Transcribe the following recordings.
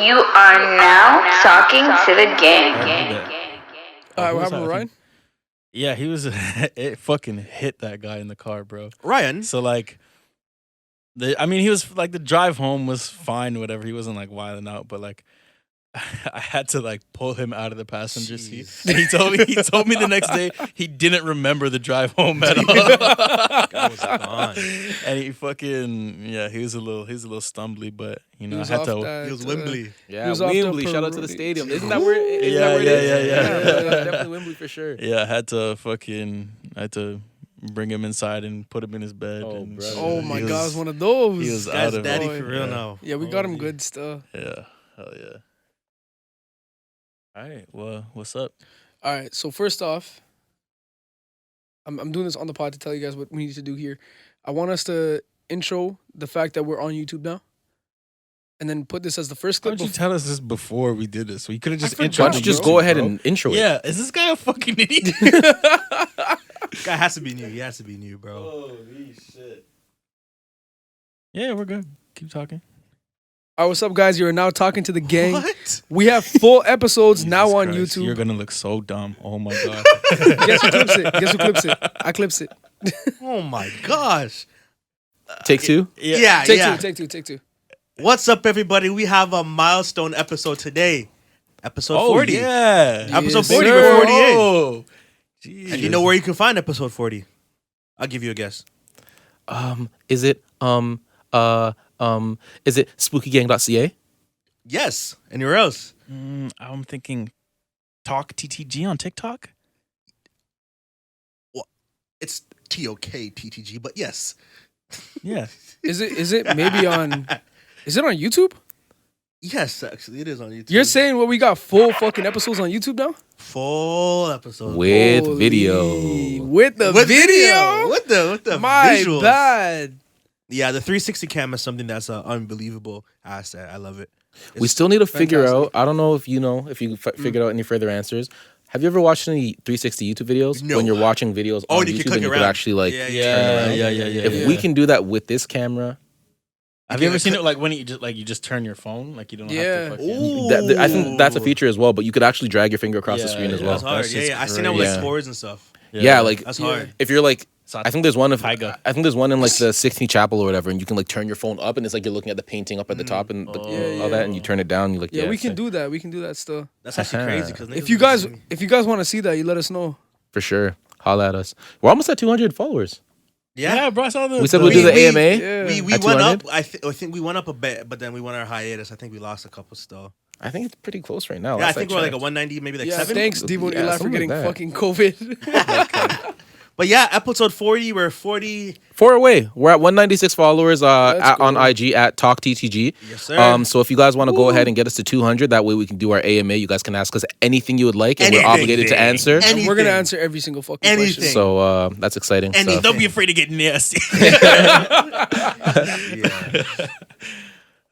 You are now talking to the gang. What happened with Ryan? Yeah, he was. It fucking hit that guy in the car, bro. Ryan. So like, he was like the drive home was fine, whatever. He wasn't like wilding out, but like, I had to like pull him out of the passenger seat. And he told me the next day he didn't remember the drive home at all. Guy was gone. And he fucking he was a little stumbly, but you know He was I had off to. that, He was Wembley. Yeah, was off the Wembley. Shout out to the parade. stadium. Isn't that where? Yeah. Definitely Wembley for sure. Yeah, I had to bring him inside and put him in his bed. Oh, and brother. Oh my he God, was- it's one of those. He was Guy's out of daddy it. for real now. Yeah, we got him good stuff. Yeah, hell yeah. All right, well, what's up? All right, so first off, I'm doing this on the pod to tell you guys what we need to do here. I want us to intro the fact that we're on YouTube now, and then put this as the first Why clip. don't you tell us this before we did this? We could have just forgot, intro. Why don't you just go ahead and intro it? Yeah, is this guy a fucking idiot? Guy has to be new. He has to be new, bro. Holy shit. Yeah, we're good. Keep talking. All right, what's up, guys? You're now talking to the gang. What? We have full episodes Jesus now on Christ, YouTube. You're gonna look so dumb. Oh my god. Guess who clips it? Guess who clips it? I clips it. Oh my gosh. Take two. Yeah. Take two. What's up, everybody? We have a milestone episode today. Episode Oh 40. yeah. Episode Yes, 40 sir. or 48. Oh, jeez. And you know where you can find episode 40? I'll give you a guess. Is it spookygang.ca? Yes. Anywhere else? I'm thinking Talk TTG on TikTok. It's TOK TTG, but yes. Yeah. Is it maybe on? Is it on YouTube? Yes, actually, it is on YouTube. You're saying what we got full fucking episodes on YouTube now? full episode With Holy- video. With the With video. With the My visuals. bad. Yeah, the 360 cam is something that's an unbelievable asset. I love it. We still need to figure fantastic. out. I don't know if you figured out any further answers. Have you ever watched any 360 YouTube videos No. when you're watching videos Oh, on you can YouTube click and you around. could actually like Yeah, turn around? yeah. If we can do that with this camera, Have you ever seen it like when you just turn your phone, like you don't Yeah. have to fucking. Ooh. I think that's a feature as well. But you could actually drag your finger across the Yeah, screen as yeah. well. That's hard. That's Yeah, just I seen it with crazy. like scores and stuff. Yeah, like That's hard. if you're like, I think there's one of Tiger. I think there's one in like the 16th Chapel or whatever, and you can like turn your phone up, and it's like you're looking at the painting up at the top and all that, and you turn it down. You like Yeah, we it's can like- do that. We can do that still. That's actually crazy. Because If you guys want to see that, you let us know. for sure. Holla at us. We're almost at 200 followers. Yeah, bro. I saw the. We said we'll do the AMA. Yeah. we At went 200? up. I think we went up a bit, but then we went on our hiatus. I think we lost a couple still. I think it's pretty close right now. Yeah, I Last think I we're like a checked. 190, maybe like Yeah, 7. thanks, Devo and Yeah, Eli, for something getting like that. fucking COVID. But yeah, episode 40. We're 40. 4 away. We're at 196 followers Let's on go. IG at Talk TTG. Yes, sir. So if you guys want to go ahead and get us to 200, that way we can do our AMA. You guys can ask us anything you would like, and we're Anything. obligated to answer. And we're gonna Anything. answer every single fucking Anything. question. So that's exciting. Anything. stuff. Don't be afraid to get nasty. Yeah.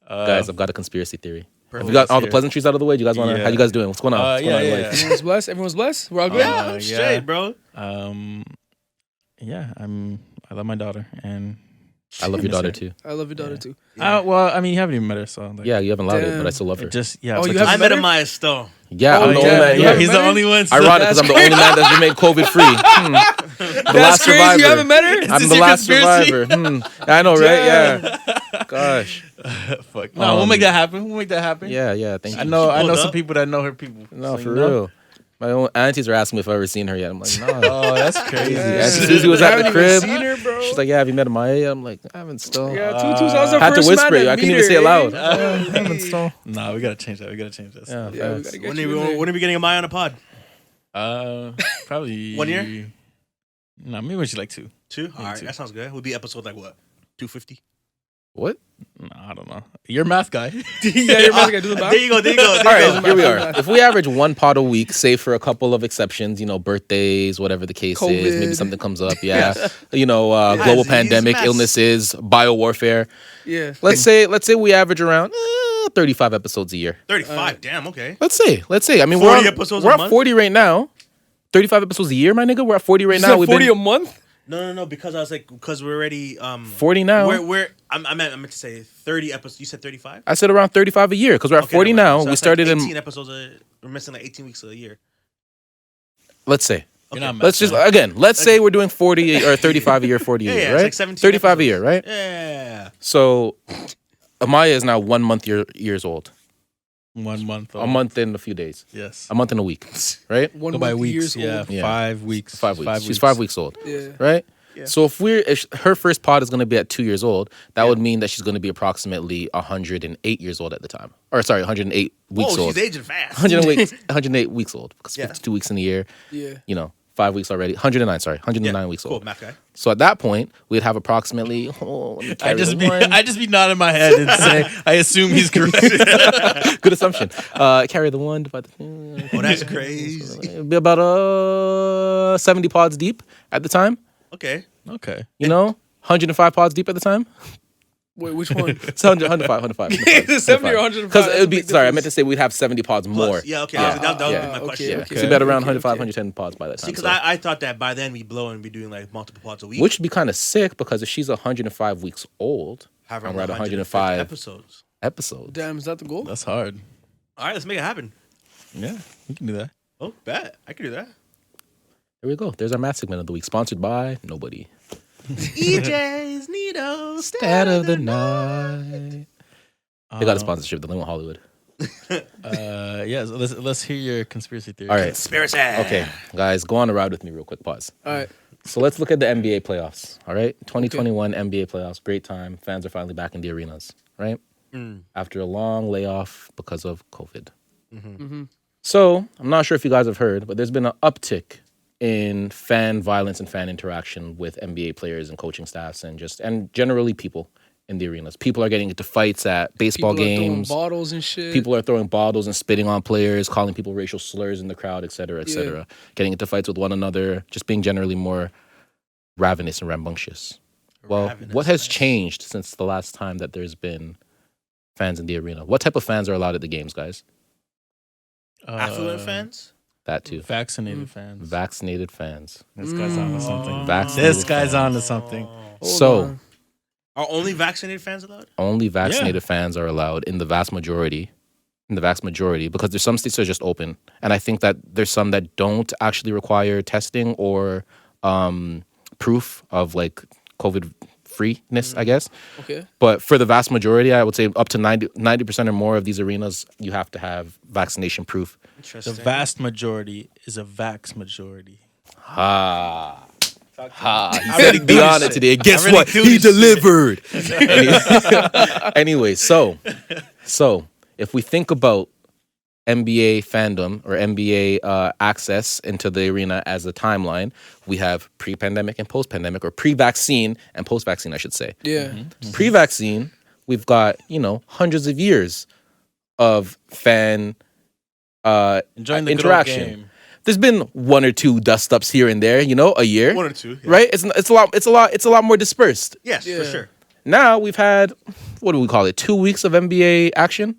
Guys, I've got a conspiracy theory. Perfect. Have you got all the Let's hear it. pleasantries out of the way? Do you guys want to? Yeah. How you guys doing? What's going on? What's going on in life? Everyone's blessed. Everyone's blessed. We're all good. Yeah, I'm straight, bro. Yeah, I love my daughter, and I love your miss daughter her. too. I love your daughter too. well, I mean, you haven't even met her, so like, Yeah, you haven't allowed it, but I Damn. still love her. just yeah. Oh, it's you like have I just- met better? a milestone. Yeah, I'm the only damn. man. You yeah, Yeah, haven't he's met the her? only one. so- ironic because I'm the only man that's been made COVID free. The That's last crazy. survivor. You haven't met her? Is I'm this the your last conspiracy? survivor. I know, right? Yeah. Gosh. Fuck. No, we'll make that happen. We'll make that happen. Yeah. Thank you. I know pulled some up. people that know her people. No, so, for you know. real. My own aunties are asking me if I've ever seen her yet. I'm like, no. Oh, that's crazy. Yeah, Susie was I at the haven't even crib. seen her, bro. She's like, yeah, have you met Maya? I'm like, I haven't still. Yeah, Tutu's. I was the I had to first whisper man it. to I couldn't meet even say it her, loud. eh? I haven't still. Nah, we gotta change that. We gotta change this. Yeah, Yeah, we facts. gotta get When you are, in we, there. when are we getting a Maya on a pod? Probably 1 year? No, maybe when she's like 2. 2? All right, 2. that sounds good. We'll be episode like what? 250? What? No, I don't know. You're a math guy. Yeah, you're about to do the math. There you go. All right, here we are. If we average one pod a week, save for a couple of exceptions, birthdays, whatever the case is, maybe COVID. something comes up, global Disease, pandemic, mass. illnesses, biowarfare. Yeah. Let's say we average around 35 episodes a year. 35. Damn, okay. Let's say. I mean, 40 we're episodes a at month? 40 right now. 35 episodes a year, my nigga. We're at 40 right You now. said We've 40 been a month? No, because I was like, because we're already 40 now. I meant to say 30 episodes. You said 35? I said around 35 a year because we're at 40 never mind. now. So We that's started like in 18 episodes. We're missing like 18 weeks a year. let's say. You're not Let's just messing. again. Let's say we're doing 40 or 35 a year, 40 a year, Yeah, right? it's like 17 35 a episodes. year, right? Yeah. So Amaya is now 1 month years old. 1 month. A month in a few days. Yes. A month in a week, right? One Go by month, weeks. years Yeah, old. Yeah. 5 weeks. 5 weeks. She's 5 weeks old, Yeah. right? Yeah. So if her first pod is going to be at 2 years old, that would mean that she's going to be approximately 108 years old at the time. Or sorry, 108 weeks old. She's aging fast. 108 weeks old because Yeah. 52 weeks in a year. Yeah. 5 weeks already. 109. Sorry, 109 weeks Cool, old. math guy. So at that point, we'd have approximately. I just be nodding my head and say I assume he's correct. Good assumption. Carry the 1 divide the. Oh, that's crazy. It'd be about 70 pods deep at the time. Okay. Okay. 105 pods deep at the time. Wait, which one? So 105. The 70 or 105? Because it would be That's a big sorry, I difference. meant to say we'd have 70 pods more. Plus, yeah, okay. Yeah. That would Yeah. be my Okay, question. Yeah, okay. so about around Okay, 105, okay. 110 pods by that time. Because So- I thought that by then we'd blow and be doing like multiple pods a week. which would be kind of sick because if she's 105 weeks old, have and we're at 150 105 episodes. episodes. Damn, is that the goal? That's hard. All right, let's make it happen. Yeah, we can do that. Oh, bet. I can do that. There we go. There's our math segment of the week, sponsored by nobody. EJ's Nito Stat of the night. They got a Um, sponsorship. They went Hollywood. Yeah. So let's hear your conspiracy theory. All right. Conspiracy. Okay, guys, go on a ride with me real quick. Pause. All right. So let's look at the NBA playoffs. All right, 2021 NBA playoffs. Great time. Fans are finally back in the arenas. Right after a long layoff because of COVID. So I'm not sure if you guys have heard, but there's been an uptick in fan violence and fan interaction with NBA players and coaching staffs and generally people in the arenas. People are getting into fights at baseball People are throwing games. bottles and shit. People are throwing bottles and spitting on players, calling people racial slurs in the crowd, et cetera, et Yeah. cetera. Getting into fights with one another, just being generally more ravenous and rambunctious. Well, Ravenous, what has nice. changed since the last time that there's been fans in the arena? What type of fans are allowed at the games, guys? Affluent fans? That too. Vaccinated fans. Vaccinated fans. This guy's on to something. Vaccinated This guy's fans. on to something. Hold So on. Are only vaccinated fans allowed? only vaccinated fans are allowed in the vast majority. In the vast majority, because there's some states that are just open, and I think that there's some that don't actually require testing or proof of like COVID freeness, I guess. Okay. But for the vast majority, I would say up to 90% or more of these arenas, you have to have vaccination proof. The Interesting. vast majority is a vax majority. Ha. Ha. He I said really it be do on this it today. Guess I really what? do He this shit. delivered. Anyway, so if we think about NBA fandom or NBA access into the arena as a timeline, we have pre-pandemic and post-pandemic, or pre-vaccine and post-vaccine, I should say. Yeah. Pre-vaccine, we've got, hundreds of years of fan Enjoying the interaction. Good old game. There's been 1 or 2 dust-ups here and there, a year. 1 or 2. Yeah. Right? It's a lot more dispersed. Yes, Yeah. for sure. Now we've had, what do we call it, 2 weeks of NBA action,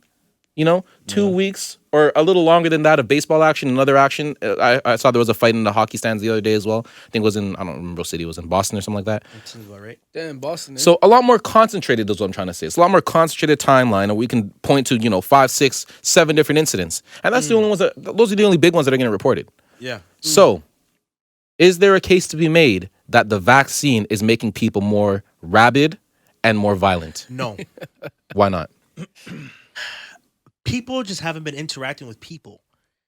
2 weeks or a little longer than that of baseball action and other action. I saw there was a fight in the hockey stands the other day as well. I think it was I don't remember what city, it was in Boston or something like that. That seems about right. Damn, Boston. So a lot more concentrated is what I'm trying to say. It's a lot more concentrated timeline, and we can point to, 5, 6, 7 different incidents. And that's the only ones those are the only big ones that are getting reported. Yeah. So is there a case to be made that the vaccine is making people more rabid and more violent? No. Why not? People just haven't been interacting with people.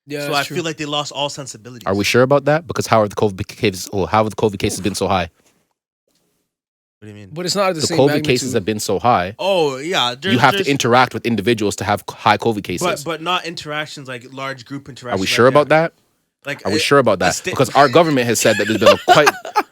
Yeah, So that's I true. feel like they lost all sensibilities. Are we sure about that? Because how have the COVID cases been so high? What do you mean? But it's not at the, The same COVID magnitude. cases have been so high. Oh, yeah. You have to interact with individuals to have high COVID cases. But not interactions, like large group Are interactions. we sure about that? Like, Are we sure about that? sta- Because our government has said that there's been a quite.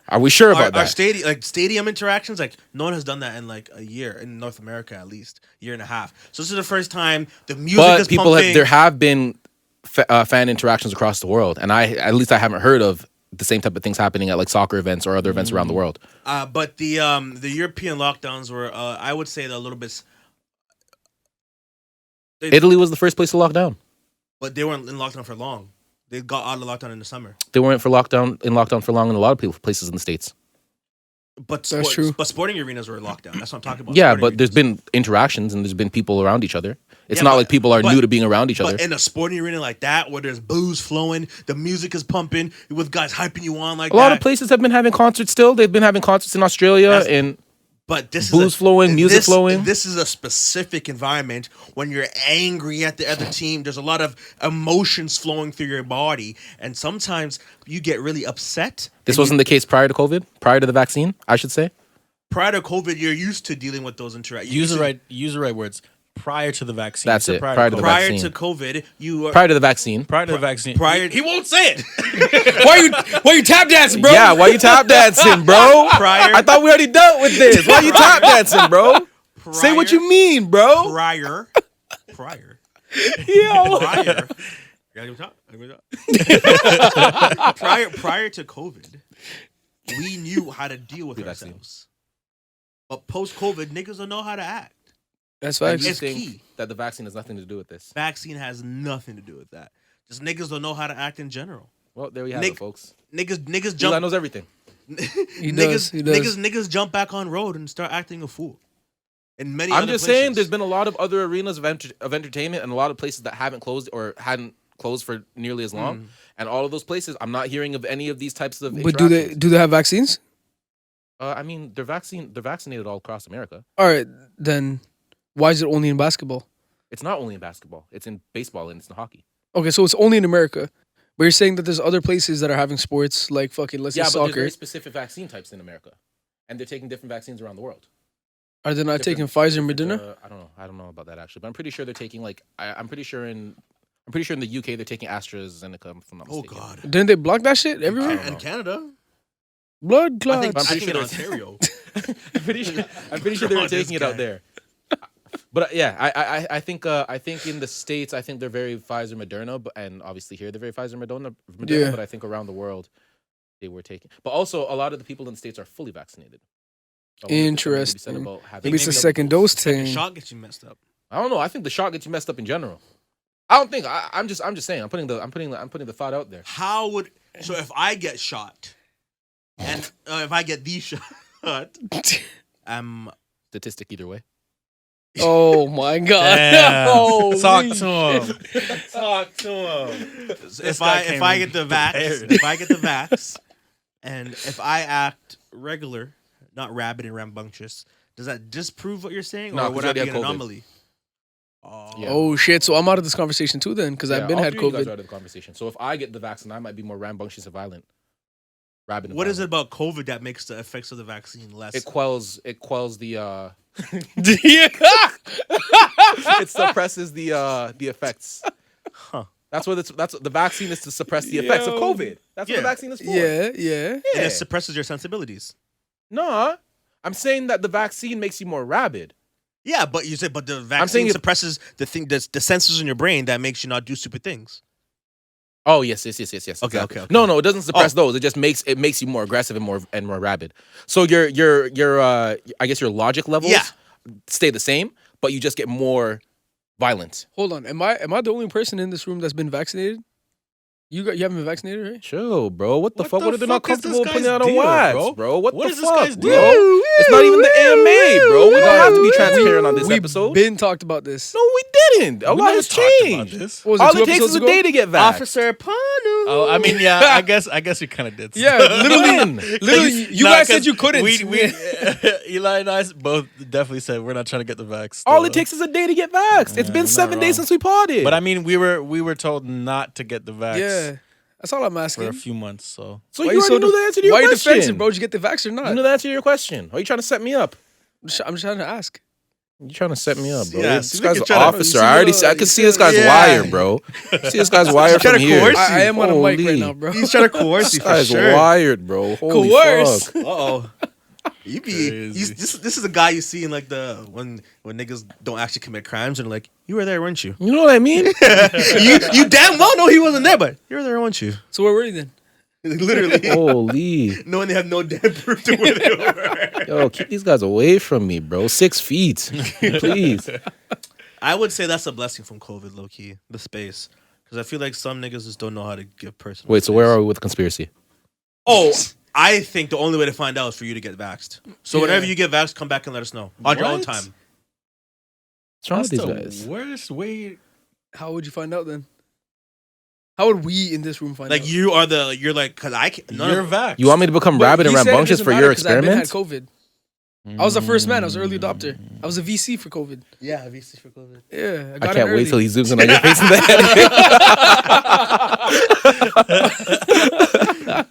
Are we sure about Our that? stadium interactions, like no one has done that in like a year in North America, at least year and a half. So this is the first time the music But is people, pumping. there have been fan interactions across the world, and at least I haven't heard of the same type of things happening at like soccer events or other events around the world. But the European lockdowns were, I would say, a little bit. Italy was the first place to lock down. But they weren't in lockdown for long. They got out of lockdown in the summer. They weren't in lockdown for long in a lot of places in the States. But That's true. But sporting arenas were locked down. That's what I'm talking about. Yeah, sporting but there's arenas. been interactions and there's been people around each other. It's Yeah, not but- like people are but- new to being around each other. But in a sporting arena like that, where there's booze flowing, the music is pumping, with guys hyping you on like A lot of places have been having concerts still. They've been having concerts in Australia That's- and But this booze is flowing, music flowing. This is a specific environment when you're angry at the other team. There's a lot of emotions flowing through your body, and sometimes you get really upset. this wasn't the case prior to COVID, prior to the vaccine, I should say. Prior to COVID, you're used to dealing with those interactions. Use the right words. Prior to the vaccine. That's So it, prior to the Prior vaccine. to COVID, you were Prior to the vaccine. Prior to the vaccine. prior. He won't say it. Why you tap dancing, bro? Yeah, why you tap dancing, bro? Prior- I thought we already dealt with this. Why you tap dancing, bro? Say what you mean, bro. Prior. Yo. Prior. Prior to COVID, we knew how to deal with Pre-vaccine. ourselves. But post-COVID, niggas don't know how to act. That's I facts. just It's think key. that the vaccine has nothing to do with this. Vaccine has nothing to do with that. Just niggas don't know how to act in general. Well, there we have Nick- it, folks. Niggas Eli jump. knows everything. He does. Niggas jump back on road and start acting a fool. In many I'm other just saying, places. there's been a lot of other arenas of entertainment and a lot of places that haven't closed or hadn't closed for nearly as long. And all of those places, I'm not hearing of any of these types of. But do they have vaccines? I mean, they're vaccinated all across America. All right, then why is it only in basketball? It's not only in basketball; it's in baseball and it's in hockey. Okay, so it's only in America. But you're saying that there's other places that are having sports like fucking let's say Yeah, but there's soccer. very specific vaccine types in America, and they're taking different vaccines around the world. Are they not taking Different- Pfizer and different, Moderna? I don't know about that actually, but I'm pretty sure they're taking like I'm pretty sure in the UK they're taking AstraZeneca. If I'm not Oh mistaken. God. Didn't they block that shit everywhere? And Canada. Blood I clots. think, I'm I pretty think in sure Ontario. I'm pretty sure they were Oh, this taking it out guy. there. But yeah, I think in the States I think they're very Pfizer Moderna, and obviously here they're very Pfizer Moderna. Yeah. But I think around the world they were taking. But also a lot of the people in the States are fully vaccinated. I wonder if there's something to be said Interesting. about having Maybe it's a double second dose thing. Shot gets you messed up. I don't know. I think the shot gets you messed up in general. I don't think. I'm just saying. I'm putting the thought out there. How would so if I get shot, and if I get the shot, Statistic either way. Oh my god. Damn. Holy Talk to shit. him. Talk to him. if I get the vax, and if I act regular, not rabid and rambunctious, does that disprove what you're saying, No, or 'cause would you I be already an had COVID. anomaly? Oh, Yeah. Oh shit, so I'm out of this conversation too then, because I've Yeah, been all had three of you guys are COVID. out of the conversation. So if I get the vaccine, I might be more rambunctious and violent. Rabid and What is it violent. about COVID that makes the effects of the vaccine less? It quells the Yeah. it suppresses the effects. That's what the vaccine is to suppress the effects of Yo. COVID. That's what Yeah. the vaccine is for. Yeah. and it suppresses your sensibilities. No, I'm saying that the vaccine makes you more rabid. Yeah, but you said, but the saying vaccine if- suppresses the sensors in your brain that makes you not do stupid things. Oh yes. Okay, exactly. okay. No, it doesn't suppress those. It just makes you more aggressive and more rabid. So your I guess your logic levels Yeah. stay the same, but you just get more violent. Hold on. Am I the only person in this room that's been vaccinated? You haven't been vaccinated, right? Chill, bro. What the What fuck? the What are they not fuck is this comfortable with putting guy's out on deal, wax, bro? What What the is this fuck, guy's bro? deal? It's not even the AMA, bro. We don't have to be transparent on this We've episode. been talked about this. No, we didn't. A We lot never has talked about changed. this. What was it, All 2 it takes episodes is a ago? day to get vaxxed. Officer Panu. Oh, I mean, yeah. I guess we kind of did. Yeah, literally, you Nah, guys said 'cause you couldn't. We Eli and I both definitely said we're not trying to get the vax. All still. it takes is a day to get vaxxed. It's Yeah, been you're 7 not days wrong. since we potted. But I mean, we were told not to get the vax. Yeah, that's all I'm For a asking. few months, so so Why you already knew the answer to your why you question. defensive, bro? Did you get the vax or not? You know the answer to your question. Why are you trying to set me up? I'm just trying to ask. You trying to set me up, bro? Yeah, This see, guy's we an can try to- officer. you I already see, I can see this guy's yeah. wired, bro. See this guy's wired trying from to here. coerce I am on a mic right Holy. now, bro. He's trying to coerce you This for guy's sure. wired, bro. Holy Coerce. fuck. Uh-oh. You be Crazy. this is a guy you see in like when niggas don't actually commit crimes and like, you were there, weren't you? You know what I mean? you damn well know he wasn't there, but you were there, weren't you? So where were you then? Literally. Holy. Knowing they have no damn proof to where they were. Yo, keep these guys away from me, bro. 6 feet. Please. I would say that's a blessing from COVID, low key, the space. Because I feel like some niggas just don't know how to give personal Wait, so space. where are we with the conspiracy? Oh, I think the only way to find out is for you to get vaxxed. So whenever you get vaxxed, come back and let us know on your own What? time. What's wrong with That's these the guys? worst way. How would you find out then? How would we in this room find Like out? you're like, because I can't. You're vaxxed. You want me to become But rabid and he said it rambunctious doesn't for matter your 'cause I've been had experiment? COVID. I was the first man. I was an early adopter. I was a VC for COVID. Yeah, have you seen for COVID? Yeah, I got can't it wait early. till he zooms in on your face in the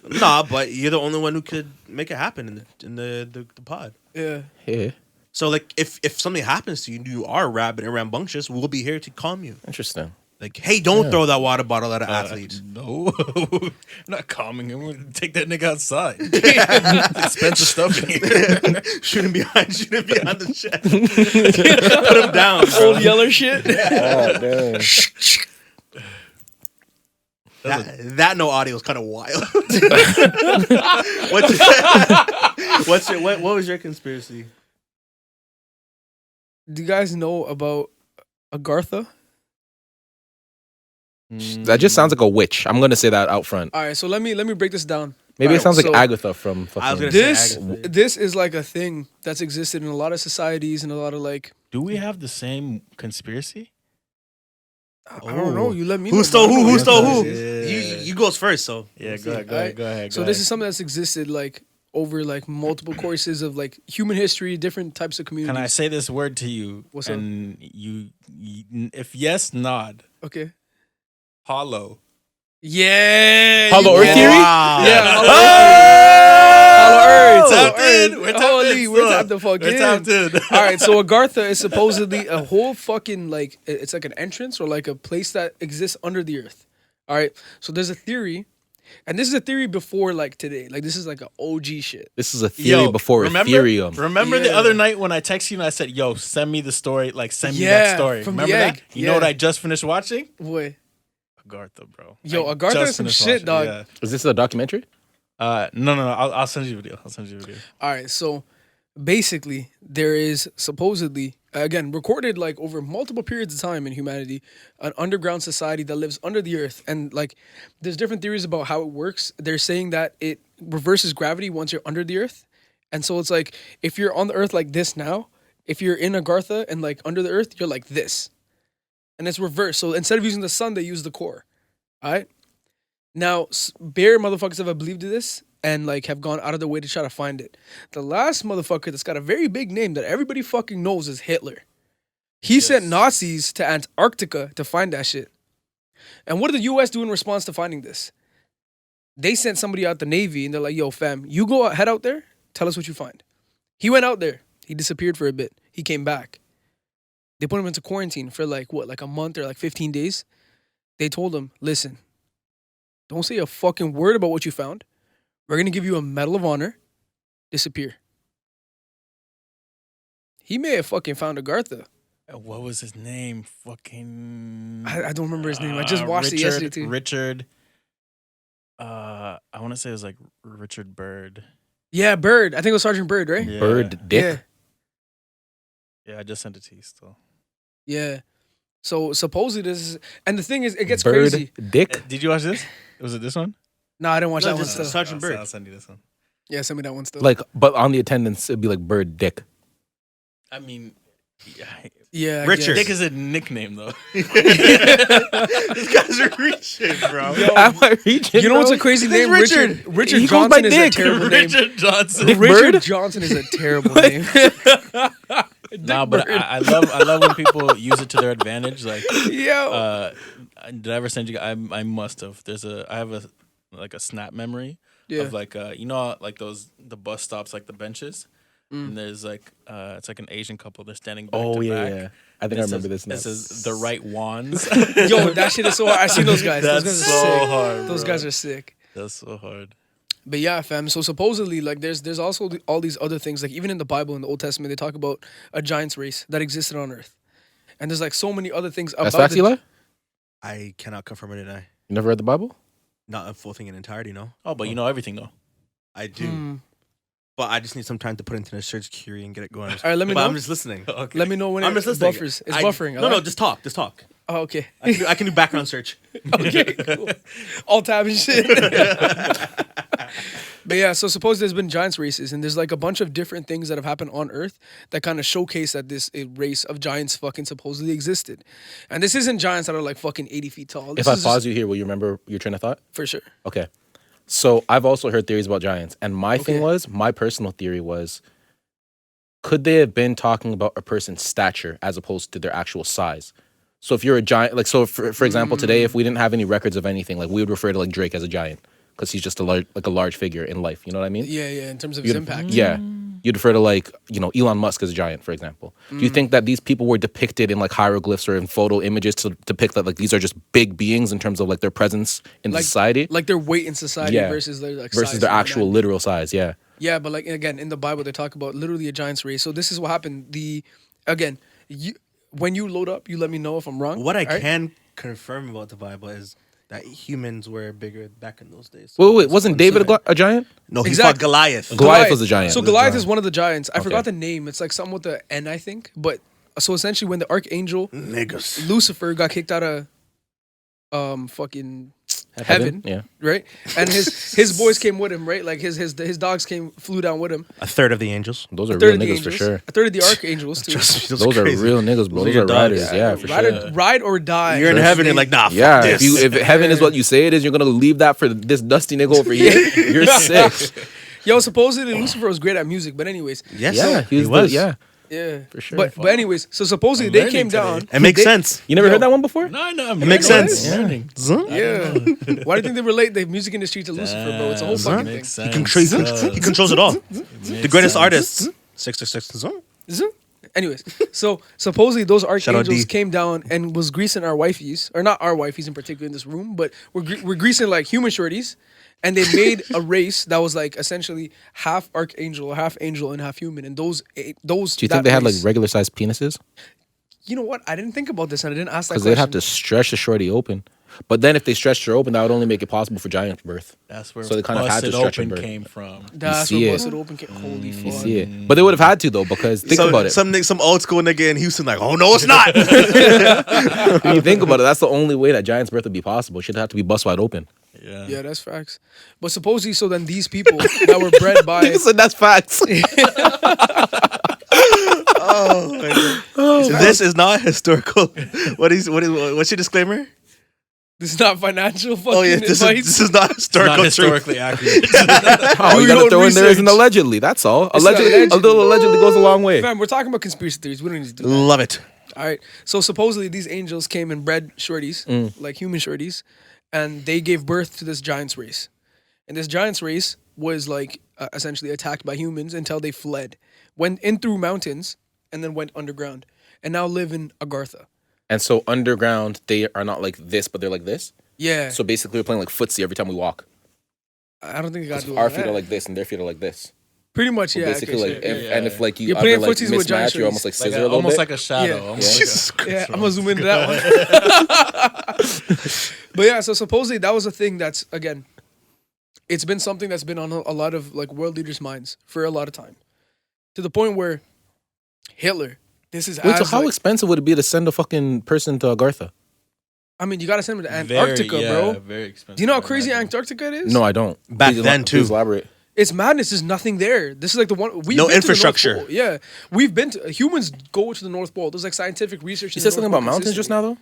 head. Nah, but you're the only one who could make it happen in the pod. Yeah. Yeah, So like, if something happens to you, and you are rabid and rambunctious, we'll be here to calm you. interesting. Like, hey, don't throw that water bottle at an athlete. No, I'm not calming him. We're gonna take that nigga outside. Expensive stuff in here. Shoot him behind the chest. Put him down, bro. Old yeller shit. That no audio is kind of wild. What was your conspiracy? Do you guys know about Agartha? That just sounds like a witch. I'm gonna say that out front. All right, so let me break this down. Maybe All it sounds right, like so Agatha from I was fucking. gonna This say Agatha. this is like a thing that's existed in a lot of societies and a lot of like Do we have the same conspiracy? I don't know. You let me know. Who stole bro. I who? don't Who know stole what who? this is. You goes first. So Yeah, go ahead, go ahead. So this is something that's existed like over like multiple courses of like human history, different types of communities. Can I say this word to you? What's up? and you, if yes, nod. Okay. Hollow. Yeah. Hollow you Earth get it. theory? Yeah. Hollow Oh! Earth. Tapped in. We're tapped Holy, in. we're tapped the fuck We're in. tapped in. All right, so Agartha is supposedly a whole fucking like it's like an entrance or like a place that exists under the earth. All right, so there's a theory, and this is a theory before like today. Like this is like an OG shit. This is a theory before remember, Ethereum. Remember the Yeah. other night when I texted you and I said, "Yo, send me the story. Like, send me Yeah, that story." from the Remember egg. that? You know what Yeah. I just finished watching? Boy, Agartha, bro. Yo, I Agartha just is some finished shit, watching, dog. Is this a documentary? No. I'll send you a video. all right, so basically there is supposedly again recorded like over multiple periods of time in humanity an underground society that lives under the earth, and like there's different theories about how it works. They're saying that it reverses gravity once you're under the earth, and so it's like if you're on the earth like this now, if you're in Agartha and like under the earth, you're like this, and it's reversed. So instead of using the sun, they use the core. All right. Now, bare motherfuckers have believed in this and like have gone out of their way to try to find it. The last motherfucker that's got a very big name that everybody fucking knows is Hitler. He sent Nazis to Antarctica to find that shit. And what did the U.S. do in response to finding this? They sent somebody out the Navy and they're like, yo, fam, you go head out there, tell us what you find. He went out there. He disappeared for a bit. He came back. They put him into quarantine for like a month or like 15 days. They told him, listen, don't say a fucking word about what you found. We're going to give you a Medal of Honor. Disappear. He may have fucking found Agartha. What was his name? Fucking. I don't remember his name. I just watched it yesterday too. Richard. I want to say it was like Richard Byrd. Yeah, Bird. I think it was Sergeant Bird, right? Yeah. Bird Dick. Yeah, I just sent it to you still. Yeah. So supposedly this is, and the thing is, it gets Bird crazy. Dick. Did you watch this? Was it this one? No, I didn't watch No, that one just still. Sergeant Bird. I'll send you this one. Yeah, send me that one still. Like, but on the attendance, it'd be like Bird Dick. I mean, yeah, I Richard. guess. Dick is a nickname though. These guys are reaching, bro. Am I reaching? You know what's a bro? crazy name? Richard. Richard He goes by Johnson is a Dick. terrible name. Richard Johnson. Dick Richard Bird? Johnson is a terrible name. Nah, but I love when people use it to their advantage. Like, Yo. did I ever send you? I must have. I have a snap memory Yeah. of like like the bus stops, like the benches. And there's like it's like an Asian couple. They're standing back Oh to yeah, back. yeah. I think I remember this now. This is the right wands. Yo, that shit is so hard. I seen those guys. Those That's guys are so sick. hard. Those bro. guys are sick. That's so hard. But yeah, fam. So supposedly, like, there's also all these other things. Like, even in the Bible, in the Old Testament, they talk about a giants race that existed on Earth. And there's like so many other things That's about facts, Eli? I cannot confirm or deny. You never read the Bible? Not a full thing in entirety, no. Oh, but you know everything though. I do. But I just need some time to put into the search query and get it going. All right, let me but know. I'm just listening. Okay. Let me know when I'm it just listening. buffers. It's buffering. No, just talk. Just talk. Oh, okay. I can do background search. Okay, cool. All tab and shit. But yeah, so suppose there's been giants races, and there's like a bunch of different things that have happened on Earth that kind of showcase that this race of giants fucking supposedly existed. And this isn't giants that are like fucking 80 feet tall. This If I is pause you here, will you remember your train of thought? for sure. Okay. So I've also heard theories about giants. And my thing Okay. was, my personal theory was, could they have been talking about a person's stature as opposed to their actual size? So if you're a giant, like, so for example, today, if we didn't have any records of anything, like we would refer to like Drake as a giant because he's just a large figure in life. You know what I mean? Yeah, yeah. In terms of his You'd- impact. Yeah. You'd refer to like, Elon Musk as a giant, for example. Do you think that these people were depicted in like hieroglyphs or in photo images to depict that like these are just big beings in terms of like their presence in Like society like their weight in society Yeah. versus their like versus size their and actual humanity. literal size? Yeah. Yeah, but like again, in the Bible, they talk about literally a giant's race. So this is what happened. When you load up, you let me know if I'm wrong. What I alright? can confirm about the Bible is that humans were bigger back in those days. Wait. Wasn't David a giant? No, he Exactly. fought Goliath. Goliath was a giant. So Was a Goliath giant. is one of the giants. I Okay. forgot the name. It's like something with the N, I think. But so essentially, when the archangel Niggas. Lucifer got kicked out of fucking heaven, Yeah. right? And his boys came with him, right? Like his dogs flew down with him. A third of the angels. Those A are third real of the niggas for angels, sure. a third of the archangels too. Trust me, Those are real niggas, bro. Those are Those your are dogs. riders. Yeah, for sure. Ride or die. You're in heaven. You're like, nah. Yeah, Fuck if this. if heaven is what you say it is, you're gonna leave that for this dusty nigga over here. You're sick. Yo, supposedly Lucifer was great at music, but anyways, Yes, Yeah, he the- was. yeah, yeah, for sure. But anyways, so supposedly I'm they learning came today. down. It makes They- sense. You never heard that one before? No, no, It makes know what sense. Yeah. Why do you think they relate the music industry to Lucifer, bro? It's a whole fucking thing. Makes sense. He controls it all. The greatest artists. 666. Zoom. Anyways, so supposedly those out archangels D. came down and was greasing our wifeys, or not our wifeys in particular in this room, but we're greasing like human shorties, and they made a race that was like essentially half archangel, half angel, and half human. And those Do you think they had like race- regular sized penises? You know what? I didn't think about this, and I didn't ask that Because question. they'd have to stretch the shorty open. But then if they stretched her open, that would only make it possible for giant birth. That's where So they kind of had to busted stretch her open birth. came from. That's see what it. busted open. Holy fuck! You see it, but they would have had to though, because think about it. Some old school nigga in Houston like, oh no, it's not. When you think about it, that's the only way that giant's birth would be possible. She'd have to be bust wide open. Yeah. Yeah, that's facts. But supposedly, so then these people that were bred by Nigga said that's facts. This is not historical. What's your disclaimer? this is not financial fucking Oh yeah, this advice. is not Not historical truth. historically accurate. Oh, you your gotta own throw in there is an research. allegedly. That's all. It's Allegedly, allegedly. a little allegedly goes a long way. Fam, we're talking about conspiracy theories. We don't need to do that. Love it. All right. So supposedly these angels came and bred shorties, like human shorties, and they gave birth to this giants race. And this giants race was like essentially attacked by humans until they fled, went in through mountains, and then went underground, and now live in Agartha. And so underground, they are not like this, but they're like this. Yeah. So basically, we're playing like footsie every time we walk. I don't think they got to do Our all feet that. are like this, and their feet are like this. Pretty much, So yeah. basically, okay, like, sure, if, yeah. and if like you You're ever playing like footsies with giant mismatch, you're almost like shorties. scissor a little almost bit. like a shadow. Yeah. Almost like Jesus a- Christ. Yeah, I'm gonna zoom into that one. But yeah, so supposedly that was a thing that's, again, it's been something that's been on a lot of like world leaders' minds for a lot of time, to the point where Hitler. This is Wait, so as, how like, expensive would it be to send a fucking person to Agartha? I mean, you gotta send him to Very, Antarctica, yeah, bro. Very expensive. Do you know how I crazy imagine. Antarctica is? No, I don't. Back Please then, too. Please elaborate. It's madness. There's nothing there. This is like the one. We've No been to the North infrastructure. Pole. Yeah, we've been to. Humans go to the North Pole. There's like scientific research. You in said the something North about Pole mountains just consistently.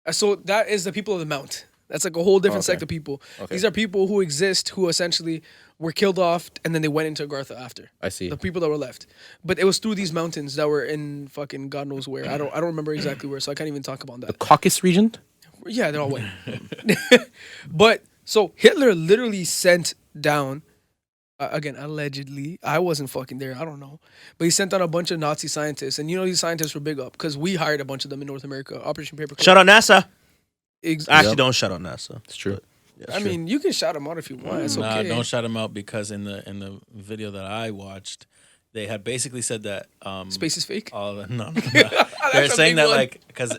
now, though. So that is the people of the Mount. That's like a whole different Okay. sect of people. Okay. These are people who exist who essentially were killed off and then they went into Agartha after. I see. The people that were left. But it was through these mountains that were in fucking God knows where. I don't remember exactly where, so I can't even talk about The that. Caucasus region. Yeah, they're all white. But so Hitler literally sent down again, allegedly, I wasn't fucking there. I don't know, but he sent out a bunch of Nazi scientists, and you know these scientists were big up because we hired a bunch of them in North America. Operation Paperclip. Shout out NASA. Ex- Actually, don't shout out NASA. It's true. I mean, you can shout them out if you want. It's Nah, okay. don't shout him out because in the video that I watched, they had basically said that Space is fake. all the, no, That's they're a saying big that one. like because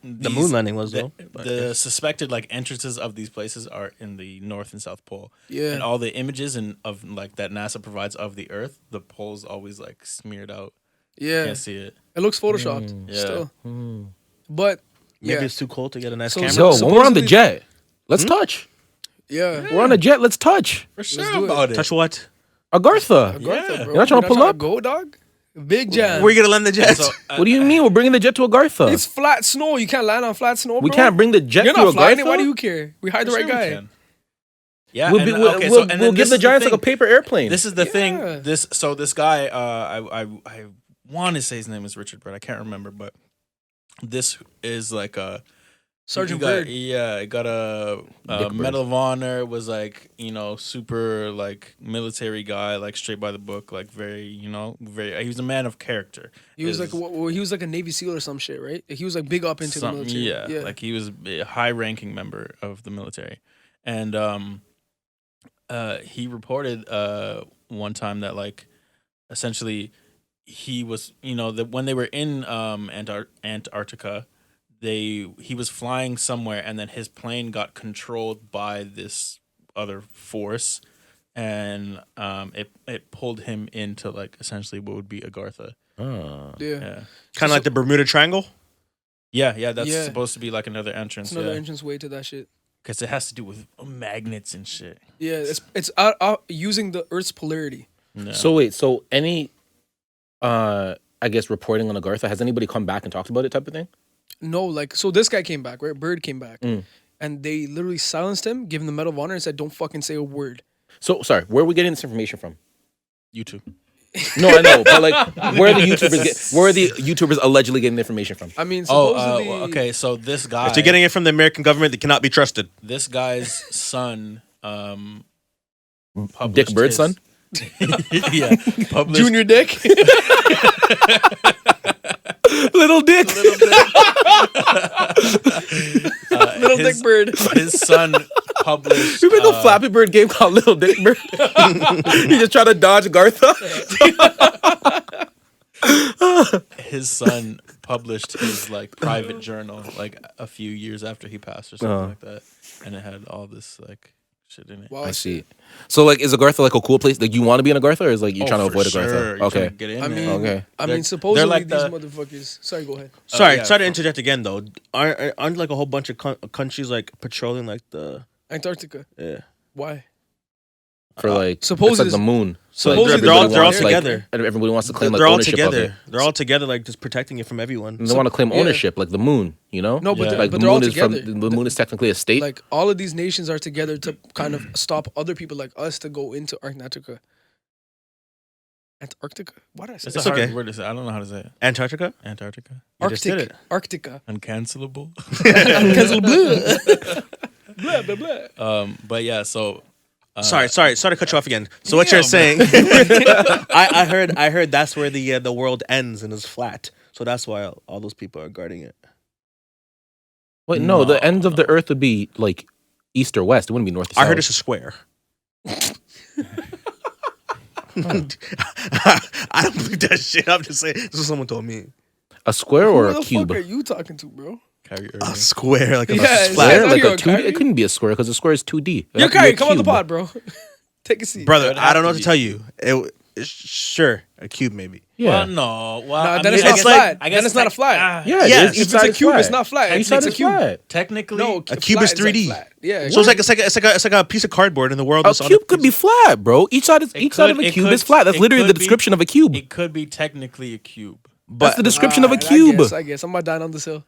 The moon landing was though. the suspected like entrances of these places are in the North and South Pole. Yeah. And all the images and of like that NASA provides of the Earth, the pole's always like smeared out. Yeah, Can't see it. it looks photoshopped Yeah. still, but Maybe yeah, it's too cold to get a nice So- camera. Yo, when we're on the supposedly- jet, let's touch. Yeah. We're on a jet. Let's touch For do sure it. about it. Touch what? Agartha. Agartha, Yeah. bro. You're not trying to pull up? Go, dog. Big jam. Where you gonna land the jet? So, What do you mean? We're bringing the jet to Agartha. It's flat snow. You can't land on flat snow, We bro. can't bring the jet You're to not flying it. Agartha. Why do you care? We hired the Sure right we guy. can. Yeah, We'll, and, be, we'll, okay, we'll, so, and then we'll give this the is Giants like a thing. paper airplane. This is the Yeah. thing. This guy, I want to say his name is Richard, but I can't remember. But this is like a Sergeant he got, Bird. Yeah, he got a Dick Medal of Honor. Was like super like military guy, like straight by the book, like very very. He was a man of character. He was Is- he was like a Navy SEAL or some shit, right? He was like big up into the military. Yeah, like he was a high-ranking member of the military, and he reported one time that like essentially he was that when they were in Antarctica, he was flying somewhere and then his plane got controlled by this other force, and it pulled him into like essentially what would be Agartha. Oh. yeah. Kind of like the Bermuda Triangle. Yeah, that's Yeah. supposed to be like another entrance. It's another entrance way to that shit. Because it has to do with magnets and shit. Yeah, it's using the Earth's polarity. No. So wait, so any, I guess reporting on Agartha, has anybody come back and talked about it type of thing? No, like so this guy came back, right? Bird came back, Mm. and they literally silenced him, gave him the Medal of Honor, and said, "Don't fucking say a word." So sorry, where are we getting this information from? YouTube. No, I know, but like, where are the YouTubers allegedly getting the information from? I mean, supposedly. Okay. So this guy, If you're getting it from the American government, they cannot be trusted. this guy's son, Dick published Bird's his- son? yeah, published Junior Dick. Little Dick. Little Dick Bird. His son published. You remember the Flappy Bird game called Little Dick Bird? He just tried to dodge Agartha. His son published his like private journal like a few years after he passed or something like that, and it had all this like shit in it. Wow, I see. So like, is Agartha like a cool place? Like, you want to be in Agartha, or is like you're trying to for avoid sure. Agartha? You're trying Okay. to get in I there. mean, Okay. I mean, supposedly like these the- motherfuckers. Sorry, go ahead. Sorry, yeah, sorry to for- interject again though. Aren't like a whole bunch of countries like patrolling like the Antarctica. yeah. Why? For like, Supposedly it's like the this- moon. So like, supposedly they're all everybody wants, like- together. Everybody wants to claim like They're all ownership of together. it. They're all together, like just protecting it from everyone. And they want to claim yeah. ownership, like the moon. You know? No, but Yeah. they're, like but the they're all moon is together. the moon is technically a state. Like all of these nations are together to kind of stop other people like us to go into Antarctica. Antarctica? Why did I say It's that? a hard okay. word to say. I don't know how to say it. Antarctica? Antarctica. You just did it. Arctica. Uncancelable. Cancel blah. Blah blah blah. But yeah, so Sorry to cut you off again. So what you're Damn. saying? I heard that's where the world ends and is flat. So that's why all those people are guarding it. Wait, no, the end of the earth would be like east or west. It wouldn't be north or south. I heard it's a square. I don't believe that shit. I'm just saying. This is what someone told me. a square or Who a the cube. fuck are you talking to, bro? Kyrie A Irving. square, like Yeah, it's it's flat. Square, I like know a you're 2D. Kyrie. It couldn't be a square because a square is 2D. It You're has to be a Kyrie. Come on the cube. pod, bro. Take a seat. Brother, It would I have don't know to what to be. tell you. Sure, a cube maybe. Yeah. Well, no. Well, Nah, I then mean, it's I not guess flat. I Then guess it's not a flat. Yeah, Yes. it is. If Each it's side a is cube, flat. it's not flat. Each It's side a is cube. flat. Technically, No, A cube is 3D. flat. Yeah. So it's like a piece of cardboard in the world. A that's on cube could be flat, bro. Each side of a cube is flat. That's it literally could the be- description of a cube. it could be technically a cube. That's the description of a Alright, cube. I guess. I'm about dying on this hill.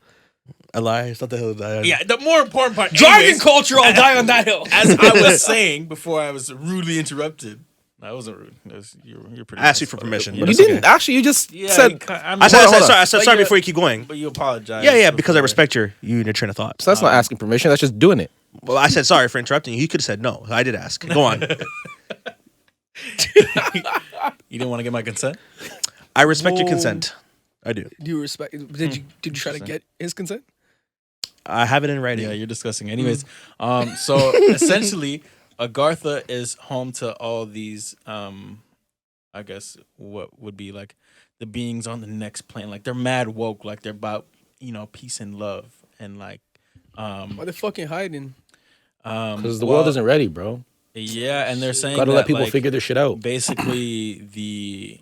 a lie. It's not the hell that. Yeah, the more important part. Driving anyways, culture, I'll die on that hill. As I was saying before, I was rudely interrupted. I wasn't rude. You're pretty. I asked nice you for about it. permission, Yeah, but You it's didn't okay. actually. You just yeah, said. I I said Hold on. sorry But before you keep going. But you apologize. Yeah, because I before. respect you and your train of thought. So that's not asking permission. That's just doing it. Well, I said sorry for interrupting you. You could have said no. I did ask. Go on. You didn't want to get my consent. I respect your Whoa. consent. I do. Do you respect? Did you try to get his consent? I have it in writing. Yeah, you're discussing. Anyways, so essentially, Agartha is home to all these, I guess, what would be like the beings on the next plane. Like they're mad woke. Like they're about peace and love and like, Why they fucking hiding? Because the world isn't ready, bro. Yeah, and they're saying Gotta that, let people like, figure this shit out. basically the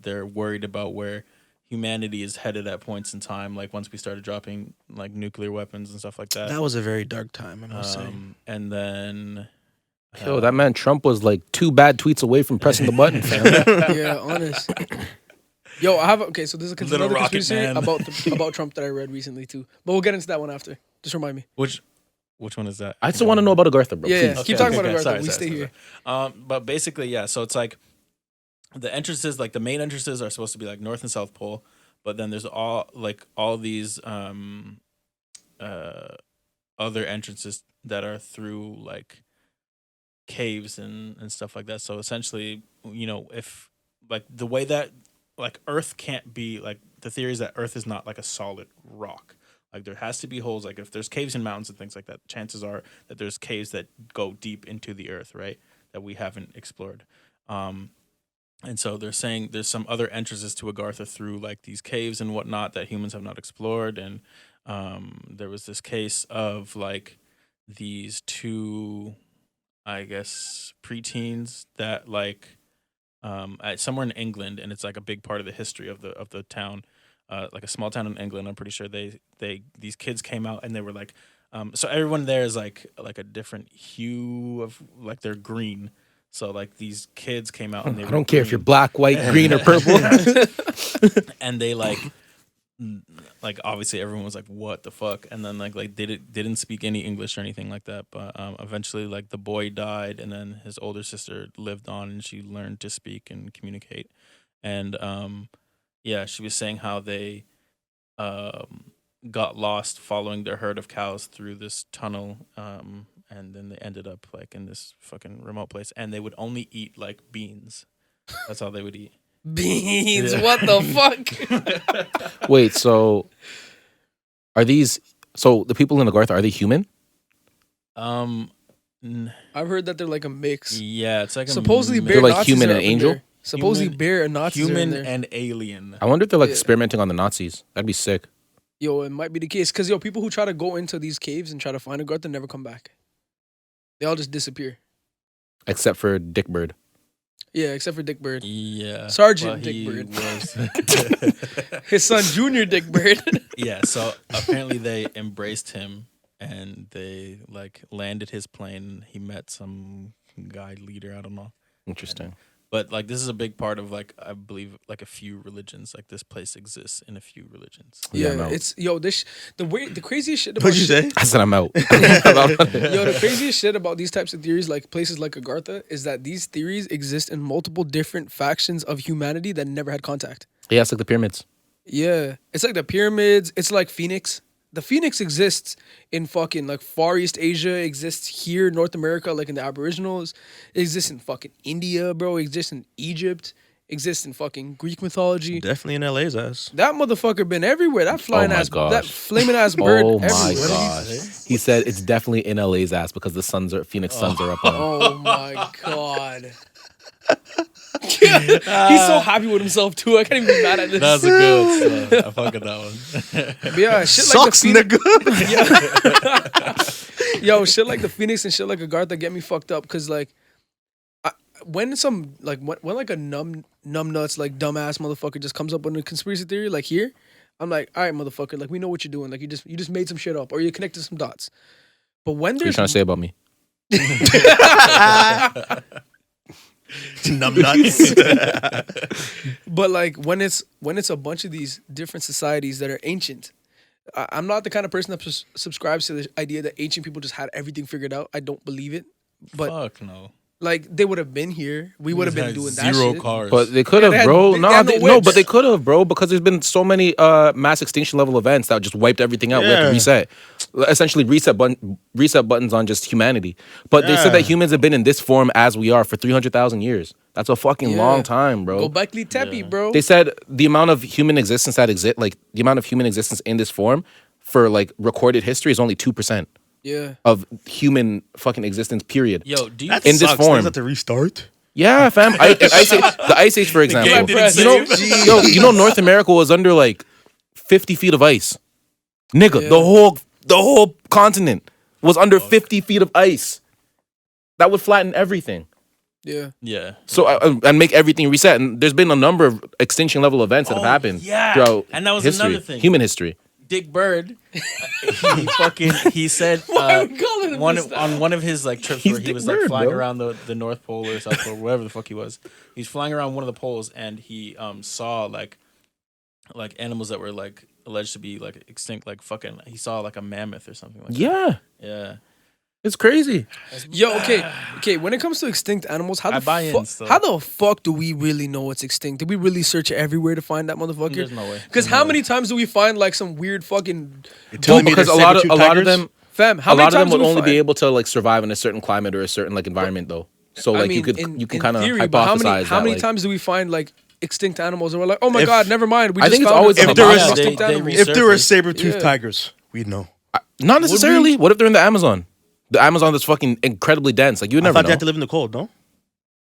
they're worried about where humanity is headed at points in time, like once we started dropping like nuclear weapons and stuff like that. That was a very dark time, I must say. And then Yo, that man Trump was like 2 bad tweets away from pressing the button, fam. Yeah, honest. Yo, I have so there's Little another Rocket conspiracy Man. about Trump that I read recently too. But we'll get into that one after. Just remind me. which one is that? I still want to know about Agartha, bro. Yeah, Please. keep talking about okay. it. Sorry, We sorry, stay sorry, here. sorry. But basically, yeah. So it's like the entrances, like the main entrances, are supposed to be like North and South Pole, but then there's all these other entrances that are through like caves and stuff like that. So essentially, if like the way that like Earth can't be like, the theory is that Earth is not like a solid rock. Like there has to be holes. Like if there's caves and mountains and things like that, chances are that there's caves that go deep into the Earth, right? That we haven't explored. And so they're saying there's some other entrances to Agartha through like these caves and whatnot that humans have not explored. And there was this case of like these 2, I guess, preteens that like somewhere in England, and it's like a big part of the history of the town, like a small town in England. I'm pretty sure these kids came out and they were like, so everyone there is like a different hue of like they're green. So like these kids came out and they I don't care if you're black, white, green, or purple. and they like obviously everyone was like, what the fuck? And then like they didn't speak any English or anything like that. But eventually like the boy died, and then his older sister lived on, and she learned to speak and communicate. And yeah, she was saying how they got lost following their herd of cows through this tunnel, and then they ended up like in this fucking remote place, and they would only eat like beans. That's all they would eat. Beans. Yeah. What the fuck? Wait, so the people in Agartha, are they human? I've heard that they're like a mix. Yeah, it's like supposedly mix. They're like Nazis human are and up in angel? there. Supposedly bear and Nazis are in human there. and alien. I wonder if they're like experimenting on the Nazis. That'd be sick. Yo, it might be the case. Because, people who try to go into these caves and try to find Agartha never come back. They all just disappear. Except for Dick Bird. Yeah, except for Dick Bird. Yeah. Sergeant Dick Bird. His son, Junior Dick Bird. Yeah, so apparently they embraced him, and they like landed his plane. He met some guy leader, I don't know. Interesting. But like this is a big part of like, I believe, like a few religions. Like this place exists in a few religions. Yeah, no. it's the craziest shit about What'd you say? I said I'm out. the craziest shit about these types of theories, like places like Agartha, is that these theories exist in multiple different factions of humanity that never had contact. Yeah, it's like the pyramids. Yeah, it's like the pyramids. It's like Phoenix. The Phoenix exists in fucking like Far East Asia, exists here in North America, like in the Aboriginals. It exists in fucking India, bro. It exists in Egypt. It exists in fucking Greek mythology. Definitely in LA's ass. That motherfucker been everywhere. That flying ass, gosh. that flaming ass bird. Oh my everywhere. gosh. He said it's definitely in LA's ass because the Phoenix Suns are up on him. Oh my god. He's so happy with himself too. I can't even be mad at this. That's a good one. I fuck with that one. But yeah, shit Sucks, like the nigga. Yo, shit like the Phoenix and shit like Agartha get me fucked up because like, when like a numb nuts like dumbass motherfucker just comes up with a conspiracy theory like here, I'm like, all right, motherfucker, like we know what you're doing. Like you just made some shit up or you connected some dots. But when What are you there's trying to say about me? Numb nuts. But like when it's a bunch of these different societies that are ancient, I'm not the kind of person that subscribes to the idea that ancient people just had everything figured out. I don't believe it. But Fuck no. like they would have been here. We would have been doing that zero shit. cars. But they could Yeah, have, they had- bro. they had no whips. But they could have, bro, because there's been so many mass extinction level events that just wiped everything out. We have to Yeah. reset. Essentially reset buttons on just humanity. But they said that humans have been in this form as we are for 300,000 years. That's a fucking Yeah. long time, bro. Go back Tepe, bro. They said the amount of human existence the amount of human existence in this form for like recorded history is only 2% Yeah. of human fucking existence, period. Yo, do you That In this sucks. form. Does that have to restart? Yeah, fam. The Ice Age, for example. game didn't save. You know, North America was under like 50 feet of ice. Nigga, Yeah. the whole continent was under 50 feet of ice. That would flatten everything. Yeah. Yeah. So and make everything reset. And there's been a number of extinction level events that have happened throughout And that was history, another thing. human history. Dick Bird, he said Why are we calling him this now? on one of his like trips He's where he Dick was like Bird, flying bro. around the North Pole or South Pole, wherever the fuck he was. He's flying around one of the poles and he saw like animals that were like alleged to be like extinct, like fucking. He saw like a mammoth or something like that. Yeah, Yeah. it's crazy. Yo, okay. When it comes to extinct animals, I buy in still. how the fuck do we really know what's extinct? Did we really search everywhere to find that motherfucker? There's no way. Because how many times do we find like some weird fucking Well, because a lot of them, fam? How a many lot of them times would do we only find? be able to like survive in a certain climate or a certain like environment though. So like you can in kind of theory, but hypothesize how many that, like, times do we find like extinct animals and we're like, oh my If- god, never mind. We I just think it's found always a a bunch of hypothesis. extinct They animals. If there were resurfaced. saber-toothed Yeah. tigers, we'd know. not necessarily. What if they're in the Amazon? The Amazon that's fucking incredibly dense. Like you would I never thought they know. had to live in the cold, no?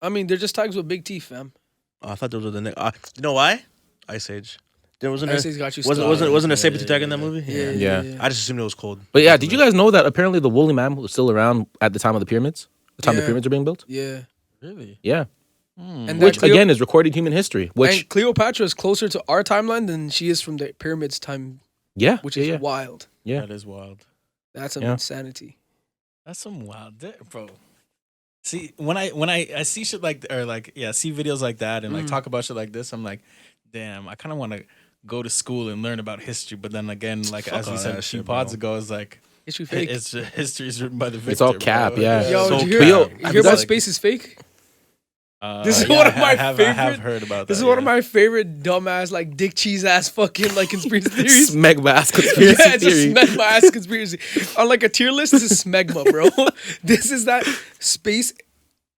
I mean, they're just tigers with big teeth, fam. I thought those were the next. You know why? Ice Age. There wasn't. Ice Age got you Wasn't started. wasn't a saber-tooth tiger in that movie? Yeah. Yeah. I just assumed it was cold. But yeah, did you guys know that apparently the woolly mammoth was still around at the time of the pyramids? The time the Yeah. pyramids were being built? Yeah. Really? Yeah. And Which that Cleo- again is recorded human history. Which and Cleopatra is closer to our timeline than she is from the pyramids time, yeah, which yeah, is yeah. wild. Yeah. That is wild. That's some Yeah. insanity. That's some wild bro. See, when I see shit like or like see videos like that and like talk about shit like this, I'm like, damn, I kind of want to go to school and learn about history. But then again, like as we all said that a few shit, pods bro. ago, it's like History fake. it's history is written by the victor. It's all cap, bro. yeah. Yo, So did you hear, Yo, you hear about like- space is fake? This is yeah, one of my I have favorite- heard about that. This is one of my favorite dumbass, like dick cheese ass fucking like conspiracy theories. Smegma's conspiracy Yeah, it's theory. a smegma ass conspiracy. On like a tier list, this is smegma, bro. This is that space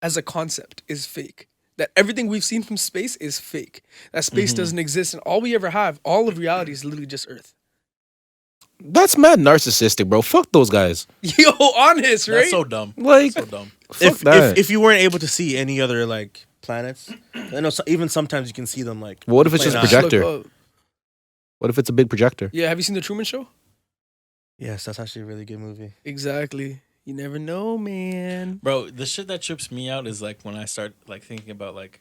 as a concept is fake. That everything we've seen from space is fake. That space doesn't exist, and all we ever have, all of reality is literally just Earth. That's mad narcissistic, bro. Fuck those guys. Yo, honest, right? That's so dumb. Like, So dumb. fuck that. If you weren't able to see any other like planets, I know even sometimes you can see them like. what if it's just a Playing out. projector? Look up. What if it's a big projector? Yeah, have you seen the Truman Show? Yes, that's actually a really good movie. Exactly. You never know, man. Bro, the shit that trips me out is like when I start like thinking about like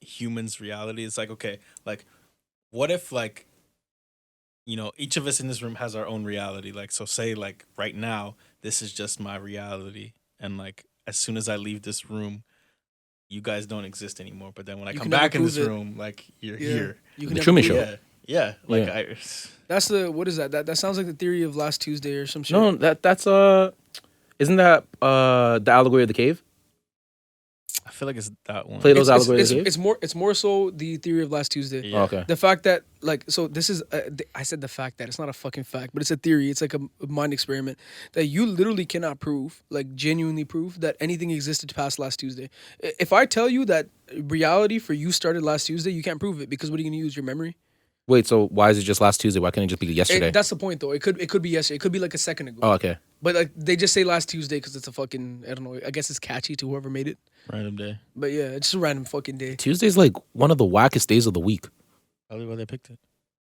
humans' reality. It's like, okay, like what if like each of us in this room has our own reality. Like, so say like right now, this is just my reality, and like as soon as I leave this room, you guys don't exist anymore. But then when I You come can never back in this prove it. room, like you're Yeah. here. You The never Truman prove Show. it. Yeah, like Yeah. That's the what is that? That sounds like the theory of last Tuesday or some shit. No, that's isn't that the allegory of the cave? I feel like it's that one. Plato's allegory of it's, the cave. it's more so the theory of last Tuesday. Yeah. Oh, okay. The fact that like so this is I said the fact that it's not a fucking fact, but it's a theory. It's like a mind experiment that you literally cannot prove, like genuinely prove that anything existed past last Tuesday. If I tell you that reality for you started last Tuesday, you can't prove it because what are you gonna use, your memory? Wait, so why is it just last Tuesday? Why can't it just be yesterday? That's the point though. It could be yesterday. It could be like a second ago. Oh, okay. But like they just say last Tuesday because it's a fucking I don't know. I guess it's catchy to whoever made it. Random day. But yeah, it's just a random fucking day. Tuesday's like one of the wackest days of the week. Probably why they picked it.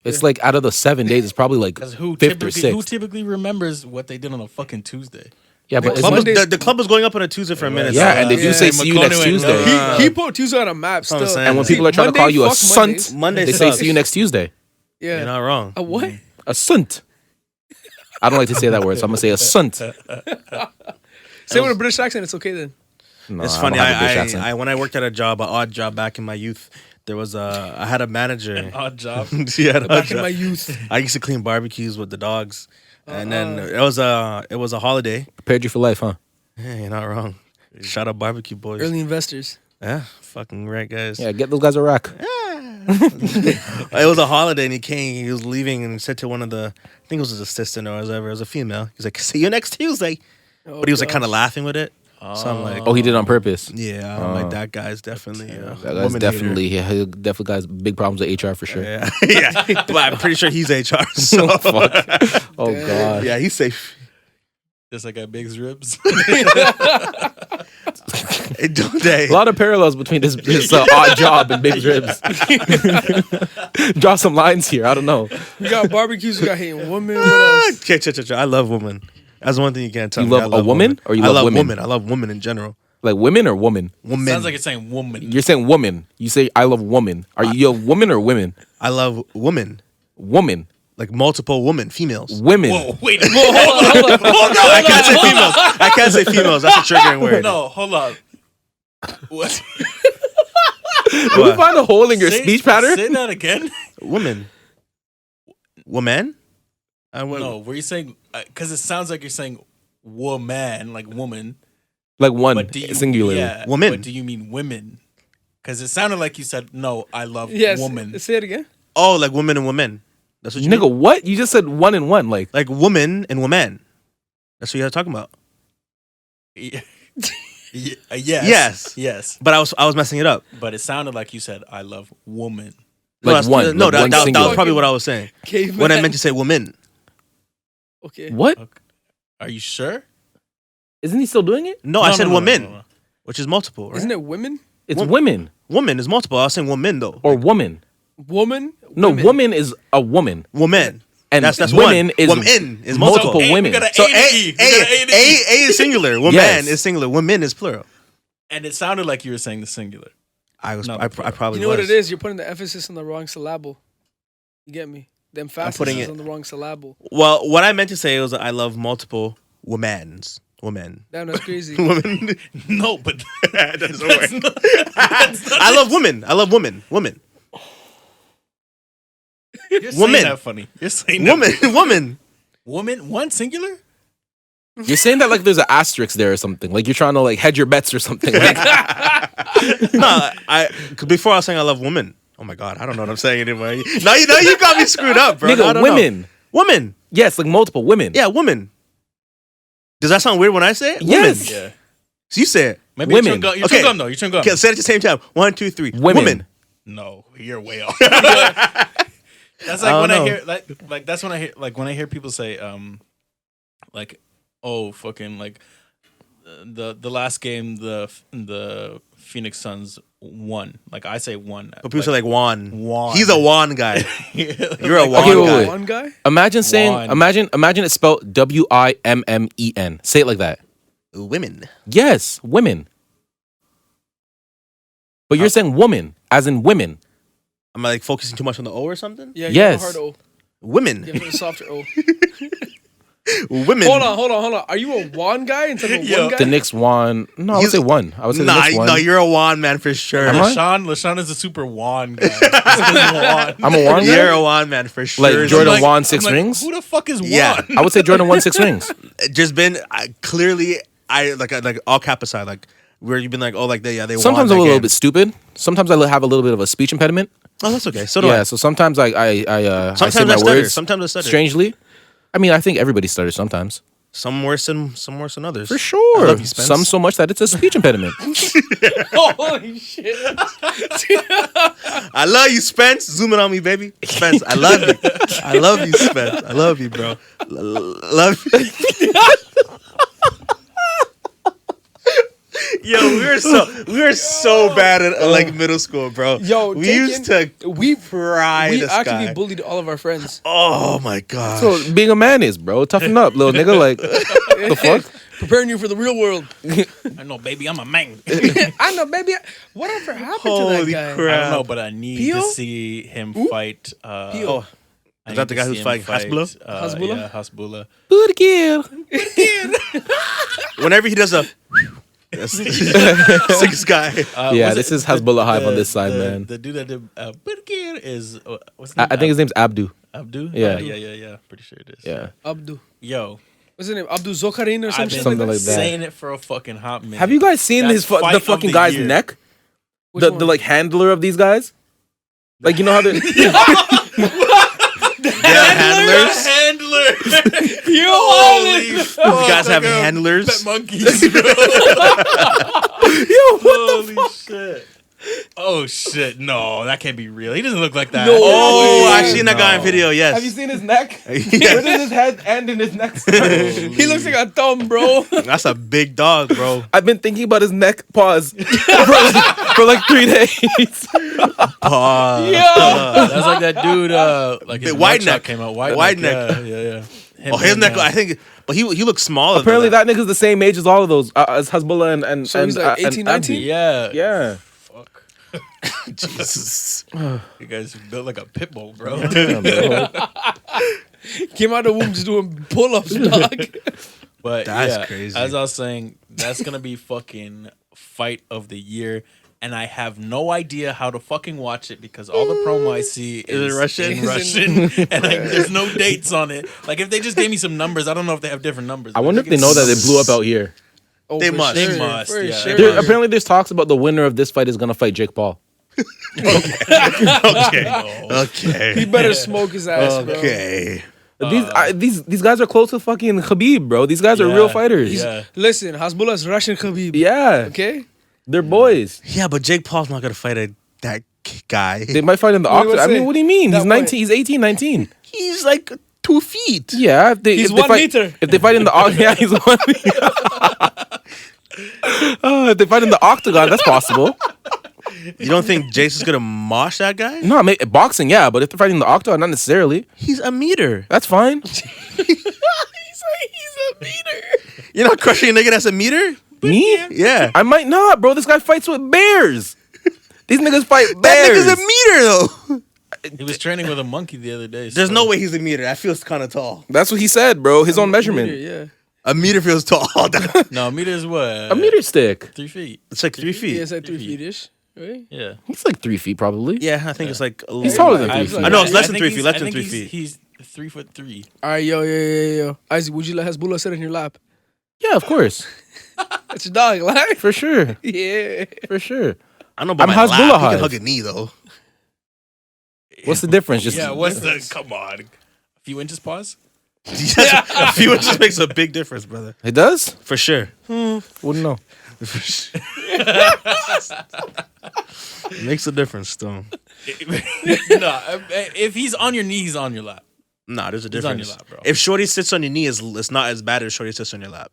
It's like out of the 7 days, it's probably like Because who fifth or typically sixth. remembers what they did on a fucking Tuesday? Yeah, but The it's Club was, Mondays- the club was going up on a Tuesday for a minute. yeah, and they do Yeah, say see you next McConaughey Tuesday. knows. He put Tuesday on a map what I'm still. saying. And when See, people are trying to call you a fuck sunt, Mondays. Monday they say sucks. see you next Tuesday. Yeah. You're not wrong. A what? A sunt. I don't like to say that word, so I'm gonna say a sunt. Say it with a British accent. It's okay then. No, It's I funny. don't have a British I accent. when I worked at an odd job back in my youth, there was I had a manager. Odd job. Yeah, an odd Back in job. my youth. I used to clean barbecues with the dogs, and then it was a holiday. Prepared you for life, huh? Yeah, you're not wrong. Shout out barbecue boys. Early investors. Yeah, fucking right, guys. Yeah, get those guys a rack. It was a holiday, and he was leaving, and he said to one of the, I think it was his assistant or whatever, it was a female. He's like, "See you next Tuesday," but he was like kind of laughing with it. So I'm like, Oh, he did it on purpose. yeah, I'm like that guy's definitely That guy's woman definitely he definitely got big problems with HR for sure. hater. Yeah, yeah, but I'm pretty sure he's HR. So Oh god. yeah, he's safe. Just like at Big's Ribs. Hey, don't they? A lot of parallels between this odd job and Big Ribs. Draw some lines here. I don't know. We got barbecues. We got hating women. What else? Okay, I love women. That's one thing you can't tell You me. love I a woman or you I love love women? women. I love women in general. Like women or woman? Woman. Sounds like you're saying woman. You're saying woman. You say I love woman. Are you a woman or women? I love woman. Woman. Like multiple women, females. Women. Whoa, wait. Hold on. I can't say females. I can't say females. That's a triggering word. No, hold on. What? Did we find a hole in your speech pattern? Say that again. Woman. Woman? No, were you saying? Because it sounds like you're saying woman, like woman. Like one, But do you, singular. Yeah, Woman. But do you mean women? Because it sounded like you said no. I love Yes. woman. Say it again. Oh, like women and women. That's what you Nigga, mean? what? You just said one and one. Like Like woman and woman. That's what you're talking about. Yeah. Yes. Yes. Yes. But I was messing it up. But it sounded like you said I love woman. No, Like one. No, like one that was singular. probably what I was saying. Caveman. When I meant to say woman. Okay. What? Are you sure? Isn't he still doing it? No, I said woman, no. which is multiple, right? Isn't it women? It's women Woman is multiple. I was saying woman though. or woman. Woman? No, Women. woman is a woman. Woman. And That's women one. is woman is multiple. multiple women. We got an So A to E. We got an A to E. A is singular. Woman Yes. is singular. Women is plural. And it sounded like you were saying the singular. I was. No, I probably. You know what was. it is? You're putting the emphasis on the wrong syllable. You get me? The emphasis putting is it- on the wrong syllable. Well, what I meant to say was that I love multiple womans. Women. Damn, that's crazy. Women. No, but That doesn't work. that's not I love women. I love women. Women. You're saying Woman. that funny. You're saying that Woman. Woman. Woman, one singular? You're saying that like there's an asterisk there or something. Like you're trying to like hedge your bets or something. Like, No, before I was saying I love women. Oh my god, I don't know what I'm saying anymore. Now you got me screwed up, bro. I nigga, don't know. women. Woman. Yes, like multiple women. Yeah, woman. Does that sound weird when I say it? Yes. Woman. Yeah. So you say it. Maybe Women. You're Okay. chewing gum though. You're chewing gum. Okay, say it at the same time. 1, 2, 3. Women. No, you're way off. That's like when I don't hear like that's when I hear like when I hear people say like oh fucking like the last game the Phoenix Suns won. Like I say won. But people say like Juan. Juan. He's a Juan guy. You're a Juan Okay, wait, guy. wait. One guy? Imagine saying, One. imagine it's spelled WIMMEN. Say it like that. Women. Yes, women. But you're saying woman, as in women. Am I like focusing too much on the O or something? Yeah, Yes. you have a hard O. Women. You have a softer O. Women. Hold on. Are you a one guy instead of a Yo. one guy? The Knicks won. No, I would He's- say one. I would say the Nah, Knicks won. no, you're a Juan man for sure. Am I? LaShawn is a super Juan guy. Juan. I'm a Juan guy? You're a Juan man for sure. Like Jordan I'm won 6 I'm like, rings? Who the fuck is Juan? Yeah. I would say Jordan won 6 rings. Just been clearly like all cap aside, like where you've been like, oh, like they Sometimes won I'm a that little game. bit stupid. Sometimes I have a little bit of a speech impediment. Oh, that's okay. So do Yeah, I. so sometimes I say Sometimes my I stutter. words Sometimes I stutter. strangely. I mean, I think everybody stutters sometimes. Some worse than others. For sure. I love you, Spence. Some so much that it's a speech impediment. Holy shit. I love you, Spence. Zoom in on me, baby. Spence, I love you. I love you, Spence. I love you, bro. Love you. Yo, we were so bad at like middle school, bro. Yo, we used to we fry we this actually guy. bullied all of our friends. Oh my gosh. So being a man is, bro. Toughen up, little nigga. Like, the fuck? Preparing you for the real world. I know, baby, I'm a man. I know, baby. Whatever happened to Holy that guy? crap. I don't know, but I need Pio? to see him fight. Pio. I Is that need the to guy who's see him fighting fight, Hasbulla? Hasbulla? Yeah, Hasbulla. Good girl. Whenever he does a six guy. Yeah, was this it is Hasbulla Hive on this side, the, man. The dude that did Burkir is what's his I name? think his name's Abdu. Abdu. Yeah. Yeah. Pretty sure it is. Yeah. Abdu. Yo, What's his name? Abdu Zokarin or I've some been shit Something like like that? that. saying it for a fucking hot minute. Have you guys seen That's the fight of fucking the guy's year. neck? Which The one? like handler of these guys? Like, you know how they Handlers? Handler. Holy You guys have handlers? Pet monkeys, bro. Yo, Holy shit. Oh shit! No, that can't be real. He doesn't look like that. No. Oh, Wait, I've seen that guy in video, yes. have you seen his neck? Yeah. Where does his head end and his neck start? He looks like a thumb, bro. That's a big dog, bro. I've been thinking about his neck pause for like 3 days. Paw. Yeah. That's like that dude. Like his Wide mugshot neck. came out. Wide neck. Yeah. him Oh, his and, neck. I think, but he looks smaller. Apparently, than that nigga's the same age as all of those, as Hezbollah and So he's like 18, 19? Yeah. Yeah. Fuck. Jesus. You guys built like a pit bull, bro. Came out of the womb just doing pull-ups, dog. But That's yeah, crazy. as I was saying, that's gonna be fucking fight of the year. And I have no idea how to fucking watch it because all the promo I see is it Russian? in Russian, and there's no dates on it. Like if they just gave me some numbers, I don't know if they have different numbers. I wonder if they know that it blew up out here. Oh, They for must. They sure, must, for yeah. sure. Apparently, there's talks about the winner of this fight is gonna fight Jake Paul. Okay. He better smoke his ass, bro. Okay. These guys are close to fucking Khabib, bro. These guys are real fighters. Yeah. Listen, Hezbollah's Russian Khabib. Yeah. Okay? They're boys. Yeah, but Jake Paul's not gonna fight that guy. They might fight in the What do you octagon. I say? mean, what do you mean? He's That 19. He's 18, 19. He's like 2 feet. Yeah. If they, He's if they 1 fight, meter. If they fight in the octagon, yeah, he's 1 meter. If they fight in the octagon, that's possible. You don't think Jason's gonna mosh that guy? No, boxing, yeah, but if they're fighting in the octagon, not necessarily. He's a meter. That's fine. He's a meter. You're not crushing a nigga that's a meter? Me? Yeah. I might not, bro. This guy fights with bears. These niggas fight That bears. nigga's a meter though. He was training with a monkey the other day. There's so- no way he's a meter. That feels kind of tall. That's what he said, bro. His own measurement. Yeah. A meter feels tall. No, meter's what? A meter stick. 3 feet. It's like 3 feet. Yeah, it's like 3 feet-ish. Right? Yeah. He's like 3 feet, probably. Yeah, I think it's like a little. He's taller than 3 I- feet. I know, it's less I than think 3 he's- feet, less I than think 3 feet. He's 3'3". All right, yo. Isaac, would you let Hezbollah sit on your lap? Yeah, of course. That's your dog, like. For sure. Yeah. For sure. I don't know about I'm my Hezbollah lap. He hive. can hug a knee though. What's the difference? Just Yeah, what's the? Come on, a few inches pause. A few inches makes a big difference, brother. It does? For sure. Wouldn't know. It makes a difference, though. No, if he's on your knee, he's on your lap. Nah, there's a He's on your difference. lap, bro. If Shorty sits on your knee, it's not as bad as Shorty sits on your lap.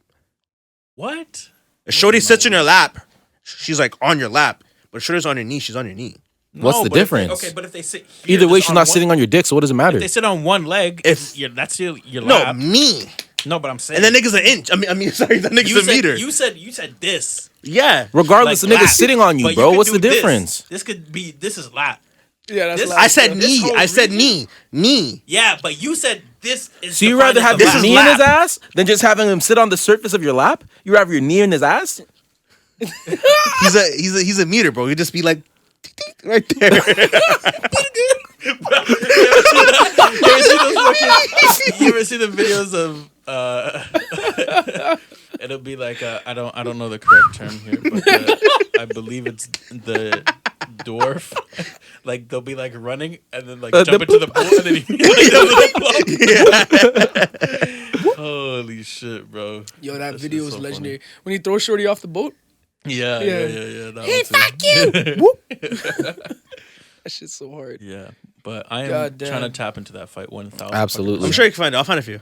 What? If Shorty sits on your lap, she's like on your lap. But if Shorty's on your knee, she's on your knee. What's the but if they- difference? okay, but if they sit here, Either way, just she's on not one- sitting on your dick, so what does it matter? If they sit on one leg, If- that's your No, lap. knee. No, but I'm saying. And that nigga's an inch. I mean, sorry, that nigga's you a said, meter. You said this. Yeah. Regardless, like the nigga's lap. sitting on you, But bro. could What's the do this. difference? This could be. This is lap. Yeah, that's This- lap. I said This knee. whole I said region? knee. Yeah, but you said this is. So you defined rather as have the his lap. knee in lap. his ass than just having him sit on the surface of your lap? You rather your knee in his ass? He's a meter, bro. You just be like right there. You ever see the videos of it'll be like I don't know the correct term here, but I believe it's the dwarf. Like they'll be like running and then like jump into the pool and then he like, holy shit, bro. Yo, that That video shit's was so legendary. When he throws Shorty off the boat, Yeah. That hey, one too. fuck you! That shit's so hard. Yeah, but I am God damn. trying to tap into that fight 1,000. Absolutely. I'm sure you can find it. I'll find it for you.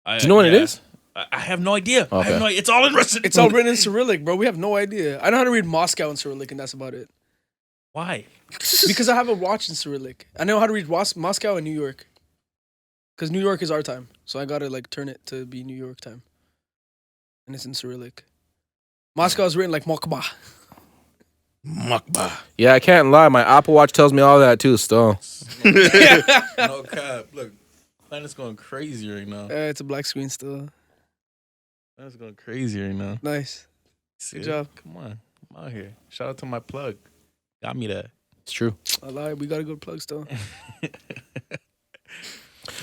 Do you know what it is? I have no idea. I Okay. have no idea. It's all in Russian. It's all written in Cyrillic, bro. We have no idea. I know how to read Moscow in Cyrillic, and that's about it. Why? Because I have a watch in Cyrillic. I know how to read Moscow and New York. Because New York is our time, so I gotta like turn it to be New York time, and it's in Cyrillic. Moscow is written like Mokba. Mukba. Yeah, I can't lie. My Apple Watch tells me all that too, still. No cap. Look, planet's going crazy right now. It's a black screen still. Planet's going crazy right now. Nice. See Good it? job. Come on, I'm out here. Shout out to my plug. Got me that. It's true. I lied. We got a good plug still.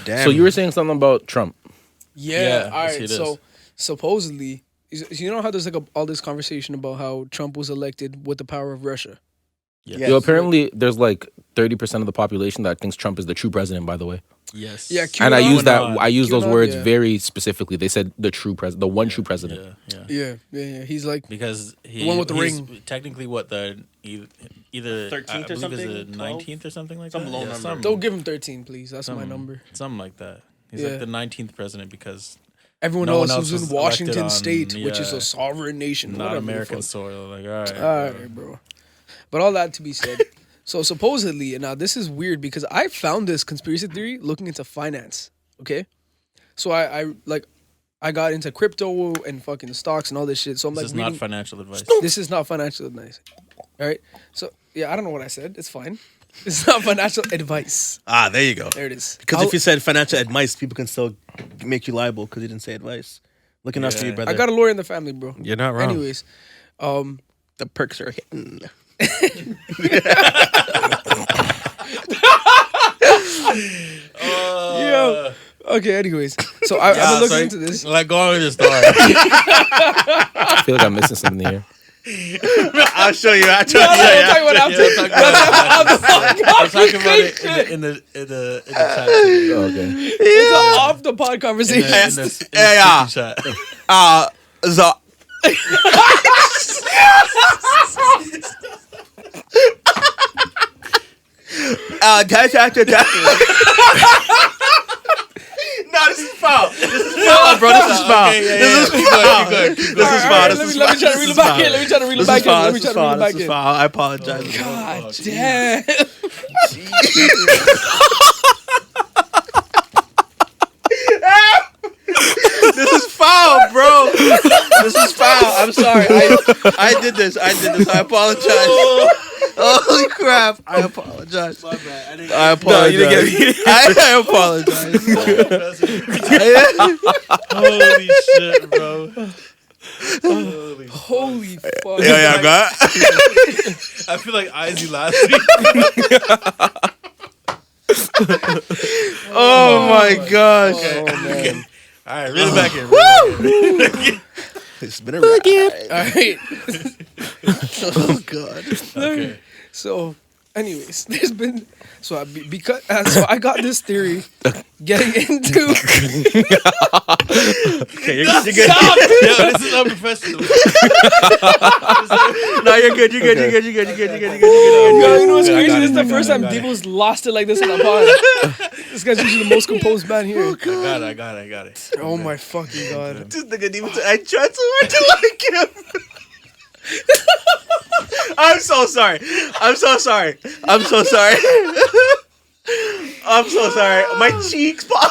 Damn. So you were saying something about Trump. Yeah. Yeah, All let's see right. this. So supposedly, you know how there's like all this conversation about how Trump was elected with the power of Russia. Yes. Yo, apparently there's like 30% of the population that thinks Trump is the true president, by the way. Yes. Yeah. And I QAnon. use that. QAnon. I use those QAnon, words yeah. very specifically. They said the true president, the one true president. Yeah. Yeah. He's like Because he, The one with the he's ring. Technically, what the either 13th I or believe something? is the 19th or something like Some that. low Yeah, number. don't give him 13, please. That's my some- number. Something like that. He's Yeah. like the 19th president because Everyone no one else else was was in Washington elected on- State, which is yeah. a sovereign nation. not whatever the American fuck. soil. Like, all right. All right, bro. But all that to be said. So supposedly, and now this is weird because I found this conspiracy theory looking into finance. Okay, So I got into crypto and fucking stocks and all this shit. So I'm This like, is not financial advice. this is not financial advice. All right. So yeah, I don't know what I said. It's fine. It's not financial advice. There you go. There it is. Because if you said financial advice, people can still make you liable because you didn't say advice. Looking out for you, brother. I got a lawyer in the family, bro. You're not wrong. Anyways, the perks are hitting. Yo. Okay. Anyways, so I've been looking into this. Like, go on with your story. I feel like I'm missing something here. I'll show you. I'll show No, you. I'm talking about after. I'm talking about it in the chat. Too. Oh, okay. It's an off the pod conversation. In the chat. So. No, this is foul. This is foul, bro. This is foul. This is foul. This is foul. This is foul. Let me try to reel it back in. Let me try to reel it back in. Let me try to reel it back This is in. foul. I apologize. God damn. This is foul, bro. This is foul. I'm sorry. I did this. I apologize. Holy crap. I apologize. My bad. I apologize. No, you didn't get it. I apologize. Holy shit, bro. Holy fuck. Yeah, I got. I feel like Izzy last week. Oh my gosh. Okay. All right, reel it back in. Reel it back in. It's been a ride. All right. Oh god. Okay. So, anyways, there's been because I got this theory getting into. Okay, you're good. Stop, dude. Yo, this is unprofessional. No, you're good. You're good. Yo, you know what's I crazy? got This is it, the I got first it, I time got it. Debo's lost it like this in the pod. This guy's usually the most composed man here. I got it. Oh my fucking god. This nigga even I tried so hard to like him. I'm so sorry. My cheeks pop.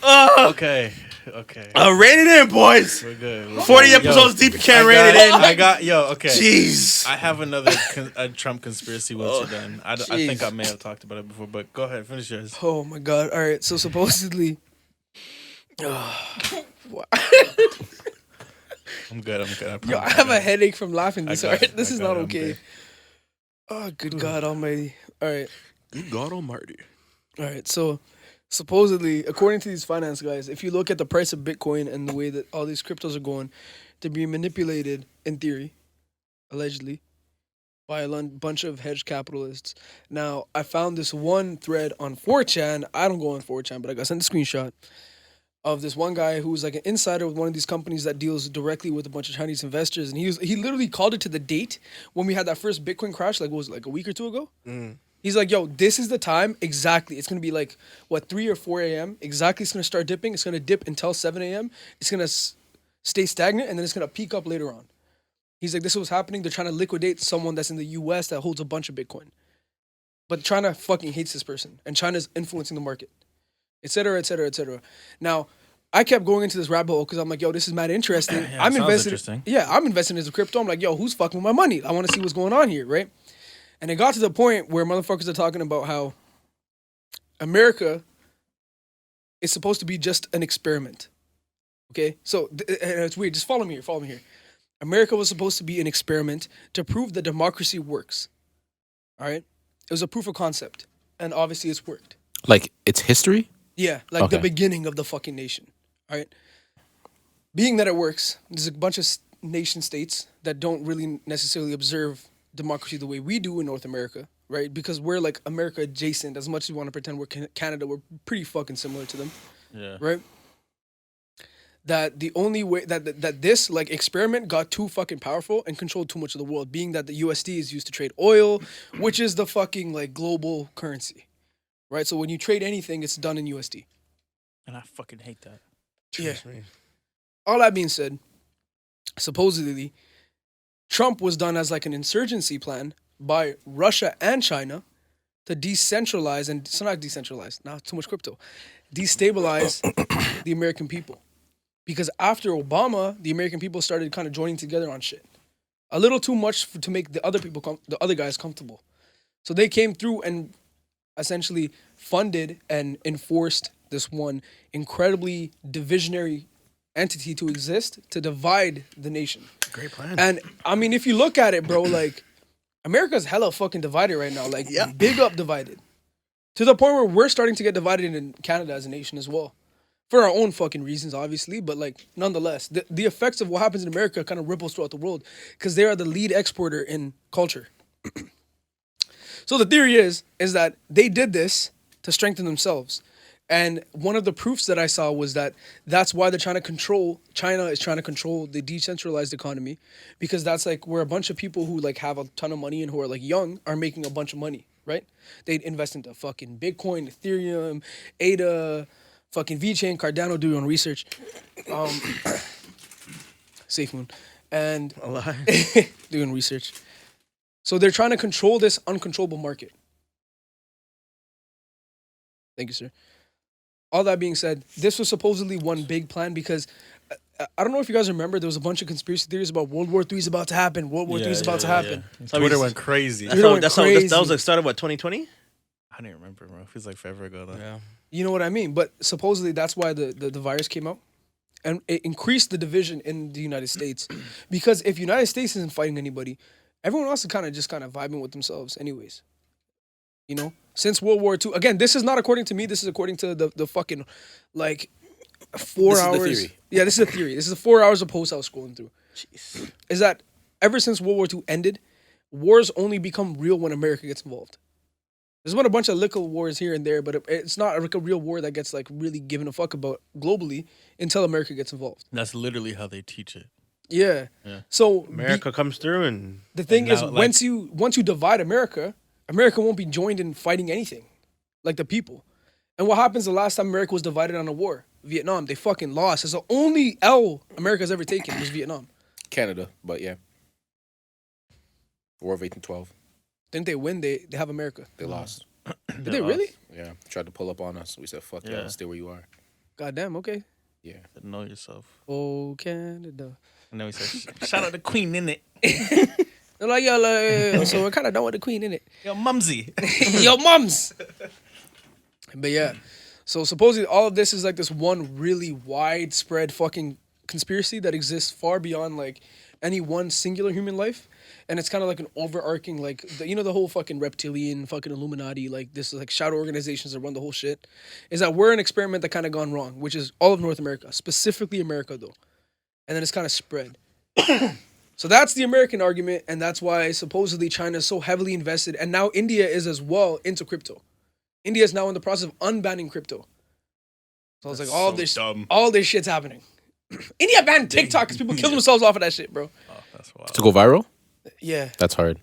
Okay. Rein it in, boys. We're good. 40 episodes deep, you can't rein it in. Okay. Jeez. I have another a Trump conspiracy once you're done. I think I may have talked about it before, but go ahead, finish yours. Oh my god. All right. So supposedly. I'm good. Yo, I have a headache from laughing this. I got Alright, it, this I is got not it, I'm okay. good. Oh, good God Almighty! All right, Good God Almighty. all right. So, supposedly, according to these finance guys, if you look at the price of Bitcoin and the way that all these cryptos are going, they're being manipulated in theory, allegedly, by a bunch of hedge capitalists. Now, I found this one thread on 4chan. I don't go on 4chan, but I got sent a screenshot of this one guy who was like an insider with one of these companies that deals directly with a bunch of Chinese investors, and he literally called it to the date when we had that first Bitcoin crash, like what was it, like a week or two ago? He's like, yo, this is the time exactly. It's gonna be like 3 or 4 a.m. exactly. It's gonna start dipping. It's gonna dip until 7 a.m. It's gonna stay stagnant, and then it's gonna peak up later on. He's like, this is what's happening. They're trying to liquidate someone that's in the U.S. that holds a bunch of Bitcoin, but China fucking hates this person, and China's influencing the market, etc., etc., etc. Now, I kept going into this rabbit hole because I'm like, yo, this is mad interesting. Yeah, I'm sounds invested. interesting. Yeah, I'm investing into crypto. I'm like, yo, who's fucking with my money? I want to see what's going on here, right? And it got to the point where motherfuckers are talking about how America is supposed to be just an experiment. Okay, so and it's weird. Just follow me here. America was supposed to be an experiment to prove that democracy works. All right, it was a proof of concept, and obviously it's worked. Like, it's history? Yeah, like the Okay. beginning of the fucking nation. All right. Being that it works, there's a bunch of nation states that don't really necessarily observe democracy the way we do in North America, right? Because we're like America adjacent. As much as we want to pretend we're Canada, we're pretty fucking similar to them, Yeah. right? That the only way that this like experiment got too fucking powerful and controlled too much of the world, being that the USD is used to trade oil, which is the fucking like global currency, right? So when you trade anything, it's done in USD. And I fucking hate that. Yeah. All that being said, supposedly, Trump was done as like an insurgency plan by Russia and China to decentralize and so not decentralize, not too much crypto, destabilize the American people. Because after Obama, the American people started kind of joining together on shit. A little too much to make the other guys comfortable. So they came through and essentially funded and enforced this one incredibly divisionary entity to exist to divide the nation. Great plan. And I mean, if you look at it, bro, like America's hella fucking divided right now. Like big up divided. To the point where we're starting to get divided in Canada as a nation as well. For our own fucking reasons, obviously, but like nonetheless, the effects of what happens in America kind of ripples throughout the world because they are the lead exporter in culture. So the theory is that they did this to strengthen themselves. And one of the proofs that I saw was that that's why China is trying to control the decentralized economy, because that's like where a bunch of people who like have a ton of money and who are like young are making a bunch of money, right? They'd invest into fucking Bitcoin, Ethereum, ADA, fucking VeChain, Cardano, do your own research. SafeMoon. And doing research. So they're trying to control this uncontrollable market. Thank you, sir. All that being said, this was supposedly one big plan because I don't know if you guys remember, there was a bunch of conspiracy theories about World War III is about to happen. World War III is about to happen. Twitter went crazy. That was like started what, 2020? I don't remember, bro. It feels like forever ago though. Yeah. You know what I mean? But supposedly that's why the virus came out. And it increased the division in the United States. Because if United States isn't fighting anybody, everyone else is kind of vibing with themselves anyways. You know? Since World War II. Again, this is not according to me. This is according to the fucking, like, 4 hours. This is the theory. Yeah, this is a theory. This is the 4 hours of posts I was scrolling through. Jeez. Is that ever since World War II ended, wars only become real when America gets involved. There's been a bunch of little wars here and there, but it's not like a real war that gets like really given a fuck about globally until America gets involved. That's literally how they teach it. Yeah. So America comes through and the thing and is, now, like, once you divide America, America won't be joined in fighting anything, like the people. And what happens the last time America was divided on a war? Vietnam. They fucking lost. It's the only L America's ever taken was Vietnam. Canada, but yeah. War of 1812. Didn't they win? They have America. They lost. Did they really? Yeah. Tried to pull up on us. We said, fuck yeah, stay where you are. Goddamn. Okay. Yeah. Know yourself. Oh, Canada. And then we said, shout out the queen, innit? They're like, yo, so we're kind of done with the queen, innit? Yo, mumsy. Yo, mums. But yeah, so supposedly all of this is like this one really widespread fucking conspiracy that exists far beyond like any one singular human life. And it's kind of like an overarching, like, the whole fucking reptilian, fucking Illuminati, like this like shadow organizations that run the whole shit. Is that we're an experiment that kind of gone wrong, which is all of North America, specifically America though. And then it's kind of spread. So that's the American argument, and that's why supposedly China is so heavily invested, and now India is as well into crypto. India is now in the process of unbanning crypto. So it's like all this shit's happening. India banned TikTok because people kill themselves off of that shit, bro. Oh, that's wild. To go viral? Yeah. That's hard.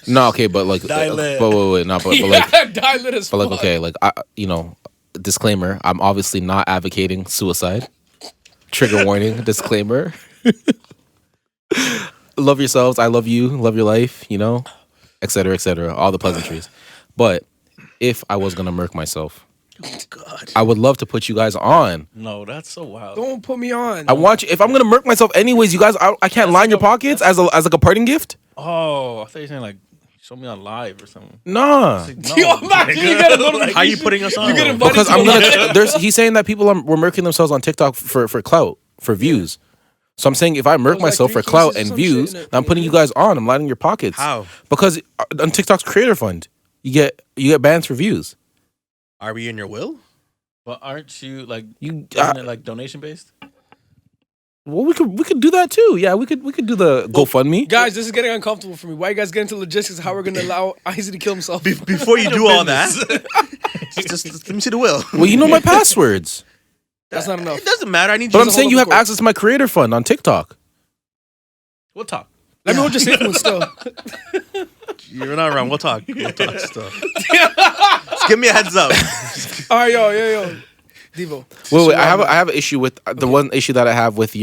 No, okay, but like, Dial-it. but wait, no, but like, Dial-it as but like, fuck. okay, like, disclaimer, I'm obviously not advocating suicide. Trigger warning, disclaimer. Love yourselves, I love you, love your life, et cetera, all the pleasantries. But if I was gonna murk myself, God. I would love to put you guys on. No, that's so wild. Don't put me on. I want you. If I'm gonna murk myself anyways, you guys, I can't line your pockets as like a parting gift. Oh, I thought you were saying like, show me on live or something. Nah, No, Yo, Max, you get a notification. How are you putting us on? You get invited because to I'm a gonna. He's saying that people were murking themselves on TikTok for clout, for views. So I'm saying if I murk It was like myself 3 for clout cases or and some views, shit in it. then I'm putting you guys on. I'm lining your pockets. How? Because on TikTok's creator fund, you get bans for views. Are we in your will? But aren't you like, You isn't it like donation based? well, we could do that too. Yeah, we could do the GoFundMe. Guys, this is getting uncomfortable for me. Why you guys get into logistics of how we're going to allow Isaac to kill himself? Before you do all that, just let me see the will. Well, you know my passwords. That's not enough. It doesn't matter. I need But you I'm to saying hold you up have the court. access to my creator fund on TikTok. We'll talk. Let me hold your safe one still. You're not wrong. We'll talk. We'll talk stuff. Just give me a heads up. All right, yo. Devo. Wait. I have an issue with the one issue that I have with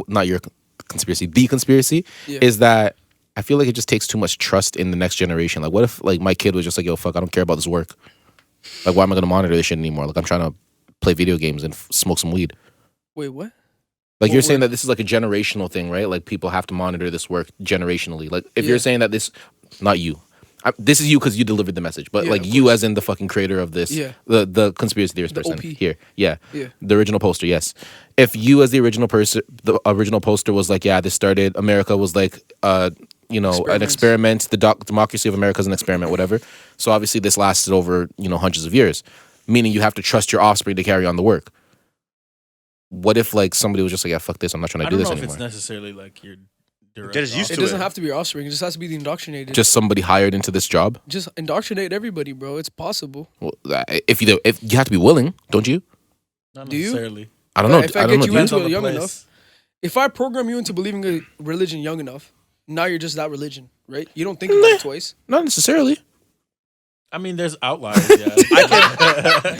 not your conspiracy. The conspiracy Yeah. is that I feel like it just takes too much trust in the next generation. Like, what if like my kid was just like, yo, fuck, I don't care about this work. Like, why am I gonna monitor this shit anymore? Like, I'm trying to play video games and smoke some weed. Wait, what? Like, you're saying that this is like a generational thing, right? Like, people have to monitor this work generationally. Like, if you're saying that this, not you. This is you because you delivered the message, but like you as in the fucking creator of this, the conspiracy theorist person here, the original poster, yes. If you as the original poster was like, yeah, this started, America was like, an experiment, the democracy of America is an experiment, whatever. So obviously this lasted over, hundreds of years, meaning you have to trust your offspring to carry on the work. What if like somebody was just like, yeah, fuck this, I'm not trying to do this anymore. I don't know if it's necessarily like your direct it doesn't have to be your offspring. It just has to be the indoctrinated. Just somebody hired into this job. Just indoctrinate everybody, bro. It's possible. Well, if you have to be willing, don't you? Not necessarily. I don't know. If I get you into it young enough, if I program you into believing a religion young enough, now you're just that religion, right? You don't think about it twice. Not necessarily. I mean, there's outliers. Yeah,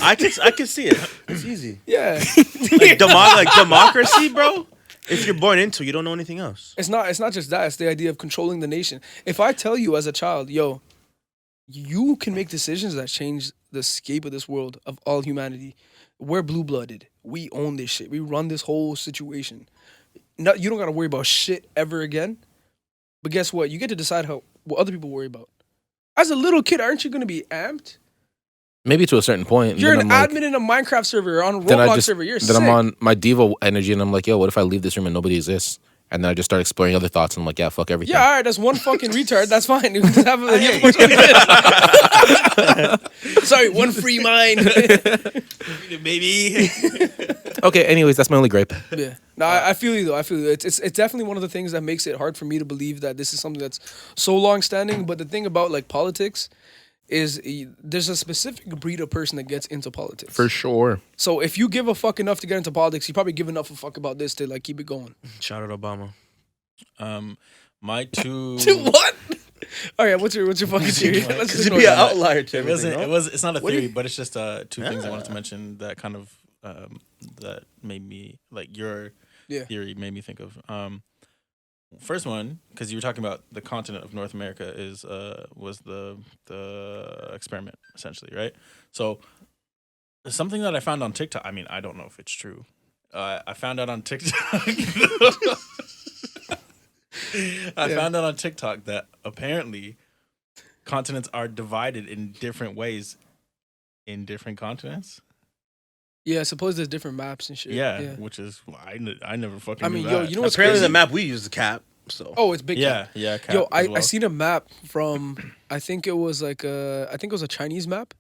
I can see it. It's easy. Yeah, like democracy, bro. If you're born into it, you don't know anything else. It's not just that. It's the idea of controlling the nation. If I tell you as a child, yo, you can make decisions that change the scape of this world, of all humanity. We're blue-blooded. We own this shit. We run this whole situation. No, you don't got to worry about shit ever again. But guess what? You get to decide what other people worry about. As a little kid, aren't you going to be amped? Maybe to a certain point. You're an admin in a Minecraft server or on a Roblox server. You're sick. Then I'm on my diva energy and I'm like, yo, what if I leave this room and nobody exists? And then I just start exploring other thoughts and I'm like, yeah, fuck everything. Yeah, all right, that's one fucking retard. That's fine. Sorry, one free mind. Maybe. Okay, anyways, that's my only gripe. Yeah. No, I feel you though. I feel you. It's definitely one of the things that makes it hard for me to believe that this is something that's so long standing. But the thing about like politics is there's a specific breed of person that gets into politics. For sure. So if you give a fuck enough to get into politics, you probably give enough a fuck about this to like keep it going. Shout out Obama. My two. What? All right, what's your fucking theory? Let's just be an outlier to everything. It's not a theory, but it's just two things I wanted to mention that kind of that made me like your theory made me think of. First one, because you were talking about the continent of North America was the experiment essentially, right? So something that I found on TikTok. I mean, I don't know if it's true. I found out on TikTok. Found out on TikTok that apparently continents are divided in different ways in different continents. Yeah, I suppose there's different maps and shit. Yeah. Which is I never fucking. Knew yo, that. you know what's apparently crazy? the map we use is cap. So it's big. Yeah, cap. yeah. Cap yo, I well. seen a map from I think it was a Chinese map.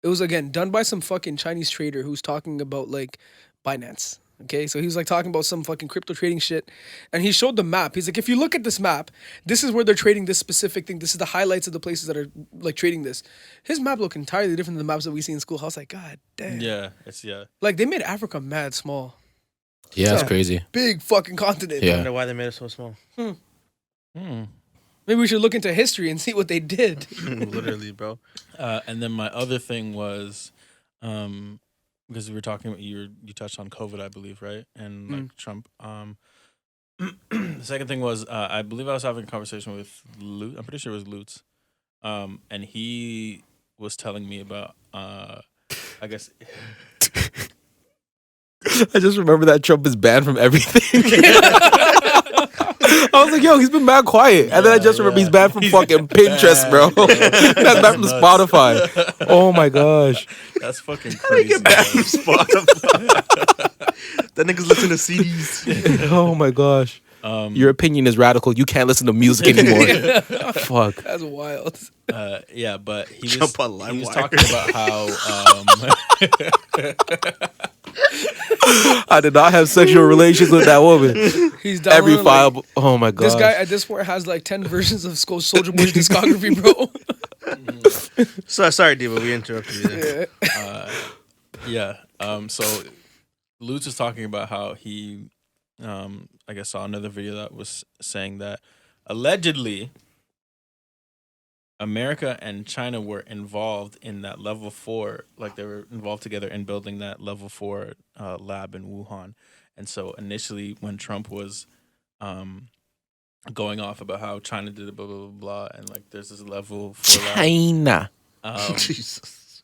It was again done by some fucking Chinese trader who's talking about like Binance. Okay, so he was like talking about some fucking crypto trading shit, and he showed the map. He's like, if you look at this map, this is where they're trading this specific thing. This is the highlights of the places that are like trading this. His map looked entirely different than the maps that we see in school. I was like, God damn. Yeah, like they made Africa mad small. Yeah, it's crazy. Big fucking continent. Yeah. I wonder why they made it so small. Maybe we should look into history and see what they did. Literally, bro. And then my other thing was, because we were talking about you touched on COVID, I believe, right? And like Trump. The second thing was I believe I was having a conversation with Lutz. I'm pretty sure it was Lutz. And he was telling me about I guess I just remember that Trump is banned from everything. I was like, yo, he's been mad quiet. And then I just remember he's banned from fucking Pinterest, bro. That's banned from Spotify. Oh my gosh. That's fucking crazy. Get banned from Spotify. That nigga's listening to CDs. Oh my gosh. Your opinion is radical. You can't listen to music anymore. Fuck. That's wild. Yeah, but he Jump was, on he was LimeWire. talking about how I did not have sexual relations with that woman. He's down Every like, file. Oh my god. This guy at this point has like 10 versions of Soulja Boy's discography, bro. So sorry, Diva, we interrupted you there. So Lutz was talking about how he I guess saw another video that was saying that allegedly America and China were involved in that level 4, like they were involved together in building that level 4 lab in Wuhan. And so initially when Trump was going off about how China did it, blah blah blah, blah and like there's this level for China. Jesus.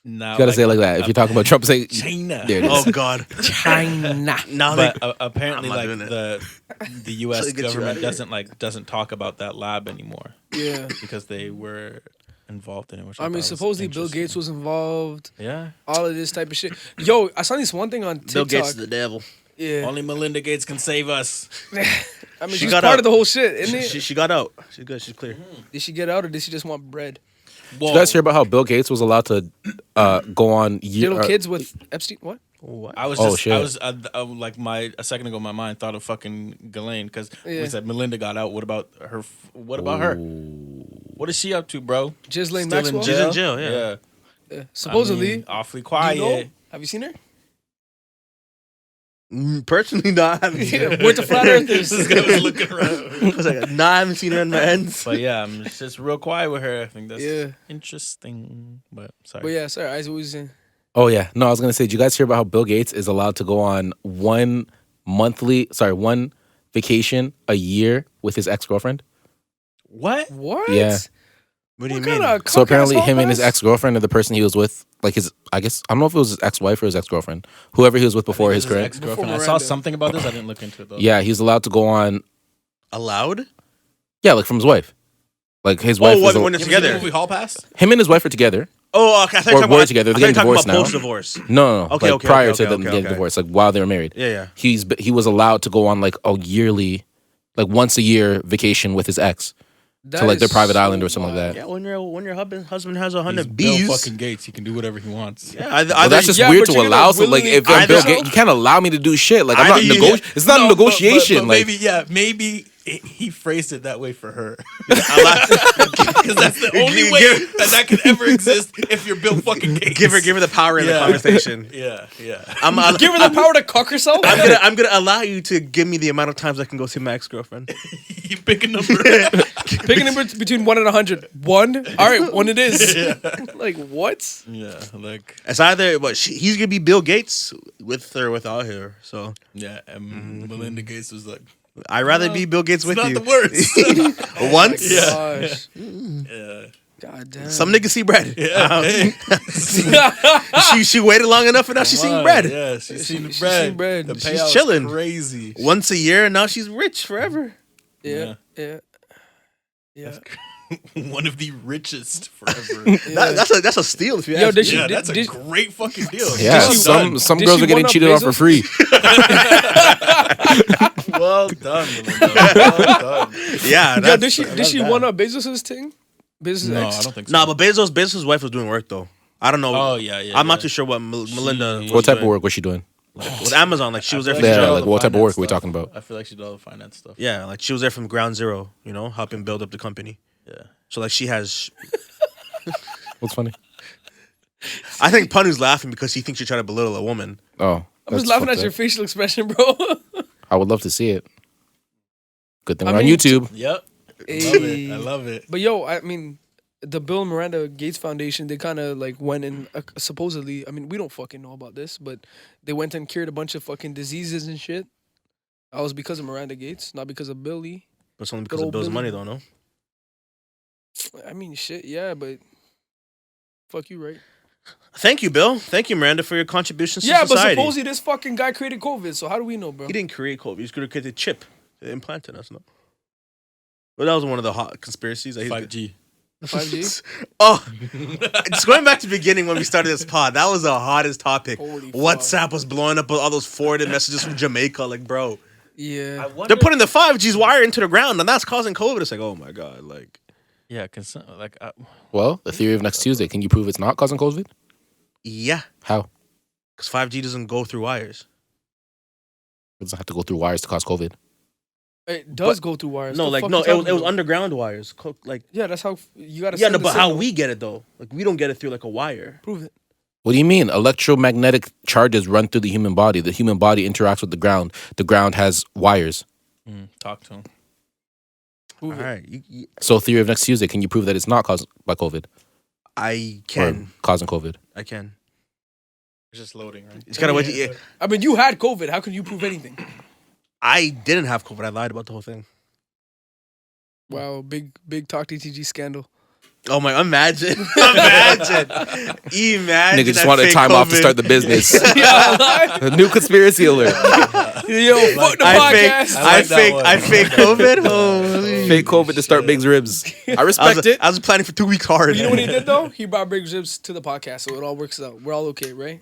Now You gotta say it like that. If you're talking about Trump, say China. There it is. Oh God. China. Now But they, apparently, I'm not like doing the U.S. So get you government out of here. doesn't talk about that lab anymore Yeah. because they were involved in it. Which I mean, thought was supposedly Bill interesting. Gates was involved. Yeah. All of this type of shit. Yo, I saw this one thing on TikTok. Bill Gates is the devil. Yeah. Only Melinda Gates can save us. I mean, She she's got part out. of the whole shit, isn't it? She got out. She's good. She's clear. Did she get out or did she just want bread? Whoa. You guys hear about how Bill Gates was allowed to go on Little kids with Epstein? What? What? I was Oh, just, shit. I was like a second ago, my mind thought of fucking Ghislaine because Yeah. we said Melinda got out. What about her? What about her? What is she up to, bro? Ghislaine Still Maxwell? in She's jail? in jail, yeah. Yeah. Supposedly. I mean, awfully Do quiet. you know? Have you seen her? Personally, no, I haven't seen her. Went to Flat Earthers. This guy was looking around. I was like, nah, I haven't seen her in my ends. But yeah, I'm just real quiet with her. I think that's Yeah. interesting. But sorry. But yeah, sorry, I was always saying. Oh yeah, no, I was gonna say, did you guys hear about how Bill Gates is allowed to go on one vacation a year with his ex-girlfriend? What? What? Yeah. What do you What mean? kind of So apparently, cock-ass him and his hot ass? ex-girlfriend are the person he was with, like his, I guess, I don't know if it was his ex-wife or his ex-girlfriend, whoever he was with before his career. Ex-girlfriend. I Before saw Miranda. something about this. I didn't look into it though. Yeah, he's allowed to go on. Allowed? Yeah, like from his wife. Like his wife. when is they're You ever seen the together. movie Hall Pass? him and his wife are together. Oh, okay. I thought Or you were talking were about, together. I They're thought you were getting talking about divorced now. post-divorce. No, Okay, like prior to them okay, getting okay. divorced, like while they were married. Yeah. He was allowed to go on like a yearly, like once a year vacation with his ex That to like is their private so island or something wild. like that. Yeah, when your husband has He's 100 Bill bees. fucking Gates. He can do whatever he wants. Yeah, Well, that's just Yeah, weird but to you're allow. gonna So like, if willingly- I'm Bill Either- Gates, you can't allow me to do shit. Like I'm not Either you- negotiating. It's not a No, negotiation. But like maybe he phrased it that way for her. Because Because that's the only way that could ever exist if you're Bill fucking Gates. give her the power in the Yeah. conversation. Yeah. Give her the power to cuck herself? I'm gonna allow you to give me the amount of times I can go see my ex-girlfriend. You pick a number. Pick a number between 1 and 100. 1? All right, 1 it is. Like, what? Yeah, like It's either he's gonna be Bill Gates with or without her. So yeah, and Melinda Gates was like, I'd rather be Bill Gates it's with not you. the worst. Once. Gosh. Yeah. God damn. Some niggas see bread. Hey, She waited long enough and now she's seeing come on. bread. Yeah, she's seen the she's bread. seen bread. The She's payout's chilling. Crazy. Once a year and now she's rich forever. Yeah. One of the richest forever. That's a steal if you Yo, ask did me. she- Yeah, that's a did- great fucking deal. yeah, she- some did girls she are getting one-up cheated on for Bezos? free. Well done, Melinda. Well done. Yeah. Yo, that's- did she one up Bezos' thing? Bezos' No, ex? I don't think so. Nah, but Bezos' wife was doing work though. I don't know. Oh yeah. I'm not too sure what Melinda. She- was What type of doing. work was she doing? With Amazon? Like she was there from I feel Yeah, she did all like the what type of finance work are we stuff. talking about? I feel like she did all the finance stuff. Yeah, like she was there from ground zero. You know, helping build up the company. Yeah. So like she has. What's funny? I think Panu's laughing because he thinks you're trying to belittle a woman. Oh, I'm that's just laughing fucked at your up. facial expression, bro. I would love to see it. Good thing I we're on mean, YouTube. Yep. Hey. I love it. But yo, I mean, the Bill and Miranda Gates Foundation, they kind of like went and supposedly, I mean, we don't fucking know about this, but they went and cured a bunch of fucking diseases and shit. That was because of Miranda Gates, not because of Billy. But it's only because Good of old Bill's Billy. money, though, no? I mean, shit, yeah, but fuck you, right? Thank you, Bill. Thank you, Miranda, for your contributions Yeah, to but society. supposedly this fucking guy created COVID, so how do we know, bro? He didn't create COVID. He just created a chip to implant in us, no? Well, that was one of the hot conspiracies. That he's 5G. 5G? Oh, just going back to the beginning when we started this pod, that was the hottest topic. Holy fuck. WhatsApp was blowing up with all those forwarded messages from Jamaica. Like, bro, Yeah. they're putting the 5G's wire into the ground, and that's causing COVID. It's like, oh my god, like, Yeah, like Well, the theory of next Tuesday. Can you prove it's not causing COVID? yeah, How? because 5G doesn't go through wires. It doesn't have to go through wires to cause COVID. It does go through wires. No, The like fuck no, you it talking was about? underground wires. Like, Yeah, that's how you gotta. yeah, send no, the but how signal. we get it though? Like, we don't get it through like a wire. Prove it. What do you mean? Electromagnetic charges run through the human body. The human body interacts with the ground. The ground has wires. talk to him. All Prove it. right, So theory of next Tuesday, can you prove that it's not caused by COVID? I Or can, causing COVID? I can. It's just loading, right? It's kind of what I mean, you had COVID. How can you prove anything? I didn't have COVID. I lied about the whole thing. Wow, big Talk TTG scandal. Oh my! Imagine. Imagine. Nigga just that wanted fake time off to COVID. start the business. Yeah, A new conspiracy alert. yo, fuck the podcast. I fake COVID. Holy. Fake COVID to start Big's ribs. I respect it. I was planning for 2 weeks hard. You know what he did though? He brought Big Ribs to the podcast, so it all works out. We're all okay, right?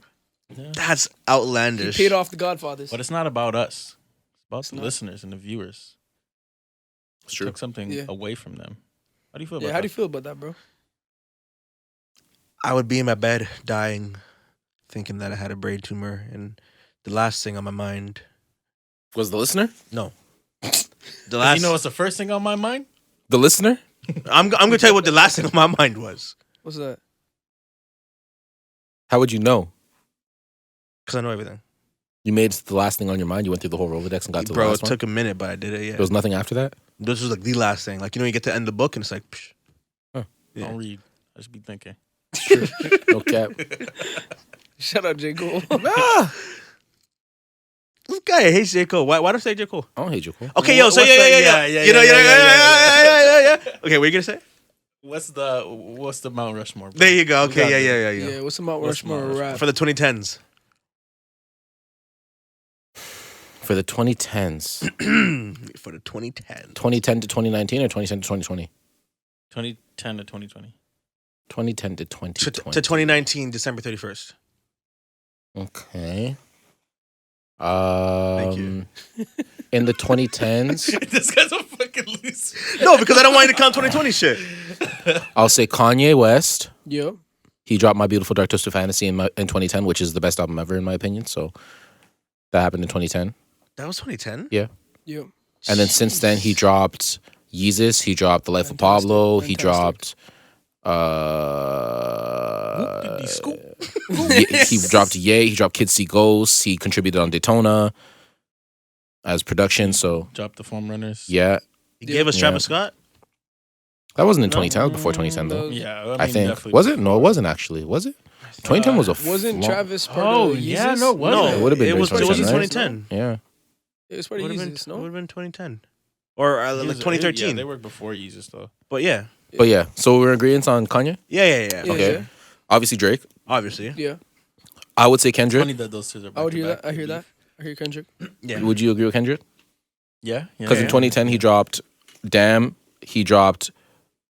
That's He outlandish. paid off the Godfathers. But it's not about us. It's about the listeners and the viewers. It's true. Took something away from them. How do you feel about Yeah, that? how do you feel about that, bro? I would be in my bed dying, thinking that I had a brain tumor, and the last thing on my mind. Was the listener? No. The You last. know what's the first thing on my mind? The listener? I'm gonna tell you what the last thing on my mind was, What's that? How would you know? because I know everything. You made the last thing on your mind. You went through the whole Rolodex and got to the Bro, last it one. took a minute, but I did it. Yeah. There was nothing after that. This was like the last thing. Like, you get to the end of the book and it's like, psh. Huh. Yeah. Don't read. I just be thinking. No cap. Shout out J. Cole. This guy hates J. Cole. Why don't I say J. Cole? I don't hate you, Cole. Okay, yo, so What's yeah. that? Yeah. Okay, what are you gonna say? What's the Mount Rushmore? Bro? There you go. Who got Okay, it? yeah. Yeah, what's the Mount What's Rushmore Mount rap? For the 2010s. For the 2010s. For the 2010s. 2010 to 2019 or 2010 to 2020? 2010 to 2020. 2010 to To 2020. 2019, December 31st. Okay. Thank you. In the 2010s, This guy's a fucking loser. No, because I don't want you to count 2020 shit. I'll say Kanye West. Yep. He dropped My Beautiful Dark Twisted Fantasy in 2010, which is the best album ever in my opinion. So that happened in 2010. That was 2010? Yeah. Yep. And then since then, he dropped Yeezus. He dropped The Life of Pablo. He dropped. He dropped Ye. He dropped Kids See Ghosts. He contributed on Daytona as production. So Drop the Foam Runners. yeah, He gave us Yeah. Travis Scott? that wasn't in 2010. That was before 2010 though. Yeah, I think. definitely Was it? No, it wasn't actually. Was it? 2010 was a Wasn't long- Travis part Oh, of yeah, Yeezus? no, it wasn't. No, It would've been it was 2010, right? 2010. Yeah. It was part of Yeezus, no? Would have been 2010. Or like Yeezus- 2013. Yeah, they were before Yeezus though. But yeah. But yeah, so we're in agreement on Kanye. Yeah. Yeah, Okay. Obviously Drake. Obviously. Yeah. I would say Kendrick. Funny that those two are. I would hear back-to-back. that. I hear that. I hear Kendrick. Yeah. Would you agree with Kendrick? Yeah, Because in 2010 he dropped Damn. He dropped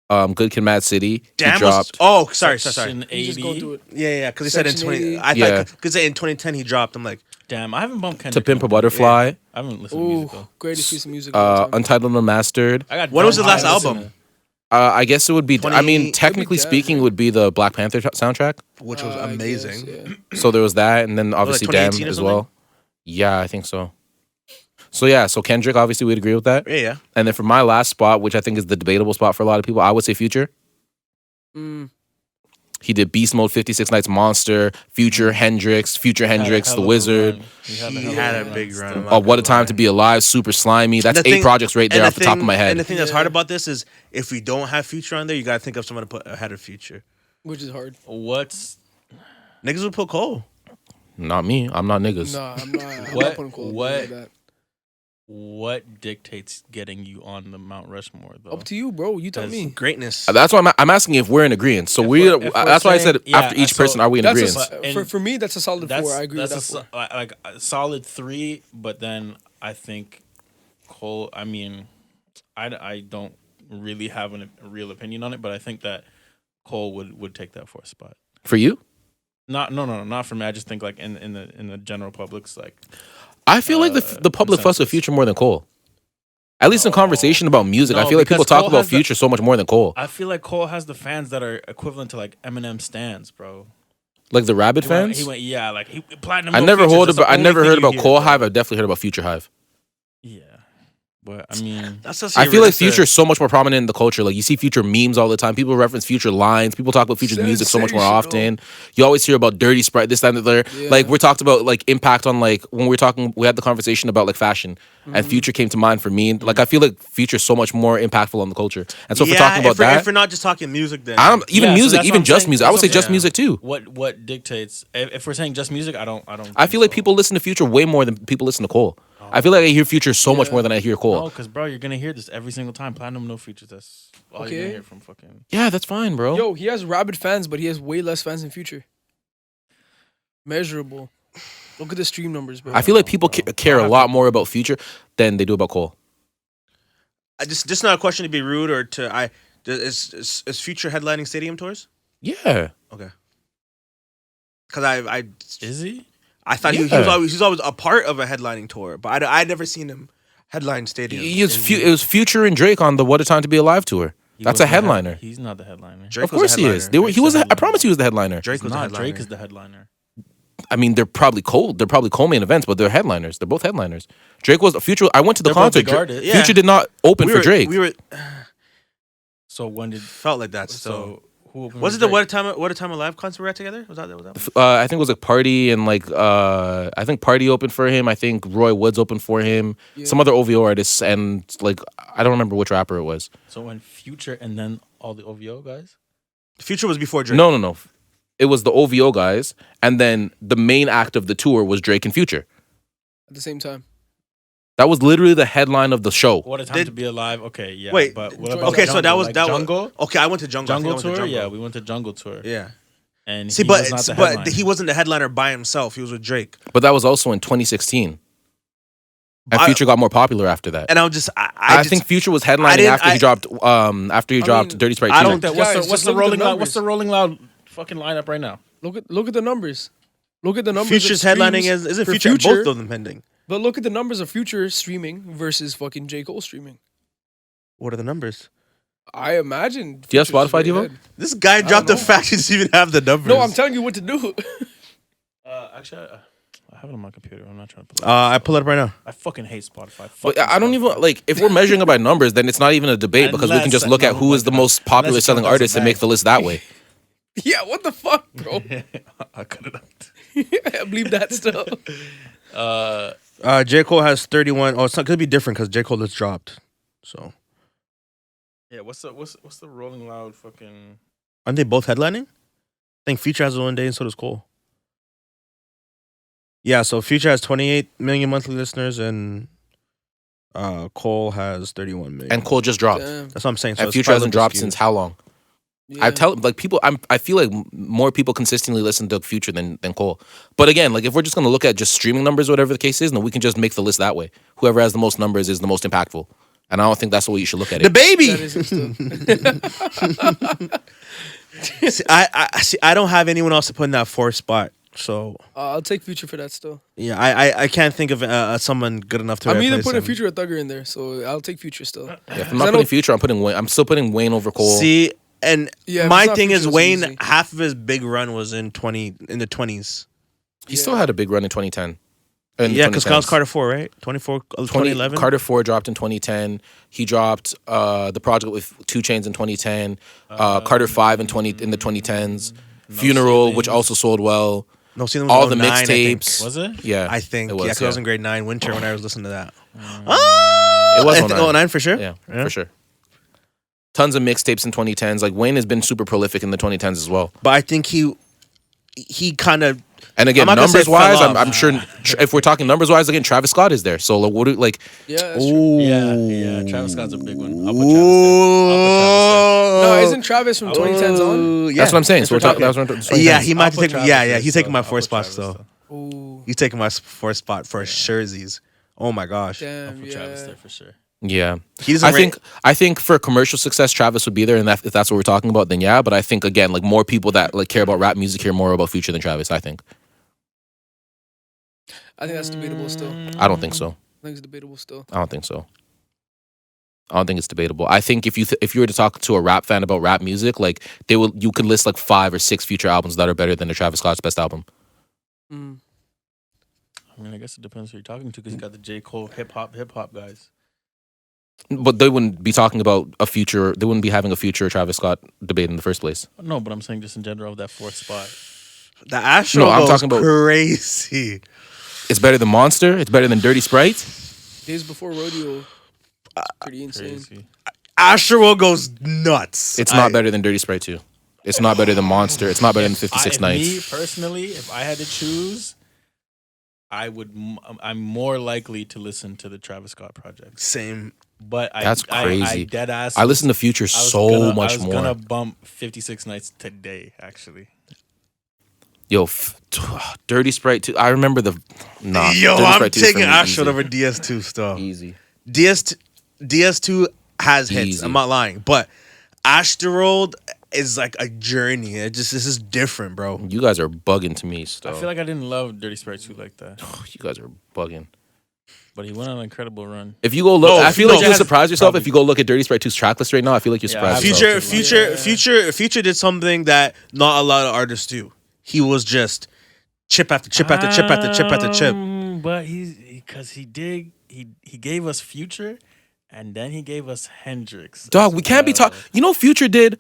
Good Kid, Mad City. Damn he dropped. Oh, sorry. Section You just go 80. through it. Yeah. Because he said in Section 20. 80. I Yeah. thought because in 2010 he dropped. I'm like, Damn, I haven't bumped To Kendrick. Pimp a in- Butterfly. I haven't listened to music Ooh, though. greatest piece of music. of all time. Untitled Unmastered. I got when was the Dumb last Eyes album? and- I guess it would be. I mean, 20 technically that, speaking, right? would be the Black Panther soundtrack. Which was I amazing. guess, yeah. So there was that, and then obviously Damn 2018 or as something? well. Yeah, I think so. So yeah, so Kendrick, obviously we'd agree with that. Yeah. And then for my last spot, which I think is the debatable spot for a lot of people, I would say Future. Mm. He did Beast Mode, 56 Nights Monster, Future Hendrix, Had a The hell of a Wizard. run. He had a big run. still. I'm not Oh, What a gonna Time lie. to Be Alive, Super Slimy. That's And the 8 thing- projects right there and off the top of my And the head. thing that's Yeah. hard about this is if we don't have Future on there, you gotta think of someone to put ahead of Future. Which is hard. What's Niggas would put Cole. Not me. I'm not niggas. Nah, I'm not. I'm What- not putting Cole what- like that. what dictates getting you on the Mount Rushmore though? Up to you, bro. You tell That's me. Greatness. That's why I'm asking if we're in agreement. So If we. we're- if we're That's why I said saying- yeah, after each so person, are we in That's agreement? But- and for me. That's a solid That's 4. I agree with that's that. 4. like a solid 3, but then I think Cole. I mean, I don't really have a real opinion on it, but I think that Cole would take that 4th spot. For you? Not for me. I just think like in the general public's like. I feel like the public fuss with consensus. Future more than Cole. At least in conversation about music, I No, feel like people because talk Cole about has the- Future so much more than Cole. I feel like Cole has the fans that are equivalent to like Eminem stans, bro. Like the Rabid He went- fans. He went, yeah, like he platinum. I no never features, heard that's the about. I only never thing heard you about hear, Cole bro. Hive. I definitely heard about Future Hive. Yeah, but I mean, That's just I feel like Future is so much more prominent in the culture. Like you see Future memes all the time. People reference Future lines. People talk about Future's music so much more often. You always hear about Dirty Sprite, this, that, and the other. Yeah. Like we talked about like impact on like when we were talking, we had the conversation about like fashion, and Future came to mind for me. Like I feel like Future is so much more impactful on the culture. And so if we're talking about if we're not just talking music, then I don't even Yeah, so music, that's even what I'm just saying. music. I would That's say what- just yeah. music too. what dictates if we're saying just music? I don't. I feel like so. people listen to Future way more than people listen to Cole. Oh I feel like I hear Future so much Yeah. more than I hear Cole. No, because bro, you're gonna hear this every single time. Platinum, no features. That's all you're Okay. gonna hear from fucking. Yeah, that's fine, bro. Yo, he has rabid fans, but he has way less fans than Future. Measurable. Look at the stream numbers, bro. I feel like people care a lot more about Future than they do about Cole. I just not a question to be rude or to is Future headlining stadium tours? Yeah. Okay. Because Is he? I thought he was always a part of a headlining tour, but I'd never seen him headline stadiums. It was Future and Drake on the What a Time to Be Alive tour. That's a headliner. He's not the headliner. Drake Of was course a he is. headliner. He was. I promise he was the headliner. Drake was the headliner. Drake is the headliner. I mean, they're probably co-main events, but they're headliners. They're both headliners. Drake was Future. I went to the They're both concert. big artists. Yeah. Future did not open for Drake. We were So when did felt like that. So who opened was it with the Drake? What a Time Alive concert we were at together? Was that? I think it was like Party and like I think Party opened for him. I think Roy Woods opened for him. Yeah. Some other OVO artists and like I don't remember which rapper it was. So when Future and then all the OVO guys. Future was before Drake. No. It was the OVO guys, and then the main act of the tour was Drake and Future. At the same time. That was literally the headline of the show. What a time to be alive. Okay, yeah. Wait, but what okay, about so that was Like that Jungle? was okay. I went to Jungle. I think I Jungle went to tour. Jungle. Yeah, we went to Jungle tour. Yeah. And See, he but was not the but headliner. he wasn't the headliner by himself. He was with Drake. But that was also in 2016. And Future got more popular after that. And I'm just I think Future was headlining didn't- after he dropped mean, Dirty Sprite 2. I don't- What's Guys, the just look at Rolling the Loud? numbers. What's the Rolling Loud fucking lineup right now? Look at the numbers. Look at the numbers. Future's of headlining streams isn't for Future, both of them pending. But look at the numbers of Future streaming versus fucking J. Cole streaming. What are the numbers? I imagine. Do you have Future's Spotify, way Devo? ahead. This guy dropped the fact he doesn't even have the numbers. No, I'm telling you what to do. Actually, I have it on my computer. I'm not trying to pull it. I pull it up right now. I fucking hate Spotify. But I don't even like if we're measuring it by numbers, then it's not even a debate because we can just look at who is the most popular selling artist and make the list that way. Yeah, what the fuck, bro? I cut it out. I believe that still. J. Cole has 31. Oh, it's not gonna be different because J. Cole just dropped. So Yeah, what's the Rolling Loud fucking? aren't they both headlining? I think Future has one day and so does Cole. Yeah, so Future has 28 million monthly listeners and Cole has 31 million. And Cole just dropped. Damn. That's what I'm saying. So And it's Future probably hasn't a little dropped skewed. since how long? Yeah. I tell like people I feel like more people consistently listen to Future than Cole. But again, like if we're just gonna look at just streaming numbers, whatever the case is, then we can just make the list that way. Whoever has the most numbers is the most impactful. And I don't think that's the way you should look at The it. baby. That is it still. See, I don't have anyone else to put in that fourth spot. So I'll take Future for that still. yeah, I can't think of someone good enough to. I'm either replace putting him. Future or Thugger in there, so I'll take Future still. Yeah, if I'm not putting Future, I'm putting Wayne. I'm still putting Wayne over Cole. See, and Yeah, if my it's not thing is Future, it's Wayne. easy. Half of his big run was in the 20s. He still had a big run in 2010. In Yeah, because 2010s. Kyle's Carter 4, right? 2011. Carter 4 dropped in 2010. He dropped the project with 2 Chainz in 2010. Carter 5 in the 2010s. Funeral, Ceilings. which also sold well. No, see them All the 09, I think. mixtapes. Was it? Yeah, I think. it Yeah, was. because I was in grade 9 winter when I was listening to that. It was I think 09. 09 for sure. Yeah, for sure. Tons of mixtapes in 2010s. Like Wayne has been super prolific in the 2010s as well. But I think he kind of. And again, I'm not gonna say numbers wise, fell off. I'm sure if we're talking numbers wise, again, Travis Scott is there. So like, what do like? Yeah, that's true. Yeah. Travis Scott's a big one. I'll put Travis there. No, isn't Travis from 2010s on? Yeah. That's what I'm saying. So we're talking. talking. That's what I'm talking. Yeah, he might I'll take. put Travis Yeah, there he's still. taking my I'll fourth put spot Travis still. Ooh, He's taking my fourth spot for surezies. Oh my gosh. I'll damn, put Travis yeah. there for sure. Yeah, He doesn't I think for commercial success, Travis would be there, and if that's what we're talking about, then yeah. But I think again, like more people that like care about rap music care more about Future than Travis. I think. I think that's debatable still. I don't think so. I think it's debatable still. I don't think so. I don't think it's debatable. I think if you were to talk to a rap fan about rap music, like you could list like 5 or 6 Future albums that are better than the Travis Scott's best album. Mm. I mean, I guess it depends who you're talking to because you got the J. Cole hip hop guys. But they wouldn't be talking about a Future. They wouldn't be having a Future Travis Scott debate in the first place. No, but I'm saying just in general of that fourth spot. The Astro No, I'm goes talking about- crazy. It's better than Monster. It's better than Dirty Sprite. Days Before Rodeo, pretty insane. Crazy. Astro goes nuts. It's not better than Dirty Sprite 2. It's not better than Monster. It's not better than 56 Me Nights. personally, if I had to choose, I'm more likely to listen to the Travis Scott project. Same. But That's crazy. I dead ass. I listen to Future so much I was more. gonna bump 56 Nights today, actually. Yo, Dirty Sprite 2. I remember the. Nah, Yo, Dirty I'm Sprite 2 is for taking me Astro easy. over DS2 stuff. Easy. DS2 has hits. Easy. I'm not lying, but Astroworld is like a journey. This is different, bro. You guys are bugging to me, still. I feel like I didn't love Dirty Sprite 2 like that. You guys are bugging. But he went on an incredible run. If you go look, No, I feel like Future you'll has surprise yourself probably- if you go look at Dirty Sprite 2's track list right now. I feel like you're surprised yourself. Future did something that not a lot of artists do. He was just chip after chip after chip after chip after chip. But he gave us Future, and then he gave us Hendrix. Dog, we can't be talking. You know, Future did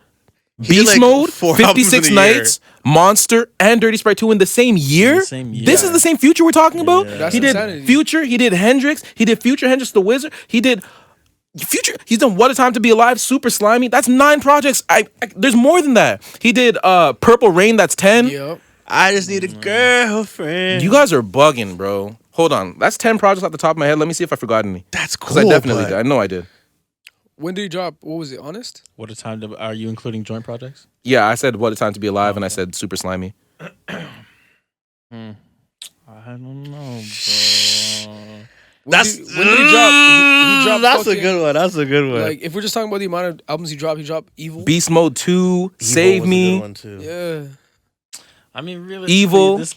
He did, Beast like, Mode, 4 albums 56 in a year. Nights, Monster, and Dirty Sprite 2 in the same year? same year. This is the same Future we're talking about? That's He did insanity. Future, he did Hendrix, he did Future Hendrix the Wizard, he did Future, he's done What a Time to Be Alive, Super Slimy. That's 9 projects. There's more than that. He did Purple Rain, that's 10. Yep. I just need a girlfriend. You guys are bugging, bro. Hold on. That's 10 projects off the top of my head. Let me see if I forgot any. That's cool. Because I definitely but did. I know I did. When did he drop? What was it? Honest? What a time to. Are you including joint projects? Yeah, I said What a Time to Be Alive, and I said Super Slimy. I don't know, bro. That's When did he drop? He dropped That's a fucking- good one. That's a good one. Like, if we're just talking about the amount of albums he dropped Evil. Beast Mode 2, Evil Save was a Me. good one too. Yeah. I mean, really, Evil. This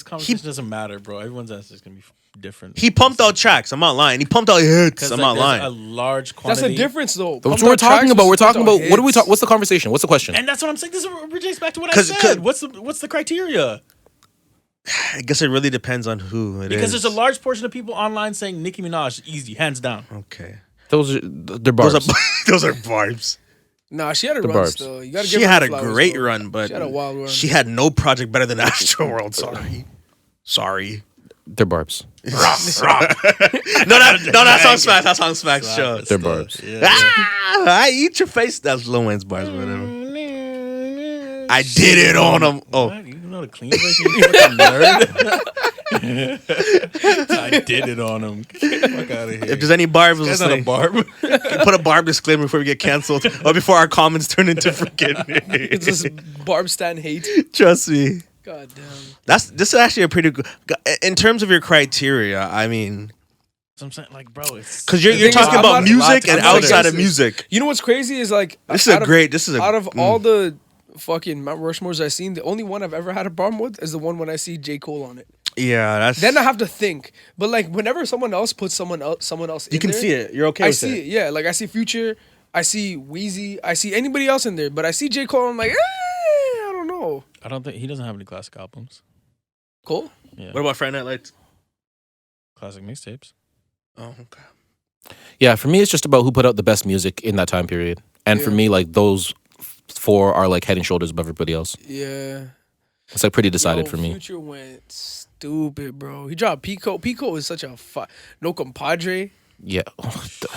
conversation doesn't matter, bro. Everyone's answer is gonna be different. He pumped out tracks. I'm not lying. He pumped out hits. because I'm not there's lying. a large That's quantity. the difference, though. That's Pumped what we're Out talking Tracks about. was We're talking pumped out about what are we hits. talking? What's the conversation? What's the question? And that's what I'm saying. This relates back to what I 'Cause- said. What's the criteria? I guess it really depends on who it is. Because there's a large portion of people online saying Nicki Minaj easy, hands down. Okay. Those are they're bars. Those are barbs. Nah, she had a The run barbs. still. You gotta She give her had a flowers, great though. run, but She had a wild run. she had no project better than Astroworld. Sorry. They're barbs. No, that song smacks. That song smacks. Sure. They're barbs. I eat your face. That's Lil Wayne's bars, whatever. I did it on him. Oh, What? You know the clean version? You fucking nerd. I did it on him. Get the fuck out of here. if there's any barbs, That's not a barb. put a barb disclaimer before we get canceled or before our comments turn into freaking. It's just Barb Stan hate. Trust me. God damn. This is actually a pretty good. In terms of your criteria, I mean, So I'm saying, like, bro, it's because The you're thing is, talking I'm about not- music and I'm not outside of against music. You know what's crazy is like This is out a of- great. This is a out of all the fucking Mount Rushmores I've seen, the only one I've ever had a problem with is the one when I see J. Cole on it. Yeah, that's. Then I have to think. But like whenever someone else puts someone else you in can there, see it. You're okay I with see it. it. Yeah, like I see Future, I see Wheezy, I see anybody else in there, but I see J. Cole. I'm like, I don't know. I don't think he doesn't have any classic albums. Cole. Yeah, What about Friday Night Lights? classic mixtapes. Oh, okay. Yeah, for me, it's just about who put out the best music in that time period. And for Yeah. me, like those 4 are like head and shoulders above everybody else. Yeah. It's like pretty decided Yo, for me. Future went stupid, bro. He dropped Pico. Pico is such a no compadre. Yeah.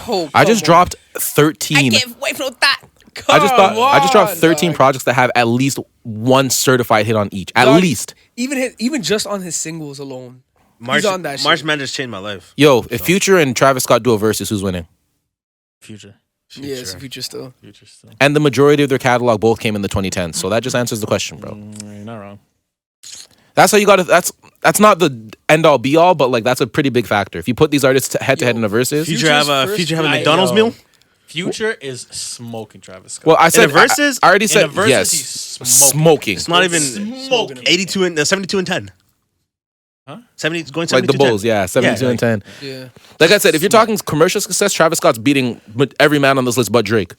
Oh, I just come on. dropped 13. wait for that. I just dropped Come on, 13 dog. projects that have at least one certified hit on each. At Dog, least. Even just on his singles alone. March, on that shit. March Madness changed my life. Yo, if Future and Travis Scott do a versus, who's winning? Future. Yeah, it's Future still. Future still. And the majority of their catalog both came in the 2010s. So that just answers the question, bro. You're not wrong. That's how you got to. That's not the end all be all, but like that's a pretty big factor. If you put these artists head to head in a versus, Future Future's have a first Future have a night, McDonald's yo. meal. Future is smoking Travis Scott. well, I said the verses? I already In said the verses, yes. he's Smoking. It's not even smoking. 82 and 72 and 10. Huh? 70 going Like 72 the Bulls, yeah, 72 Yeah, and 10. Yeah. Like I said, if you're talking commercial success, Travis Scott's beating every man on this list but Drake.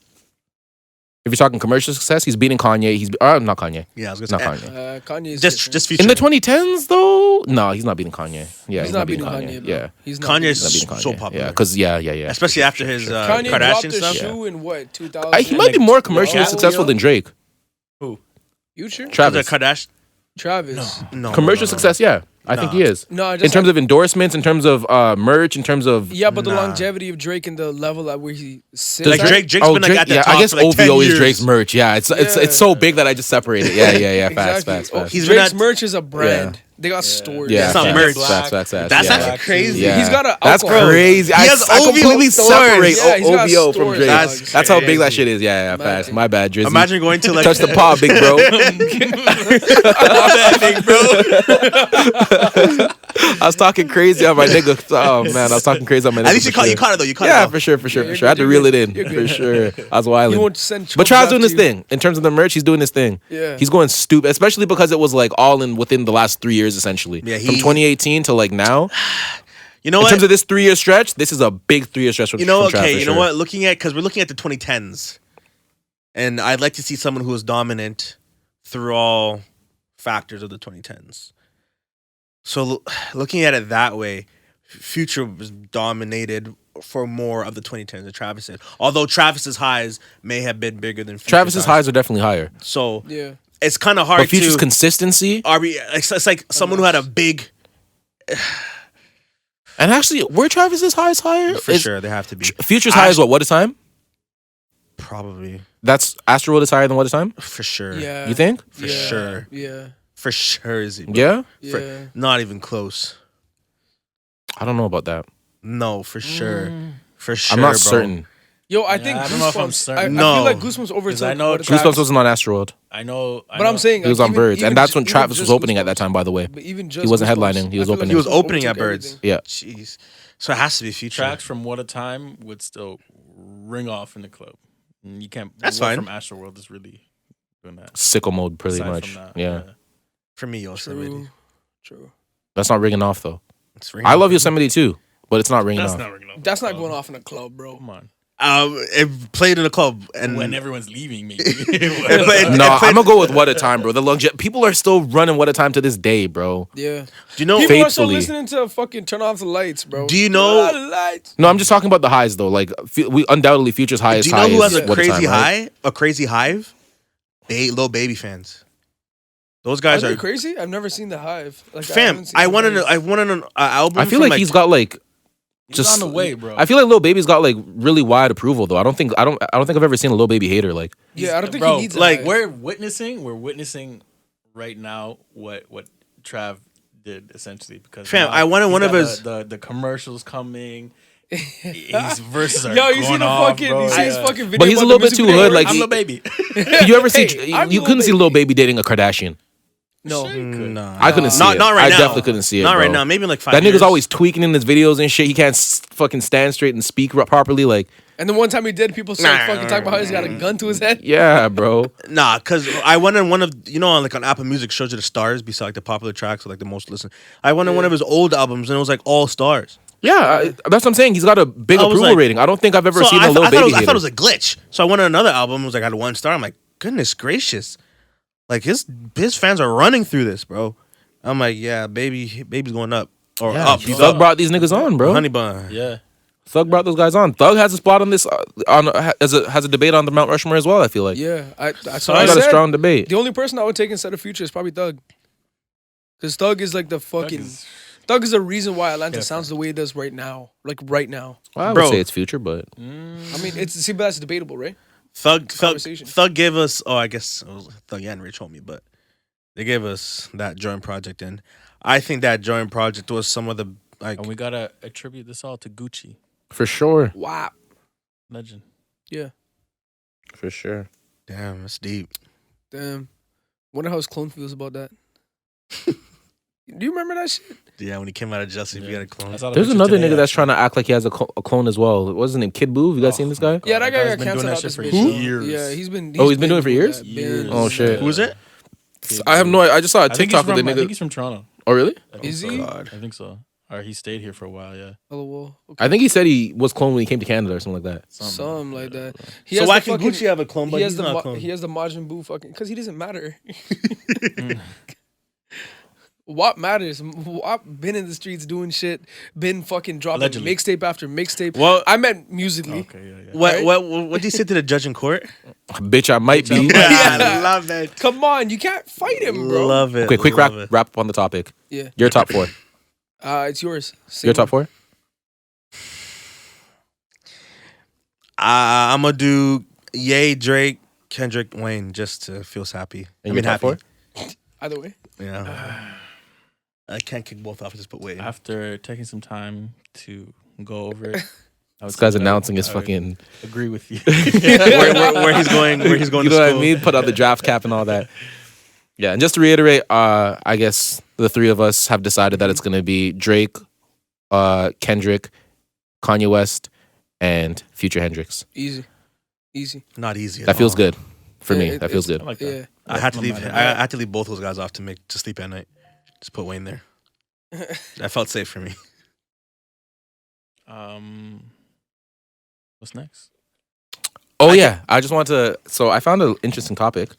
If you're talking commercial success, he's beating Kanye. He's not Kanye. Yeah, I was Not gonna say. Kanye. Kanye's Just Future. In the 2010s, though, no, he's not beating Kanye. Yeah, He's not beating Kanye. Bro. Yeah, He's not Kanye's he's not beating Kanye. so popular. Yeah, because yeah. Especially after his Kanye dropped Kardashian a stuff. shoe in what 2000. He might be more commercially Yeah. successful than Drake. Future. Travis. The Kardashian. Travis. No. Commercial success, yeah. I think he is. No, In terms of endorsements, in terms of merch, in terms of yeah, but the Nah. longevity of Drake and the level at where he sits. Like at- Drake's been like at the yeah, top I guess for like 10 OVO is years. Drake's merch. Yeah, it's so big that I just separate it. Yeah, facts. Oh, He's been Drake's at- merch is a brand. They got stores. Yeah, It's not facts, merch. Facts. That's yeah. actually crazy. Yeah. He's got a That's alcohol. crazy. He has I OVO completely stores. separate Yeah, he's got OVO from stores, Drake. dog. That's how big that crazy. shit is. Yeah, Mad facts. thing. My bad, Drizzy. Imagine going to like Touch the paw, big bro. I was talking crazy on my nigga. Oh man, I was talking crazy on my nigga. At least you for sure. caught it though. You caught Yeah, it. for sure. you're I had to good, reel you're it in good, for you're sure. I was He wilding. won't send. But Trav's doing this this thing in terms of the merch. He's doing this thing. Yeah. He's going stupid, especially because it was like all in within the last 3 years, essentially. Yeah, from 2018 to like now. You know In what? terms of this 3 year stretch, this is a big 3 year stretch. You know, from Trav, okay. for You sure. know what? Because we're looking at the 2010s, and I'd like to see someone who is dominant through all factors of the 2010s. So looking at it that way, Future was dominated for more of the 2010s than Travis did. Although Travis's highs may have been bigger than Future's Travis's highs are definitely higher. So Yeah. it's kind of hard But Future's to. consistency, It's like someone who had a big. and actually, were Travis's highs higher? For sure, they have to be. Future's high is what a time? Probably. That's Astroworld is higher than what a time? For sure. Yeah. You think? For Yeah. sure. Yeah. For sure is it. Yeah? Yeah. Not even close. I don't know about that. No, for sure. For sure. I'm not bro. certain. Yo, I Yeah, think I don't know if I'm Goosebumps. certain. I No. feel like Goosebumps overtook. I know what Travis- Goosebumps wasn't on Astroworld. I know. But I'm saying He was like, on Birds, and that's when even Travis was just opening at that Goosebumps. time, by the way. But even just He wasn't Goosebumps, headlining, he was I feel opening. He was Goosebumps opening at overtook Birds. everything. Yeah. Jeez. So it has to be Future. tracks from What a Time would still ring off in the club. You can't. That's what fine. From Astroworld is really doing that. Sicko mode, pretty Aside much. from that, Yeah. For me, Yosemite. True. That's not ringing off, though. It's I love Yosemite, too, but it's not ringing That's off. not ringing off. That's not going off in a club, bro. Come on. It played in a club, and When everyone's leaving, maybe. played- No, it played- I'm gonna go with What a Time, bro. The people are still running What a Time to this day, bro. Yeah. do you know? People are still Faithfully. listening to fucking Turn Off the Lights, bro. Do you know- Turn off the lights. No, I'm just talking about the highs though. Like we undoubtedly Future's highest Do you know high who is has a What crazy Time, right? high? A crazy hive? Lil Baby fans. Those Are guys they are crazy? I've never seen the Hive. Like, fam. I wanted an album. I feel from like he's got like He's just on the way, bro. I feel like Lil Baby's got like really wide approval though. I don't think I've ever seen a Lil Baby hater like. Yeah, I don't think Bro, he needs a like, Hive. we're witnessing right now what Trav did essentially because Fam, now I wanted he's one of got his- the commercials coming. His verses are Yo, you going see the off, fucking, bro. you see his Yeah. fucking video. But he's a about little the bit music too video? hood, like- I'm the baby. Did you ever see? Hey, I'm you Lil couldn't see Baby. Lil Baby dating a Kardashian. No. Nah. I couldn't see Not it. not right I now. definitely couldn't see it. Not bro. right now. Maybe in like 5 That years. nigga's always tweaking in his videos and shit. He can't fucking stand straight and speak properly. Like, And the one time he did, people started Nah. fucking talking about how he's got a gun to his head. yeah, bro. Nah, cause I wanted one of on like on Apple Music shows you the stars beside like the popular tracks or like the most listened. I wanted one of his old albums and it was like all stars. Yeah, that's what I'm saying. He's got a big I was approval like- rating. I don't think I've ever So seen I a Lil thought Baby I thought hater. it was a glitch. So I wanted another album. It was like had 1 star. I'm like, goodness gracious, like his fans are running through this, bro. I'm like, yeah, baby's going up or Yeah, up. Thug brought these niggas on, bro. Honey bun. Yeah. Thug brought those guys on. Thug has a spot on this has a debate on the Mount Rushmore as well. I feel like Yeah, that's So what I I got a said. strong debate. The only person I would take instead of Future is probably Thug. Because Thug is like the fucking. Thug is the reason why Atlanta sounds the way it does right now. Like right now. Well, I would Bro. say it's Future, but I mean, but that's debatable, right? Thug Conversation. gave us. Oh, I guess it was Thug and Rich Homie, but they gave us that joint project, and I think that joint project was some of the like. And we gotta attribute this all to Gucci, for sure, Wow. legend. Yeah. for sure. Damn, that's deep. Damn. Wonder how his clone feels about that. Do you remember that shit? Yeah, when he came out of Justice, you got a clone. I saw the There's picture another today, nigga that's actually. trying to act like he has a clone as well. What was his name? Kid Boo. You guys seen this guy? Yeah, that guy guy's got been canceled doing out that this shit bitch. for Who? years. Yeah, he's been Oh, he's been doing it for years? Years. Oh, shit. Who is it? I have no idea. I just saw a I think TikTok he's of the from- I think nigga. he's from Toronto. Oh, really? I think Is so. he? I think so. Or he stayed here for a while. Yeah. LOL. Okay. I think he said he was cloned when he came to Canada or something like that. Something like that. He So has why the can fucking- Gucci have a clone, but he has he's the not a clone? he has the Majin Buu fucking because he doesn't matter. WAP matters. WAP been in the streets doing shit. Been fucking dropping Allegedly. mixtape after mixtape. What? I meant musically. Okay. Yeah. What did you say to the judge in court? Bitch, I might be. I love it. Come on, you can't fight him, bro. Love it. Okay, quick love it. wrap up on the topic. Yeah. Your top four. It's yours. Say Your one. top four. I'm gonna do Ye, Drake, Kendrick, Wayne, just to feel happy. And your top happy. four? Either way. Yeah. I can't kick both off. I just put weight in. After taking some time to go over it, This guy's announcing his fucking agree with you. where he's going. Where he's going you to know school. what I mean? Put out the draft cap and all that. Yeah, and just to reiterate, I guess the three of us have decided that it's going to be Drake, Kendrick, Kanye West, and Future Hendrix. Easy. Not easy. That feels good for me. Yeah, That feels good. I like that. Yeah. I had to leave. I had to leave both those guys off to sleep at night. Just put Wayne there. That felt safe for me. What's next? Oh yeah, I just want to. So I found an interesting topic,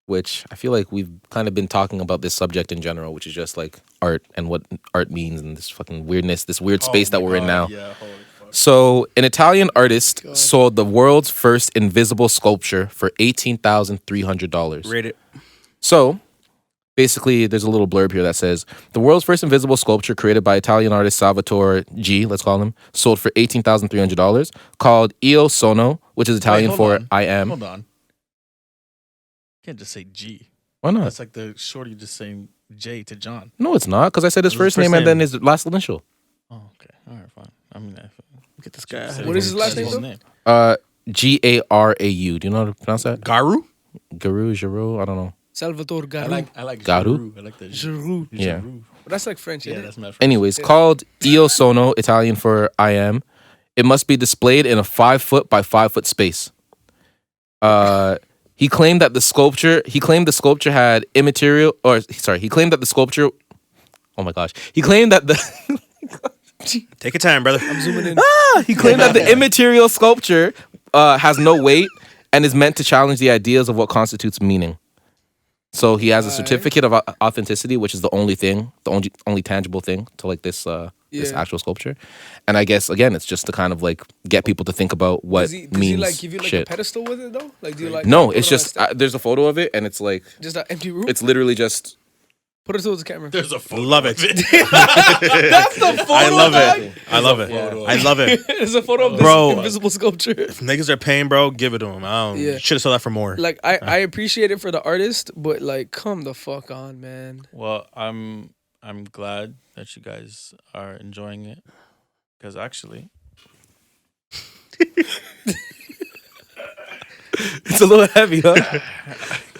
which I feel like we've kind of been talking about this subject in general, which is just like art and what art means and this fucking weirdness, this weird space that we're in now. Yeah, holy fuck. So an Italian artist sold the world's first invisible sculpture for $18,300. Rate it. So basically, there's a little blurb here that says the world's first invisible sculpture created by Italian artist Salvatore G, let's call him, sold for $18,300, called Io Sono, which is Italian Wait, for hold on. I am. Hold on. You can't just say G. Why not? That's like the shorty just saying J to John. No, it's not, because I said his His first first name and name. then his last initial. Oh, okay. All right, fine. I mean, Get this guy. What is his last name, Garau. Do you know how to pronounce that? Garu? Giroux, I don't know. Salvatore Garou. I like Garu? Giroux. I like that. Giroux. Yeah. Giroux. But that's like French, Yeah, isn't that's it? my friend. Anyways, called Io Sono, Italian for I am. It must be displayed in a 5 foot by 5 foot space. He claimed the sculpture had immaterial, he claimed that the sculpture, oh my gosh. He claimed that the, Take your time, brother. I'm zooming in. he claimed that the immaterial sculpture has no weight and is meant to challenge the ideas of what constitutes meaning. So he has a certificate of authenticity, which is the only thing, the only tangible thing to like this actual sculpture. And I guess again, it's just to kind of like get people to think about what Does means he like give you like shit. a pedestal with it though? Like do you like No, put it's it on just a sta- there's a photo of it, and it's like just an empty room? it's literally just. Put it towards the camera. There's a photo. Love it. That's the photo. I love dog. it. I love it. photo. I love it. It's a photo of this Bro. invisible sculpture. If niggas are paying, bro, give it to them. Yeah. Should have sold that for more. Like I appreciate it for the artist, but like come the fuck on, man. Well, I'm glad that you guys are enjoying it, because actually, It's a little heavy, huh?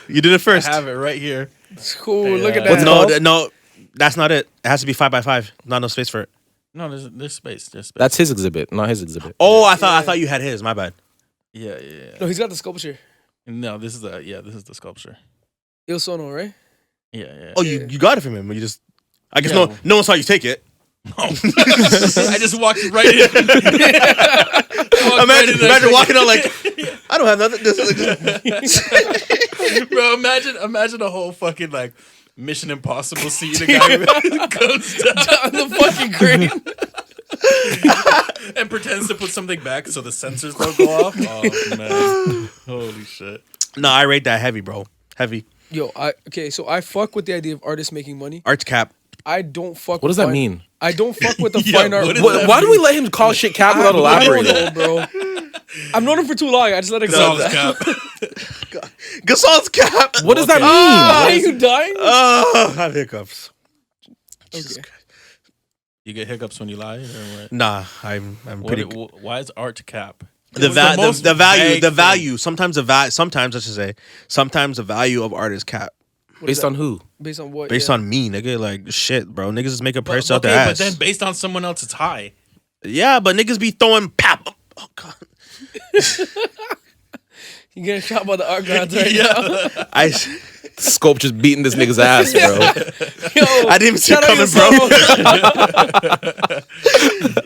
You did it first. I have it right here. It's cool. Hey, Look at What's that. No, that's not it. It has to be 5 by 5. Not no space for it. No, there's space. There's space. That's his exhibit, not his exhibit. Oh, I thought you had his. My bad. yeah. No, he's got the sculpture. No, this is the sculpture. Il Sono, right? Yeah. Oh, you got it from him. You just. I guess Yeah. no one saw you take it. I just walked right in. Imagine walking out like I don't have nothing. Bro, imagine a whole fucking like Mission Impossible scene. A guy goes down On the fucking crane. and pretends to put something back so the sensors don't go off. Oh man, holy shit! No, I rate that heavy, bro. Heavy. Yo, so I fuck with the idea of artists making money. Arts cap. I don't fuck What does with that mean? I don't fuck with the Yeah, fine art. what is Why, that why do we let him call shit cap without I don't elaborating? know, bro. I've known him for too long. I just let it go. Gasol's cap. Gasol's cap. What does that mean? Are you dying? Oh, I have hiccups. Okay. You get hiccups when you lie, or what? Nah, I'm pretty. Why is art cap? The was the most value, vague the thing. value. Sometimes I should say, sometimes the value of art is cap. What is Based that? on who? Based on what? Based Yeah. on me, nigga. Like shit, bro. Niggas is making price But, out their okay, ass. but then based on someone else, it's high. Yeah, but niggas be throwing pap. Oh god. You getting shot by the art gods right now. I Sculpture's beating this nigga's ass, bro. Yo, I didn't even see it shout out coming, your bro.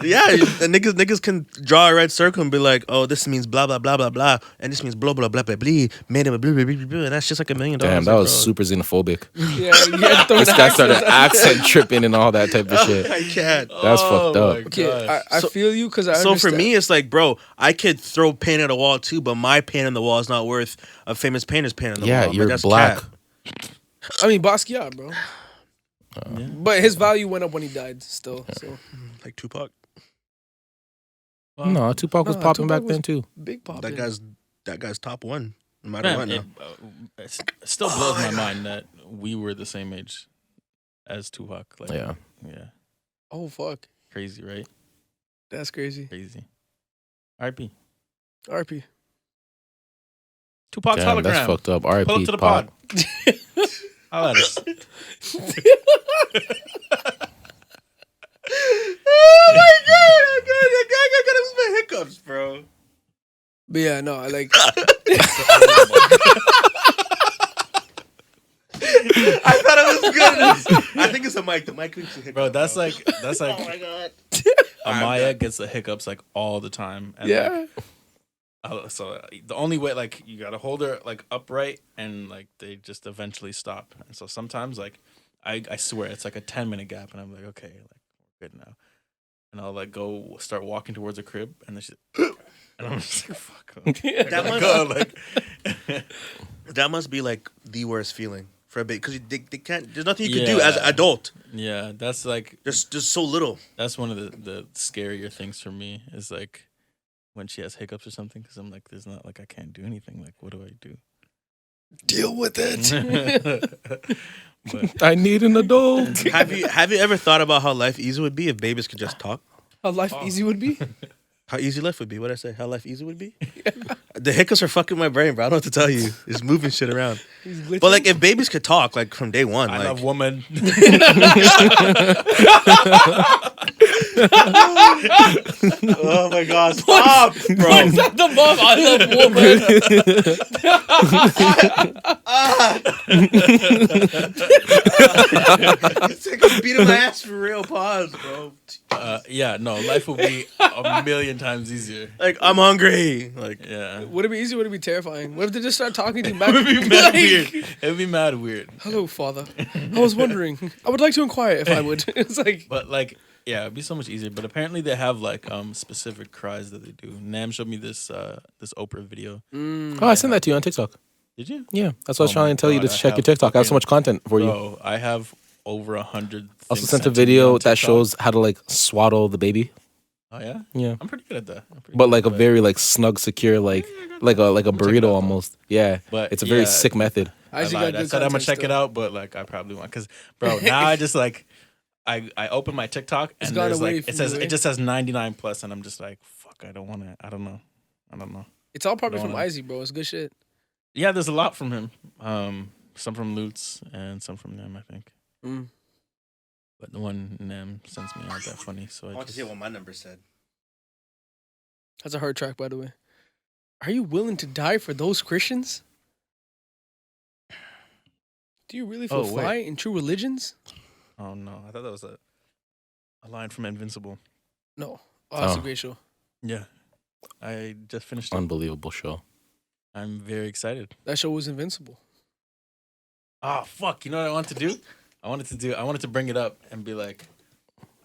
Yeah, niggas can draw a red circle and be like, oh, this means blah blah blah blah blah, and this means blah blah blah blah blah, made him a blah blah blah blah, and that's just like $1 million. Damn, that was super xenophobic. Yeah, you had to throw This the guy started accents. accent tripping and all that type of shit. I can't. That's fucked up. Okay, I So- feel you because I So understand. for me, it's like, bro, I could throw paint at a wall too, but my paint on the wall is not worth a famous painter's paint on the Yeah, wall. Like, you're that's black. cap. I mean, Basquiat, bro. But his value went up when he died. Still, so Like Tupac. No, Tupac was Nah, popping Tupac back then too. big pop. That guy's top one, no matter what. Man, Now. it still blows my mind that we were the same age as Tupac. Like, Yeah. Oh fuck, crazy, right? that's crazy. Crazy. R.I.P. RP. Tupac's Damn, hologram. that's fucked up. Pull R.I.P. up to the Pac. pod. Holla at us. Oh my god! I gotta lose my hiccups, bro. But yeah, no, I like. I thought it was good. I think it's a mic. The mic makes you hiccup. Bro, that's like Oh my god. Amaya gets the hiccups like all the time. And Yeah. so the only way, like, you gotta hold her like upright, and like they just eventually stop. And so sometimes, like, I swear it's like a 10-minute gap, and I'm like, okay, like we're good now. And I'll like go start walking towards the crib, and then she's and I'm just like, fuck. That must be like the worst feeling for a baby because they can't. There's nothing you can do as an adult. Yeah, that's like There's just so little. that's one of the scarier things for me is like when she has hiccups or something, because I'm like, there's not like I can't do anything. Like, what do I do? Deal with it. But I need an adult. Have you ever thought about how life easy would be if babies could just talk? How life easy would be. How easy life would be? What I say? How life easy would be? The hiccups are fucking my brain, bro. I don't know what to tell you. It's moving shit around. But like, if babies could talk, like from day one, I like, love woman. oh my god, stop, bro. What's that the mom? I love woman. It's like I'm beating my ass for real. Pause, bro. Yeah, no, life would be a million times easier. Like, I'm hungry. Like, Yeah. Would it be easy? Would it be terrifying? What if they just start talking to you back? It would be mad weird. It would be mad weird. Hello, father. I was wondering. I would like to inquire if I would. It's like, But like, yeah, it'd be so much easier. But apparently they have like specific cries that they do. Nam showed me this this Oprah video. Oh, I sent that to you on TikTok. Did you? Yeah, that's what I was Oh trying my to tell you to God, I check your have TikTok. I have so fucking- much content for you. Bro, I have over 100. Also things sent a sent to me video on that TikTok. shows how to like swaddle the baby. Oh yeah, Yeah, I'm pretty good at that. but like a very like snug, secure, like a check it burrito out, almost. Yeah, But it's a very yeah, sick method. I actually lied. got I good said I'm gonna content check it still. out, but like I probably won't, because bro, now I just like I open my TikTok It's and gone there's away like from it says you, eh? it just says 99 plus, and I'm just like, fuck, I don't want to. I don't know. it's all probably No, from no. Izzy, bro. It's good shit. Yeah, there's a lot from him. Some from Lutz and some from Nam, I think. Mm. But the one Nam sends me aren't that funny, so I I want to just hear what my number said. That's a hard track, by the way. Are you willing to die for those Christians? Do you really feel Oh, wait. fly in true religions? Oh no, I thought that was a line from Invincible. No. Oh, that's a Oh. great show. Yeah, I just finished it. Unbelievable show. I'm very excited. That show was invincible. Oh fuck! You know what I wanted to do? I wanted to bring it up and be like,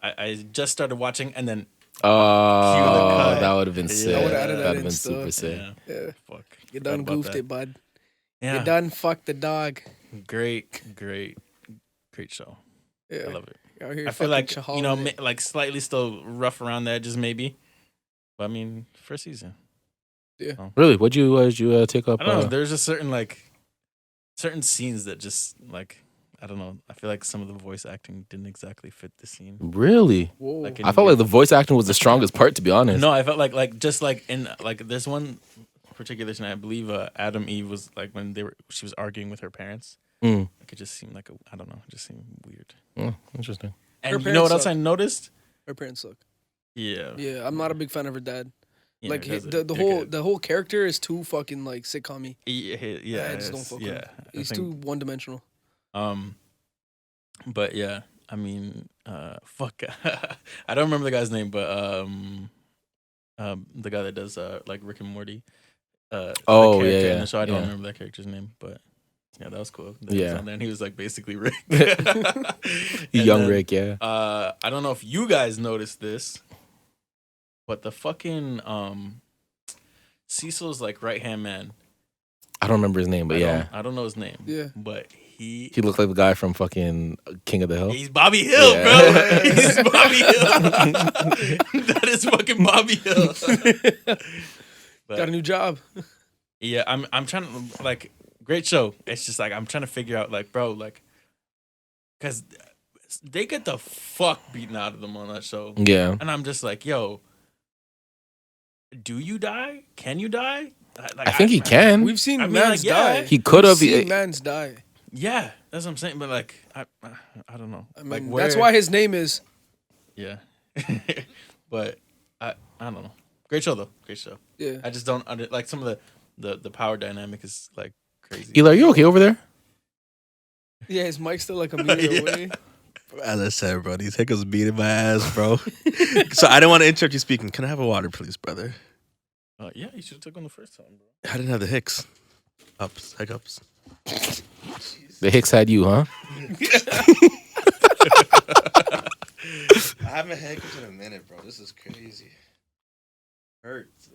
I just started watching, and then Oh, cut. that would have been Yeah. sick. I would've That added would that have in been still. super sick. yeah, Yeah. fuck. You Forgot done about goofed that. it, bud. Yeah, You done fucked the dog. great show. Yeah. I love it. You're out here I feel fucking like chahaling it. like slightly still rough around the edges, maybe. But I mean, first season. Really? What'd you take up? I don't know. There's just certain scenes that just like, I don't know. I feel like some of the voice acting didn't exactly fit the scene. Really? Whoa. Like in I felt like the voice acting was the strongest part, to be honest. No, I felt like just like in like there's one particular scene. I believe Adam Eve was like when she was arguing with her parents. Mm. Like it just seemed like I don't know. It just seemed weird. Oh, interesting. And Her you know what parents else I noticed? Her parents suck. Yeah. Yeah, I'm not a big fan of her dad. Yeah, Like that's a the dickhead. whole character is too fucking like sitcom-y. Yeah, I just don't it's- fuck with him. yeah. I He's think- too one dimensional. But yeah, I mean, fuck, I don't remember the guy's name, but the guy that does like Rick and Morty. The Oh, character yeah, in the show, I don't yeah. remember that character's name, but yeah, that was cool. That Yeah. was on there, and he was like basically Rick. Young then, Rick, yeah. I don't know if you guys noticed this, but the fucking Cecil's like right hand man. I don't remember his name, but yeah. I don't know his name. Yeah. But he He looked like the guy from fucking King of the Hill. He's Bobby Hill, Yeah. bro. He's Bobby Hill. That is fucking Bobby Hill. But, Got a new job. yeah, I'm trying to like great show. It's just like I'm trying to figure out like, bro, like, because they get the fuck beaten out of them on that show. Yeah. And I'm just like, yo, do you die? Can you die? Like, I think he can. We've seen I mean, mans like, yeah. die. He could have. We've seen mans die. Yeah, that's what I'm saying. But like, I don't know. I mean, like, that's why his name is. Yeah. But I don't know. Great show though. Great show. Yeah. I just don't like some of the power dynamic is like crazy. Eli, are you okay over there? Yeah, his mic's still like a meter away. As I said, bro, these hiccups beating my ass, bro. So I didn't want to interrupt you speaking. Can I have a water, please, brother? Yeah, you should have took one the first time, bro. I didn't have the hiccups. Hiccups. The Hicks had you, huh? I haven't had hiccups in a minute, bro. This is crazy. Hurts.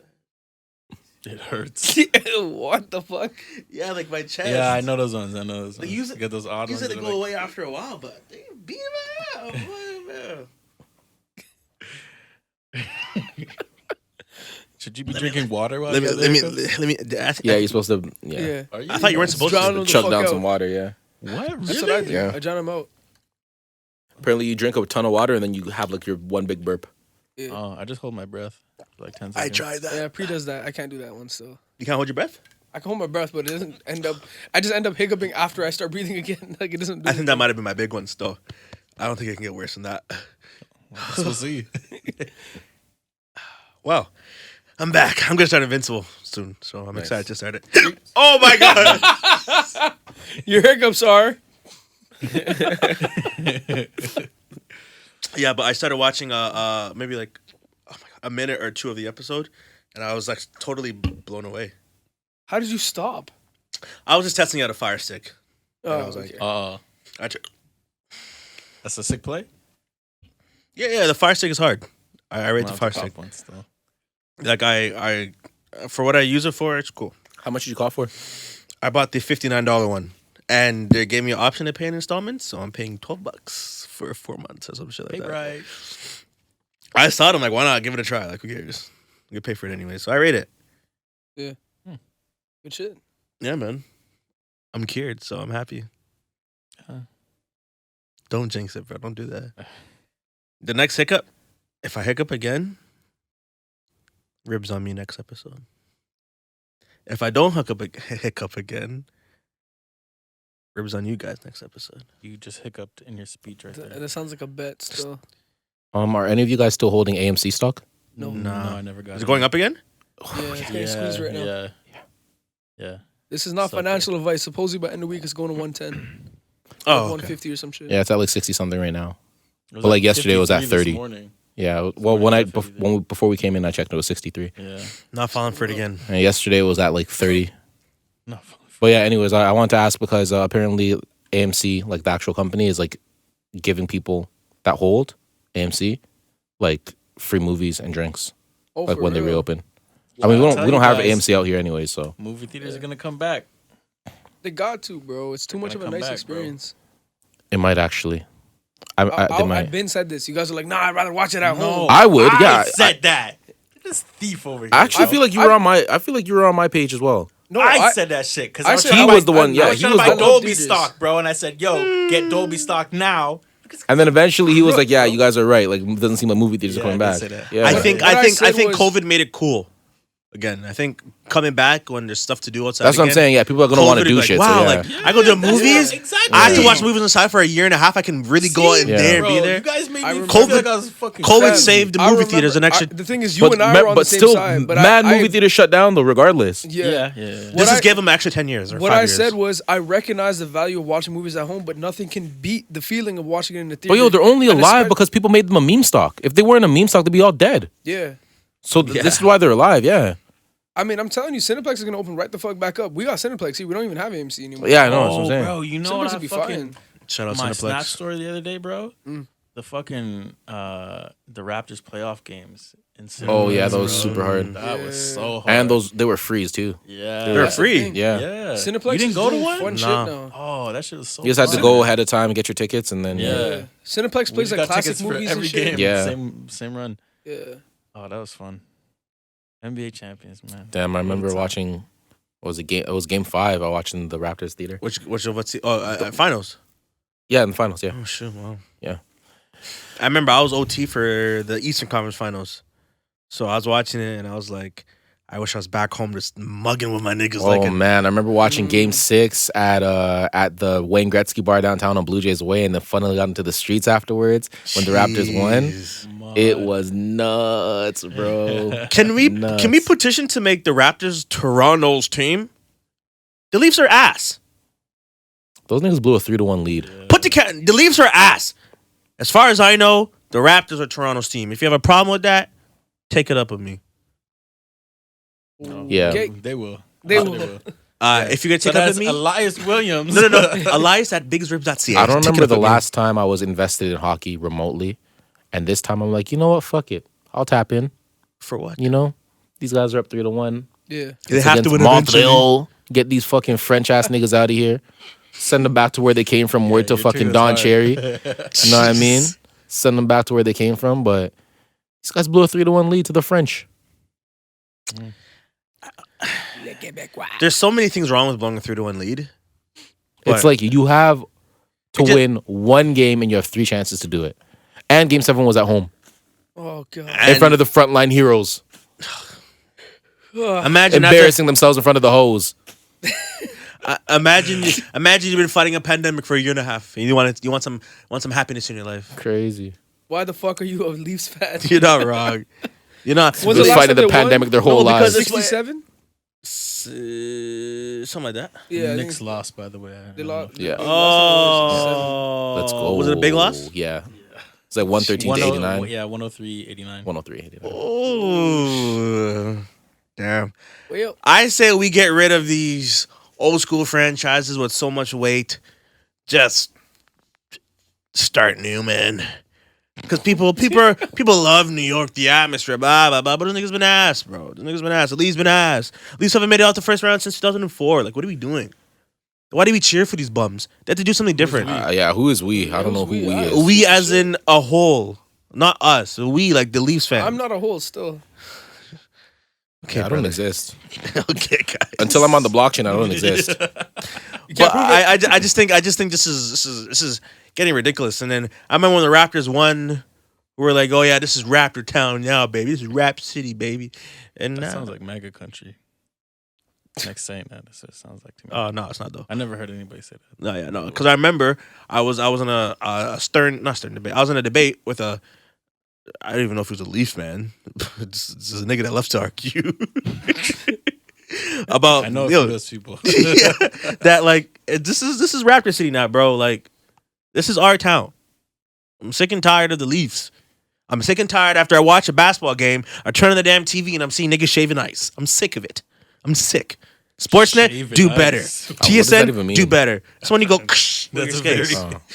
It hurts. What the fuck? Yeah, like my chest. Yeah, I know those ones. They use it. Get those odd ones. Usually they that go are like- away after a while, but they beat him out. Should you be drinking water while Let you me, have let me, hiccups? let me. Yeah, you're supposed to. Yeah. Yeah. Are you? I thought you weren't supposed Drown to. him the Chug fuck down out. some water. Yeah. What? That's Really? what I do. Yeah. I drown him out. Apparently, you drink a ton of water and then you have like your one big burp. Yeah. Oh, I just hold my breath for like 10 I seconds. tried that. Yeah, Pre does that. I can't do that one still. You can't hold your breath? I can hold my breath, but it doesn't end up. I just end up hiccuping after I start breathing again. Like it doesn't. Do I think that might have been my big one still. I don't think it can get worse than that. We'll see. Well, I'm back. I'm going to start Invincible soon, so I'm excited to start it. Oh my God! Your hiccups are. Yeah, but I started watching maybe like a minute or two of the episode, and I was like totally blown away. How did you stop? I was just testing out a Fire Stick. And Oh, I was like, okay. That's a sick play. yeah, the Fire Stick is hard. I rate the Not Fire top Stick. one still. Like I for what I use it for, it's cool. How much did you call for? I bought the $59 one, and they gave me an option to pay in installments, so I'm paying $12 for 4 months or some shit like Hey, that. right. I saw it. I'm like, why not give it a try? Like, who cares? You can pay for it anyway. So I rate it. Good shit. Yeah, man. I'm cured, so I'm happy. Huh. Don't jinx it, bro. Don't do that. The next hiccup, if I hiccup again, ribs on me next episode. If I don't hiccup again, ribs on you guys next episode. You just hiccuped in your speech right there. That sounds like a bet still. Are any of you guys still holding AMC stock? No. No, I never got Is it going up again? Yeah, it's getting squeezed right now. Yeah. This is not So financial advice. Supposedly by end of the week it's going to 110. Oh, okay. 150 or some shit. Yeah, it's at like 60 something right now. It was But like yesterday it was at 53 this 30. morning. Yeah. Well, when I 50. before we came in, I checked. It was 63. Yeah. Not falling for it again. And yesterday it was at like 30. No. But yeah, anyways, I wanted to ask because apparently AMC, like the actual company, is like giving people that hold AMC like free movies and drinks Oh, like for when they real? reopen. I mean, I'll tell we don't you have guys, AMC out here anyway, so Movie theaters are gonna come back. They got to, bro. It's too They're much of a gonna nice come back, bro. experience. it might actually. They I've might. been said this. You guys are like, nah, I'd rather watch it at No, home. I would, yeah. I said that. This thief over here. I actually bro. feel like you were on my. I feel like you were on my page as well. No, I said that shit because I I was said- trying He to was buy- the one. Yeah, I was he trying was to buy the. Dolby theaters. stock, bro, and I said, "Yo, get Dolby stock now." And then eventually he was like, "Yeah, you guys are right. Like, it doesn't seem like movie theaters Yeah, are coming I back." did say that. Yeah, I But think what I I said think was- COVID made it cool. Again, I think coming back when there's stuff to do outside. that's what I'm again, saying. Yeah, people are gonna want to COVID do would be shit. like, so wow, yeah. like I go to movies. Exactly. I have to Yeah. watch movies inside for a year and a half. I can really go in Yeah. there and Bro, be there. you guys made I me remember- feel like I was fucking. COVID crazy. saved the I movie remember- theaters an extra. The thing is, you and I were on the same still, side. But mad I, movie theaters shut down though, regardless. Yeah. Yeah. What This I- just gave them an extra 10 years or What 5 I years. said was, I recognize the value of watching movies at home, but nothing can beat the feeling of watching it in the theater. But yo, they're only And alive espe- because people made them a meme stock. If they weren't a meme stock, they'd be all dead. Yeah. So this is why they're alive. Yeah. I mean, I'm telling you, Cineplex is gonna open right the fuck back up. We got Cineplex here. We don't even have AMC anymore. Yeah, I know. That's what I'm Oh, saying. bro, you know Cineplex what I would be fucking fine. Shout out my Snap Cineplex. story the other day, bro. Mm. The fucking the Raptors playoff games. In Oh yeah, Cineplex, that was bro. super hard. That was Yeah. so hard. And they were frees too. yeah, They're That's the free. thing. Yeah. Yeah, Cineplex You didn't is go to doing one? Fun shit Nah. now. Oh, that shit was so. You just had to fun. go ahead of time and get your tickets, and then Yeah. Cineplex We plays just like got classic tickets for movies every and shit. game. Yeah. Same run. Yeah. Oh, that was fun. NBA champions, man. Damn, I remember What a time. watching. What was it game? It was game 5. I watched in the Raptors theater. What's the finals? Yeah, in the finals. Yeah. Oh shit! Wow. Yeah. I remember I was OT for the Eastern Conference Finals, so I was watching it and I was like, I wish I was back home just mugging with my niggas. Oh man, I remember watching Game 6 at the Wayne Gretzky bar downtown on Blue Jays Way, and then finally got into the streets afterwards when the Raptors won. It was nuts, bro. Can we petition to make the Raptors Toronto's team? The Leafs are ass. Those niggas blew a 3-1 lead. The Leafs are ass. As far as I know, the Raptors are Toronto's team. If you have a problem with that, take it up with me. Yeah, They will. They will. If you're gonna take it up with me, Elias Williams. no. Elias at bigsribs.ca. I don't remember the last time I was invested in hockey remotely, and this time I'm like, you know what? Fuck it, I'll tap in. For what? You know, these guys are up 3-1. Yeah. They have to win eventually. Montreal. Get these fucking French ass niggas out of here. Send them back to where they came from. Word to your fucking team is Don hard. Cherry. You know what I mean? Send them back to where they came from. But these guys blew a 3-1 lead to the French. There's so many things wrong with blowing a 3-1 lead. It's like you have to win one game and you have 3 chances to do it. And Game 7 was at home Oh god. in front of the frontline heroes, Imagine embarrassing themselves in front of the hoes. Imagine you've been fighting a pandemic for a year and a half, and you want some happiness in your life. Crazy. Why the fuck are you a Leafs fan? You're not wrong. You're not. Was They the last fighting time the they won? pandemic their whole No, because lives. it's- 67? Something like that. Yeah. I Knicks think lost, by the way. they lost. Yeah. Oh, Let's go. Was it a big loss? Yeah. It's like 113 to 89. Yeah, 103-89. 103 89. Oh, damn. Well, I say we get rid of these old school franchises with so much weight. Just start new, man. Because people love New York, the atmosphere, blah blah blah. But those niggas been ass, bro. Those niggas been ass. The Leafs been ass. Leafs haven't made it out the first round since 2004. Like, what are we doing? Why do we cheer for these bums? They have to do something different. Yeah, who is we? I don't know who we is. We as in a whole, not us. We like the Leafs fan. I'm not a whole still. Okay, I don't exist. Okay, guys. Until I'm on the blockchain, I don't exist. But I just think this is getting ridiculous. And then I remember when the Raptors won, we were like, oh yeah, this is Raptor Town now, baby. This is Rap City, baby. And That sounds like mega country. Next saying that, it sounds like to me. oh no, it's not though. I never heard anybody say that. No, yeah, no. Because I remember I was in a stern debate. I was in a debate with I don't even know if he was a Leafs fan. It's a nigga that loves to argue about I know a yo, few of those people. yeah, that like this is Raptor City now, bro. Like this is our town. I'm sick and tired of the Leafs. I'm sick and tired after I watch a basketball game. I turn on the damn TV and I'm seeing niggas shaving ice. I'm sick of it. I'm sick. Sportsnet, Shaving do ice. better. what does that even TSN, mean? do better. That's when you go. That's a That's very.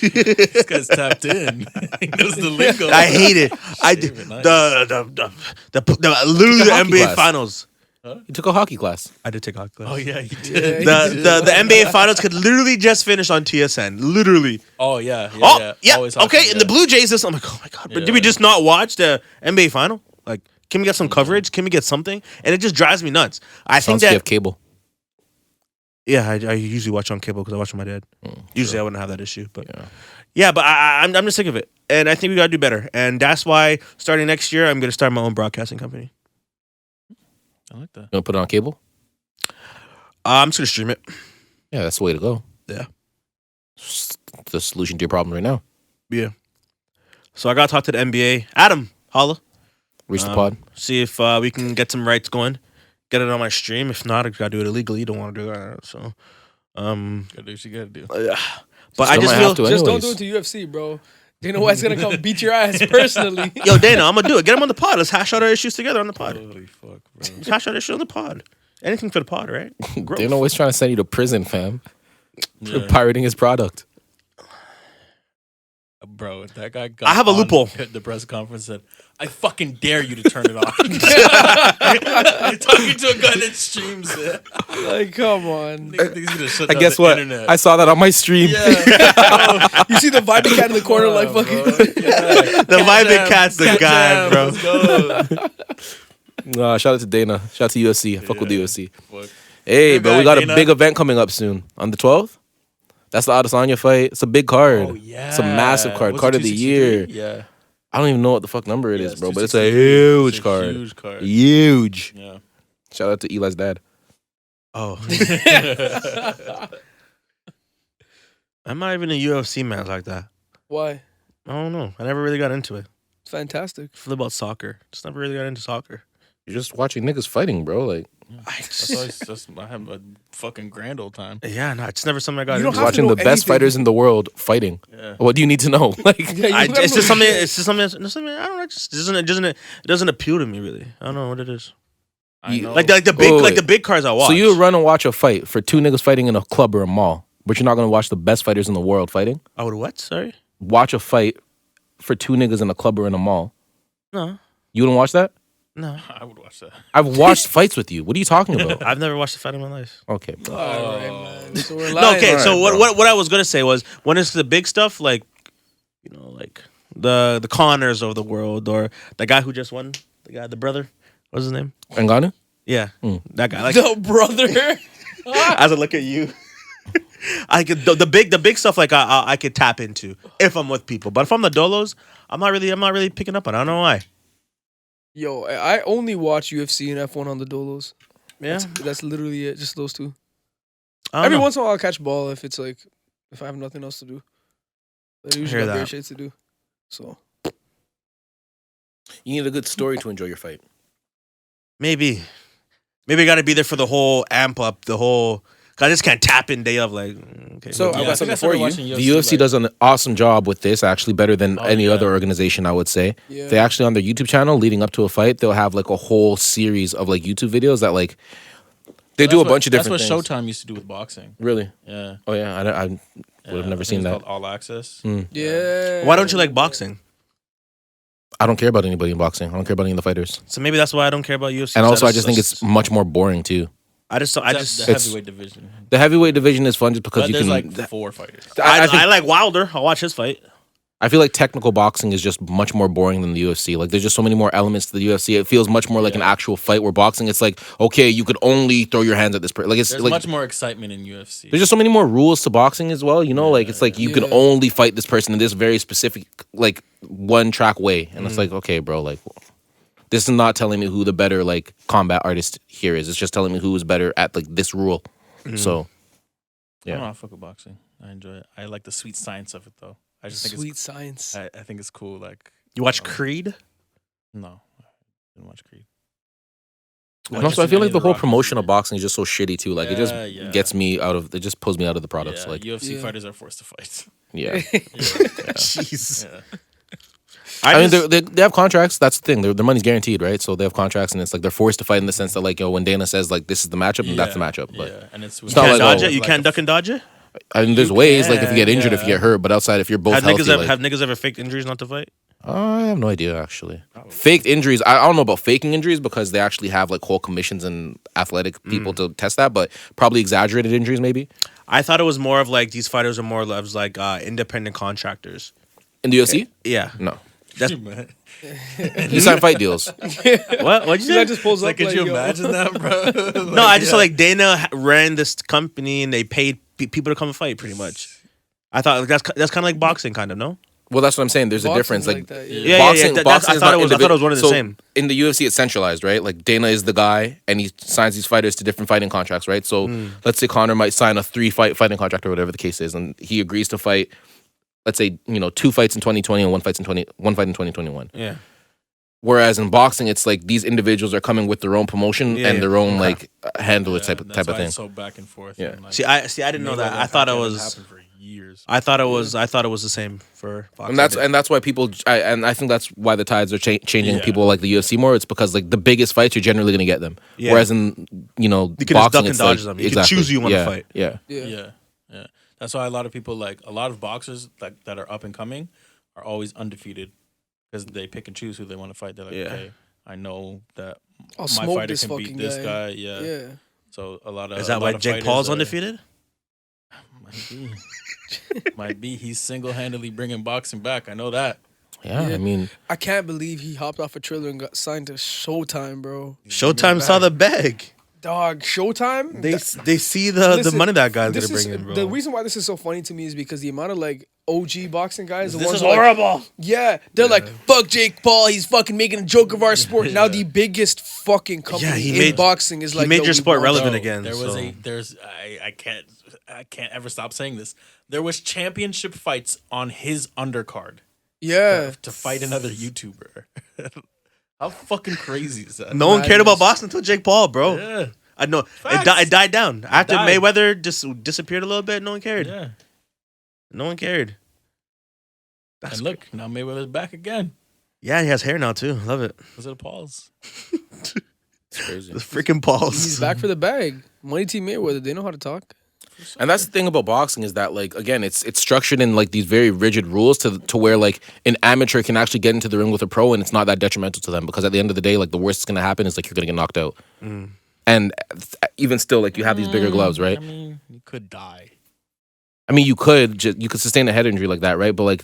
This guy's tapped in. He knows the lingo. I hate it. I Shaving ice. the literally the hockey NBA class. Finals. You took a hockey class. I did take hockey class. Oh yeah, he did. The NBA Finals could literally just finish on TSN. Literally. Oh yeah. Oh yeah. Always Okay. hockey, And the Blue Jays. I'm like, oh my god. But Yeah. did we just not watch the NBA Final? Like, can we get some coverage? Can we get something? And it just drives me nuts. I think Sounds like you have that. cable. Yeah, I usually watch on cable because I watch with my dad. Usually I wouldn't have that issue, but Yeah. yeah, but I'm just sick of it, and I think we gotta do better. And that's why starting next year, I'm gonna start my own broadcasting company. I like that. You want to put it on cable? I'm just gonna stream it. Yeah, that's the way to go. Yeah. It's the solution to your problem right now. Yeah. So I gotta talk to the NBA. Adam, holla. Reach the pod. See if we can get some rights going. Get it on my stream. If not, I gotta do it illegally. You don't want to do that. So, Gotta do what you gotta do. but I Still just might feel. have to Just don't anyways. do it to UFC, bro. Dana White's gonna come beat your ass personally. Yo, Dana, I'm gonna do it. Get him on the pod. Let's hash out our issues together on the pod. Holy fuck, bro. Let's hash out our issues on the pod. Anything for the pod, right? Growth. They're always trying to send you to prison, fam. For Yeah. pirating his product. Bro, that guy got I have a on loophole. The press conference said, I fucking dare you to turn it off. You're talking to a guy that streams it. Like, come on. He's gonna shut I down guess the what? internet. I saw that on my stream. Yeah. You see the vibing cat in the corner, like fucking. The vibing cat's the guy, bro. Let's go. Shout out to Dana. Shout out to UFC. I fuck with the UFC. Fuck. Hey, Good bro, guy, we got Dana. a big event coming up soon. On the 12th? That's the Adesanya fight. It's a big card. Oh yeah, It's a massive card. Was it Card of the year. 263? Yeah, I don't even know what the fuck number it is, it's bro, but it's a 263. huge It's a card. Huge card. Huge. Yeah. Shout out to Eli's dad. Oh. I'm not even a UFC man like that. Why? I don't know. I never really got into it. Fantastic. I feel about soccer. Just never really got into soccer. You're just watching niggas fighting, bro. Like, I have a fucking grand old time. Yeah, no, it's never something I got You don't into. have to watching know the best anything. fighters in the world fighting. Yeah. What do you need to know? Like, Yeah, you gotta It's know just something. shit. It's just something. It's something. I don't know. It doesn't appeal to me really. I don't know what it is. I know. Like the big Wait. the big cars I watch. so you would run and watch a fight for two niggas fighting in a club or a mall, but you're not gonna watch the best fighters in the world fighting? I would what? Sorry. Watch a fight for two niggas in a club or in a mall. No. You wouldn't watch that? No. I would watch that. I've watched fights with you. What are you talking about? I've never watched a fight in my life. Okay, bro. All right, man. So we're No. lying. Okay. So Alright, what I was gonna say was when it's the big stuff like, like the Connors of the world or the guy who just won, the brother, what's his name? Ngannou? Yeah, that guy. Like No, brother. as I look at you. I could the big stuff like I could tap into if I'm with people, but if I'm the dolos, I'm not really picking up on it. I don't know why. Yo, I only watch UFC and F1 on the Dolos. Yeah, That's literally it. Just those two. I don't Every know. once in a while, I'll catch ball if it's like if I have nothing else to do. But I usually hear got great that. shit to do. So You need a good story to enjoy your fight. Maybe I got to be there for the whole amp up, the whole. Cause I just can't tap in day of like. Okay, So what do I you got think got? something I for started you. watching The UFC, UFC like- does an awesome job with this, actually better than any yeah. other organization, I would say. yeah, They actually on their YouTube channel leading up to a fight, they'll have like a whole series of like YouTube videos that like they do a bunch of different That's things. what Showtime used to do with boxing. Really? Yeah. Oh yeah, I would have Yeah, never I think seen it's that. called All Access. yeah. Why don't you like boxing? I don't care about anybody in boxing. I don't care about any of the fighters. So maybe that's why I don't care about UFC. And also, I just think it's much more boring too. I The It's- heavyweight division. The heavyweight division is fun just because But you there's can. like 4 fighters. I think- I like Wilder. I'll watch his fight. I feel like technical boxing is just much more boring than the UFC. Like, there's just so many more elements to the UFC. It feels much more like an actual fight. Where boxing, it's like, okay, you could only throw your hands at this person. Like, it's There's like much more excitement in UFC. there's just so many more rules to boxing as well. You know, like it's like you can Yeah. only fight this person in this very specific, like one track way, and it's like, okay, bro, like this is not telling me who the better like combat artist here is. It's just telling me who is better at like this rule. So, I don't yeah. know, I fuck with boxing. I enjoy it. I like the sweet science of it though. I just think Sweet science. I think it's cool. Like You watch Creed? no, I didn't watch Creed. And also, I feel like the whole promotion of boxing is just so shitty too. Like it just Yeah. gets me out of. It just pulls me out of the product. Yeah, So, like, UFC Yeah. fighters are forced to fight. yeah. Jeez. Yeah. I mean, they have contracts. That's the thing. Their money's guaranteed, right? So they have contracts, and it's like they're forced to fight in the sense that, like, when Dana says like this is the matchup, and that's the matchup. But yeah, and it's not You can't like, dodge oh, it. You can't duck and dodge it. I mean, there's You ways like if you get can, injured, if you yeah. get hurt, but outside if you're both Have healthy, niggas, like, have niggas ever faked injuries not to fight? I have no idea actually. Faked injuries. I don't know about faking injuries because they actually have like whole commissions and athletic people to test that, but probably exaggerated injuries maybe. I thought it was more of like these fighters are more or less like independent contractors. In the UFC? Yeah. No. That's Man. You sign fight deals. what? What'd you See, say? that just pulls Like, up. could you yo. imagine that, bro? No, I just saw like Dana ran this company and they paid people to come and fight. Pretty much. I thought like, that's kind of like boxing, kind of no. Well, that's what I'm saying. There's a Boxing's difference. like Like, that, Yeah, boxing, yeah. boxing I is thought not it was one of the so same. In the UFC, it's centralized, right? Like Dana is the guy, and he signs these fighters to different fighting contracts, right? So let's say Conor might sign a 3-fight fighting contract or whatever the case is, and he agrees to fight. Let's say 2 fights in 2020 and one fight in 2021. Yeah. Whereas in boxing, it's like these individuals are coming with their own promotion Yeah, and their own yeah. like handler Yeah, type that's of why thing. It's so back and forth. Yeah. And, like, See, I didn't know that. Mayweather I thought it and Pacquiao was. happened for years. I thought it was the same for boxing. And that's why people I think that's why the tides are changing. Yeah. People like the UFC more. It's because like the biggest fights you're generally gonna get them. Yeah. Whereas in you can just boxing, duck and it's dodge like, them. You exactly. can choose who you want yeah, to fight. Yeah. Yeah. Yeah. That's why a lot of people like a lot of boxers like that are up and coming are always undefeated because they pick and choose who they want to fight. They're like, Yeah. okay, I know that I'll my smoke fighter this can beat fucking this guy. guy. Yeah. Yeah. So a lot of Is that a why lot of Jake fighters Paul's are- undefeated? Might be. Might be. He's single-handedly bringing boxing back. I know that. Yeah, Yeah. I mean, I can't believe he hopped off a trailer and got signed to Showtime, bro. Showtime saw the bag. Dog, Showtime. They see the Listen, money that guy's this gonna is bring in, bro. the reason why this is so funny to me is because the amount of like OG boxing guys, the This ones is who are like, horrible. yeah, they're like, fuck Jake Paul, he's fucking making a joke of our sport. Now the biggest fucking company he in made- boxing is he like, made yo, your we sport want relevant you. again. There was so. I can't ever stop saying this. There was championship fights on his undercard Yeah, to fight another YouTuber. How fucking crazy is that? No one cared Madness. about boxing until Jake Paul, bro. Yeah. I know Facts. it died down after died. Mayweather just disappeared a little bit. No one cared. Yeah. No one cared. That's And look, now Mayweather's back again. Yeah, he has hair now too. Love it. Was it Paul's? It's crazy. The freaking balls. he's back for the bag. Money Team Mayweather, they know how to talk. And that's the thing about boxing is that like again it's structured in like these very rigid rules to where like an amateur can actually get into the ring with a pro and it's not that detrimental to them because at the end of the day like the worst that's gonna happen is like you're gonna get knocked out. And even still like you have these bigger gloves, right? I mean, you could die. I mean, you could sustain a head injury like that, right? But like,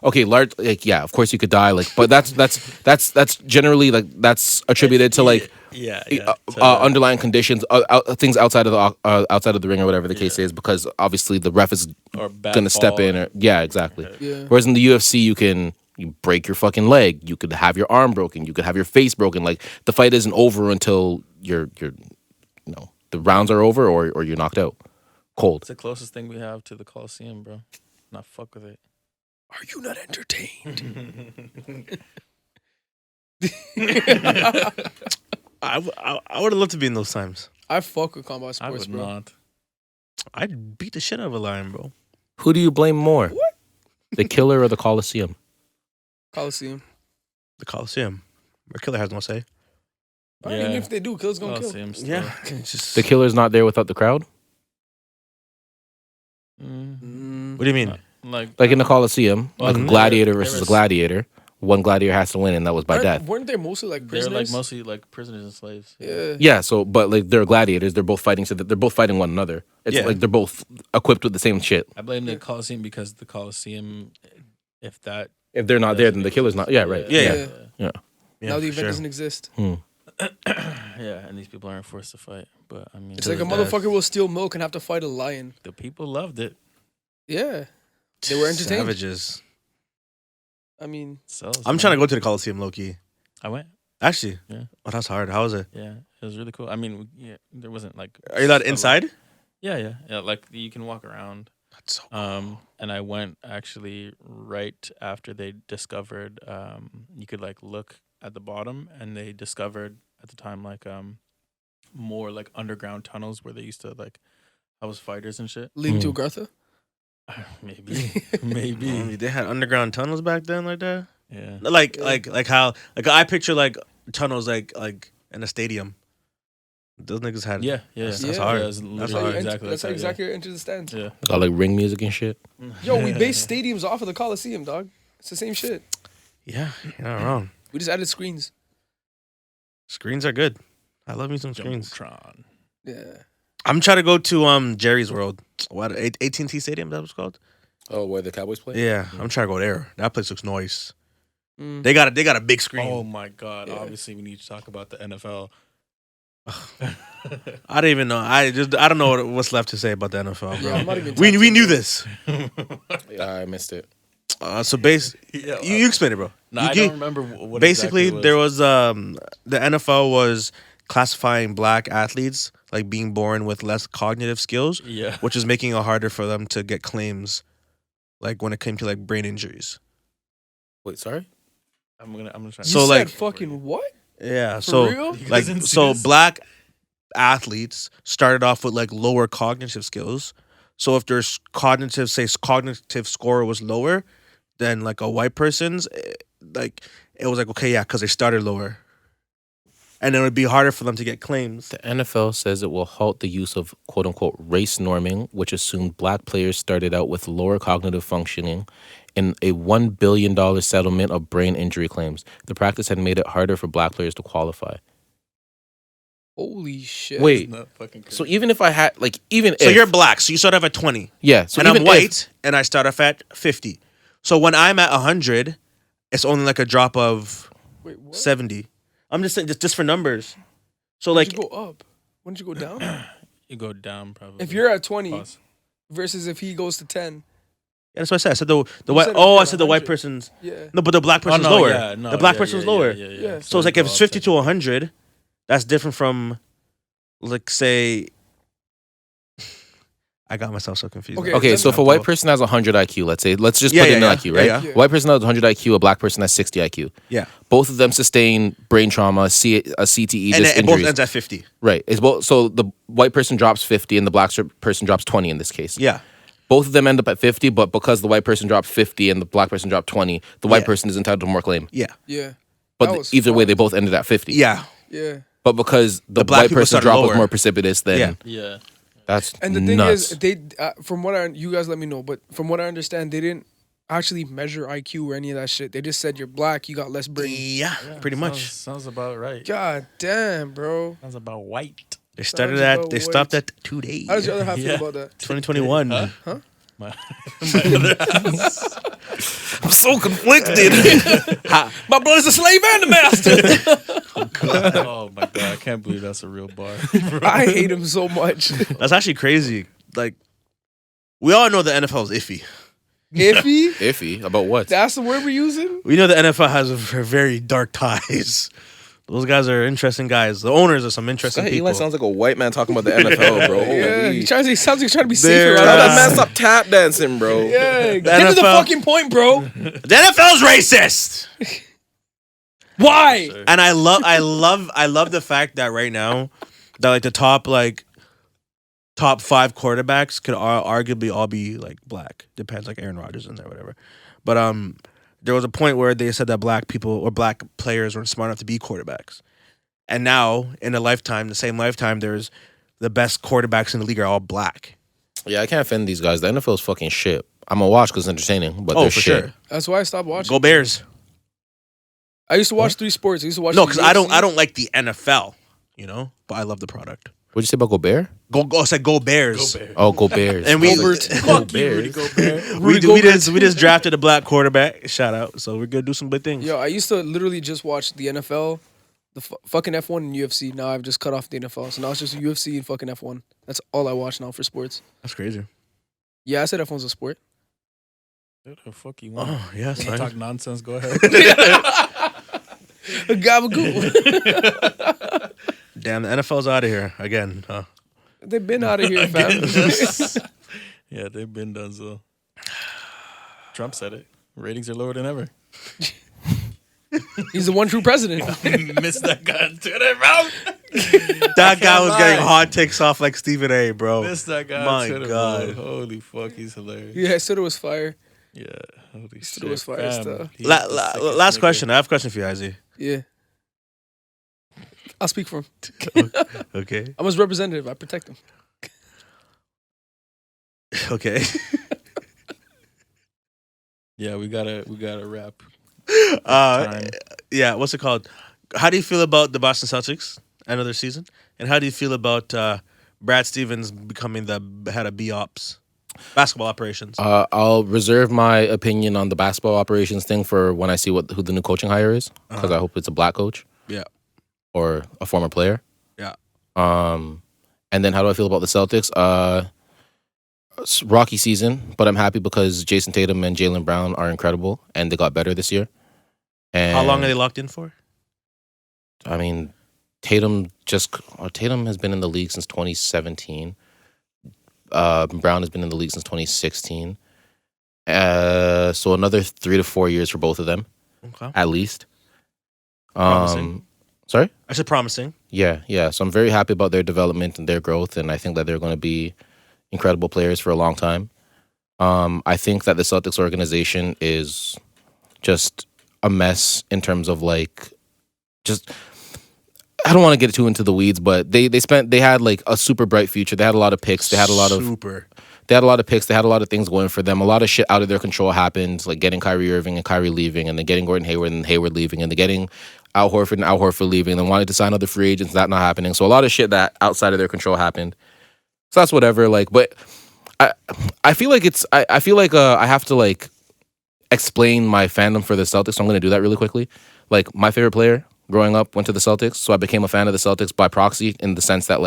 okay, large, like yeah, of course you could die, like, but that's generally like that's attributed to like underlying conditions, things outside of the ring or whatever the case is, because obviously the ref is or bad gonna step in. Or yeah, exactly. Yeah. Whereas in the UFC, you break your fucking leg, you could have your arm broken, you could have your face broken. Like the fight isn't over until the rounds are over or you're knocked out. Cold. It's the closest thing we have to the Coliseum, bro. Not fuck with it. Are you not entertained? I would have loved to be in those times. I fuck with combat I sports, would bro. not. I'd beat the shit out of a lion, bro. Who do you blame more? What? The killer or the Coliseum? Coliseum. The Coliseum. Where killer has no say. I mean, if they do, killer's gonna kill. Coliseum still. Yeah. It's just, The killer's not there without the crowd? Mm. what do you mean? Like in the Coliseum, like a Mhm. gladiator There versus a was- gladiator. One gladiator has to win, and that was by Aren't- death. Weren't they mostly like They're prisoners? like mostly like prisoners and slaves. Yeah. Yeah, so but like they're gladiators, they're both fighting, so they're both fighting one another. It's Yeah. like they're both equipped with the same shit. I blame the Coliseum because the Coliseum, if that If they're not there, then the killer's not. Yeah, right. Yeah, Yeah. Yeah, Now the for event sure. doesn't exist. yeah, and these people aren't forced to fight. But I mean, It's like a motherfucker will steal milk and have to fight a lion. the people loved it. Yeah. They were entertained. Savages. I mean, I'm trying to go to the Coliseum, low-key. I went. Actually. Yeah. Oh, that's hard. How was it? Yeah, it was really cool. I mean, yeah, there wasn't like. Are you allowed a lot- inside? Yeah. Like you can walk around. That's so cool. And I went actually right after they discovered you could like look at the bottom, and they discovered at the time like more like underground tunnels where they used to like house fighters and shit. leading to Agartha? Maybe. They had underground tunnels back then like that? Yeah. Like how I picture like tunnels like in a stadium. Those niggas had Yeah. That's Yeah. hard. That's That's literally hard. exactly. That's how like that, exactly enter the stands. Yeah. Got like ring music and shit. Yo, we based stadiums off of the Coliseum, dog. It's the same shit. Yeah, you're not wrong. We just added screens. Screens are good. I love me some screens. Jumbotron. Yeah. I'm trying to go to Jerry's World. What AT&T Stadium? That was called. Oh, where the Cowboys play? Yeah, I'm trying to go there. That place looks nice. Mm. They got a big screen. Oh my god! Yeah. Obviously, we need to talk about the NFL. I don't even know. I don't know what's left to say about the NFL, bro. Yeah, I'm not even we touching knew it. this. Yeah, I missed it. So Yeah, you explain it, bro. No, You I get- don't remember what Basically, exactly it there was the NFL was classifying black athletes like being born with less cognitive skills, Yeah. which is making it harder for them to get claims, like when it came to like brain injuries. Wait, sorry? I'm gonna try. You So, said like- fucking what? Yeah, For so real? You like guys didn't see so this? black athletes started off with like lower cognitive skills. So if their cognitive score was lower than like a white person's, like it was like okay, yeah, because they started lower, and it would be harder for them to get claims. The NFL says it will halt the use of quote unquote race norming, which assumed black players started out with lower cognitive functioning, in a $1 billion settlement of brain injury claims. The practice had made it harder for black players to qualify. Holy shit. Wait, Not fucking crazy. so even if I had, like, even So if. you're black, so you start off at 20, Yeah, so and I'm even if- white, and I start off at 50. So when I'm at 100, it's only like a drop of Wait, what? 70. I'm just saying, just for numbers. So Why'd like you go up? Wouldn't you go down? You go down probably. If you're at 20 Pause. versus if he goes to 10. Yeah, that's what I said. I said the You white. said Oh, if I you're said the white 100. person's. Yeah. No, but the black Oh, person's no, lower. yeah, no, the black yeah, person's yeah, lower. Yeah. So it's like if go it's up 50 to technically. 100, that's different from, like, say. I got myself so confused. Okay. Okay, then- so if a white person has 100 IQ, let's just put in IQ, right? Yeah. Yeah. White person has 100 IQ, a black person has 60 IQ. Yeah. Both of them sustain brain trauma, a CTE, And just it both injuries. ends at 50. Right. It's both. So the white person drops 50 and the black person drops 20 in this case. Yeah. Both of them end up at 50, but because the white person dropped 50 and the black person dropped 20, the white Yeah. person is entitled to more claim. Yeah. Yeah. But That was either way, fucked. they both ended at 50. Yeah. Yeah. But because the black white people person started drop was lower. more precipitous, then Yeah. Yeah. that's And the thing nuts. is, they from what you guys let me know, but from what I understand, they didn't actually measure IQ or any of that shit. They just said you're black, you got less brain. Yeah. Pretty much. Sounds about right. God damn, bro. Sounds about white. They started Sounds at. about They white. stopped at 2 days. How does your other half Yeah. feel about that? 2021. Huh? My other house. I'm so conflicted. My brother's a slave and a master. Oh my god, I can't believe that's a real bar. I hate him so much. That's actually crazy. Like, we all know the NFL is iffy. Iffy? Iffy about what? That's the word we're using? We know the NFL has very dark ties. Those guys are interesting guys. The owners are some interesting Eli people. sounds like a white man talking about the NFL, bro. Yeah. Holy. He sounds like he's trying to be They're, safer. Tell around that us. man stop tap dancing, bro. Yeah. Get to the NFL fucking point, bro. The NFL's racist. Why? And I love the fact that right now that like the top 5 quarterbacks could arguably all be like black. Depends, like Aaron Rodgers in there, whatever. But there was a point where they said that black people or black players weren't smart enough to be quarterbacks. And now, in the same lifetime, there's the best quarterbacks in the league are all black. Yeah, I can't offend these guys. The NFL is fucking shit. I'm gonna watch because it's entertaining, but Oh, they're for shit. sure. That's why I stopped watching. Go Bears. I used to watch 3 sports. I used to watch No, the because I UFC. don't like the NFL, but I love the product. What'd you say about Gobert? I said go Bears. Oh, go Bears. And we Go Bears. we just drafted a black quarterback. Shout out. So we're gonna do some big things. Yo, I used to literally just watch the NFL, the fucking F1 and UFC. Now I've just cut off the NFL. So now it's just UFC and fucking F1. That's all I watch now for sports. That's crazy. Yeah, I said F1's a sport. What the fuck you want? Oh yeah, You talk nonsense, go ahead. Gabagool. Damn, the NFL's out of here again. Huh? They've been out of here, fam. Yeah, they've been done so. Trump said it. Ratings are lower than ever. He's the one true president. Missed that guy on Twitter, bro. That guy was lie. getting hot takes off like Stephen A. Bro. Missed that guy My on Twitter, God. bro. Holy fuck, he's hilarious. Yeah, I said it was fire. Yeah, holy shit. it was fire fam. stuff. He's La- the la- sickest last nigga. question. I have a question for you, Izzy. Yeah. I'll speak for him. Okay. I'm his representative. I protect him. Okay. Yeah, we gotta wrap. Uh, yeah. What's it called? How do you feel about the Boston Celtics end of their season? And how do you feel about Brad Stevens becoming the head of B-Ops, basketball operations? I'll reserve my opinion on the basketball operations thing for when I see who the new coaching hire is, because I hope it's a black coach. Yeah. Or a former player. Yeah. And then how do I feel about the Celtics? It's rocky season, but I'm happy because Jason Tatum and Jaylen Brown are incredible, and they got better this year. And How long are they locked in for? I mean, Tatum has been in the league since 2017. Brown has been in the league since 2016. So another 3 to 4 years for both of them, Okay. at least. Promising. Sorry? I said promising. Yeah. So I'm very happy about their development and their growth, and I think that they're going to be incredible players for a long time. I think that the Celtics organization is just a mess in terms of I don't want to get too into the weeds, but they had like a super bright future. They had a lot of picks. They had a lot of picks. They had a lot of things going for them. A lot of shit out of their control happened, like getting Kyrie Irving and Kyrie leaving, and then getting Gordon Hayward and Hayward leaving, and then getting Al Horford and Al Horford leaving, and then wanting to sign other free agents, that not happening. So a lot of shit that outside of their control happened. So that's whatever. But I feel like I have to explain my fandom for the Celtics. So I'm going to do that really quickly. Like, my favorite player growing up went to the Celtics, so I became a fan of the Celtics by proxy, in the sense that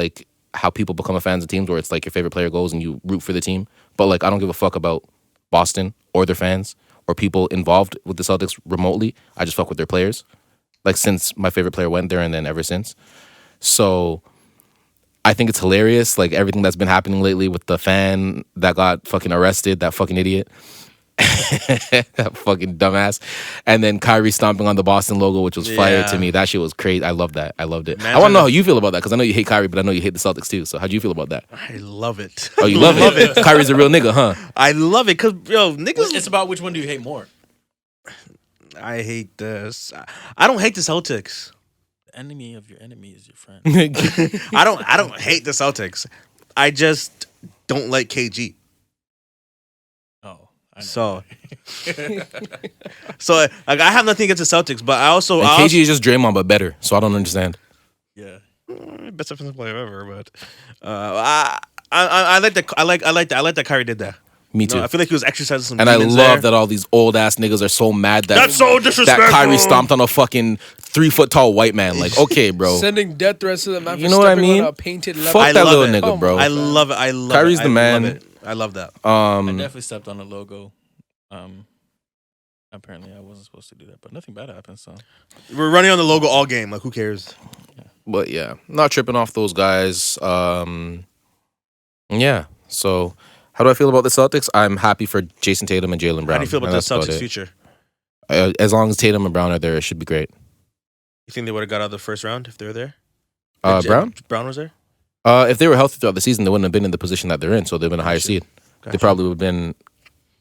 how people become a fans of teams, where it's like your favorite player goes and you root for the team. But like, I don't give a fuck about Boston or their fans or people involved with the Celtics remotely. I just fuck with their players. Like, since my favorite player went there and then ever since. So I think it's hilarious, like everything that's been happening lately with the fan that got fucking arrested, that fucking idiot. That fucking dumbass. And then Kyrie stomping on the Boston logo, which was fire to me. That shit was crazy. I love that. I loved it. I want to know how you feel about that, because I know you hate Kyrie, but I know you hate the Celtics too. So how do you feel about that? I love it. Oh, you love it? Kyrie's a real nigga, huh? I love it because, yo, niggas. It's about which one do you hate more? I hate this. I don't hate the Celtics. The enemy of your enemy is your friend. I don't hate the Celtics. I just don't like KG. Oh, I know. So like, I have nothing against the Celtics, but I also KG is just Draymond but better. So I don't understand. Yeah, best offensive player ever. But I like that Kyrie did that. Me too. No, I feel like he was exercising some. And I demons love there. that all these old ass niggas are so mad that That's so disrespectful. that Kyrie stomped on a fucking 3 foot tall white man. Like, okay, bro. Sending death threats to the man for You know what I stepping mean? on a painted level. Fuck that little it. nigga, bro. I love it. I love Kyrie's it. the man. Love it. I love that. I definitely stepped on the logo. Apparently, I wasn't supposed to do that, but nothing bad happened. So We're running on the logo all game. Like, who cares? But yeah, not tripping off those guys. Yeah. So how do I feel about the Celtics? I'm happy for Jason Tatum and Jaylen Brown. How do you feel about the And that's Celtics' it. future? As long as Tatum and Brown are there, it should be great. You think they would have got out of the first round if they were there? Brown? Brown was there? If they were healthy throughout the season, they wouldn't have been in the position that they're in, so they've been a higher seed. Gotcha. They probably would have been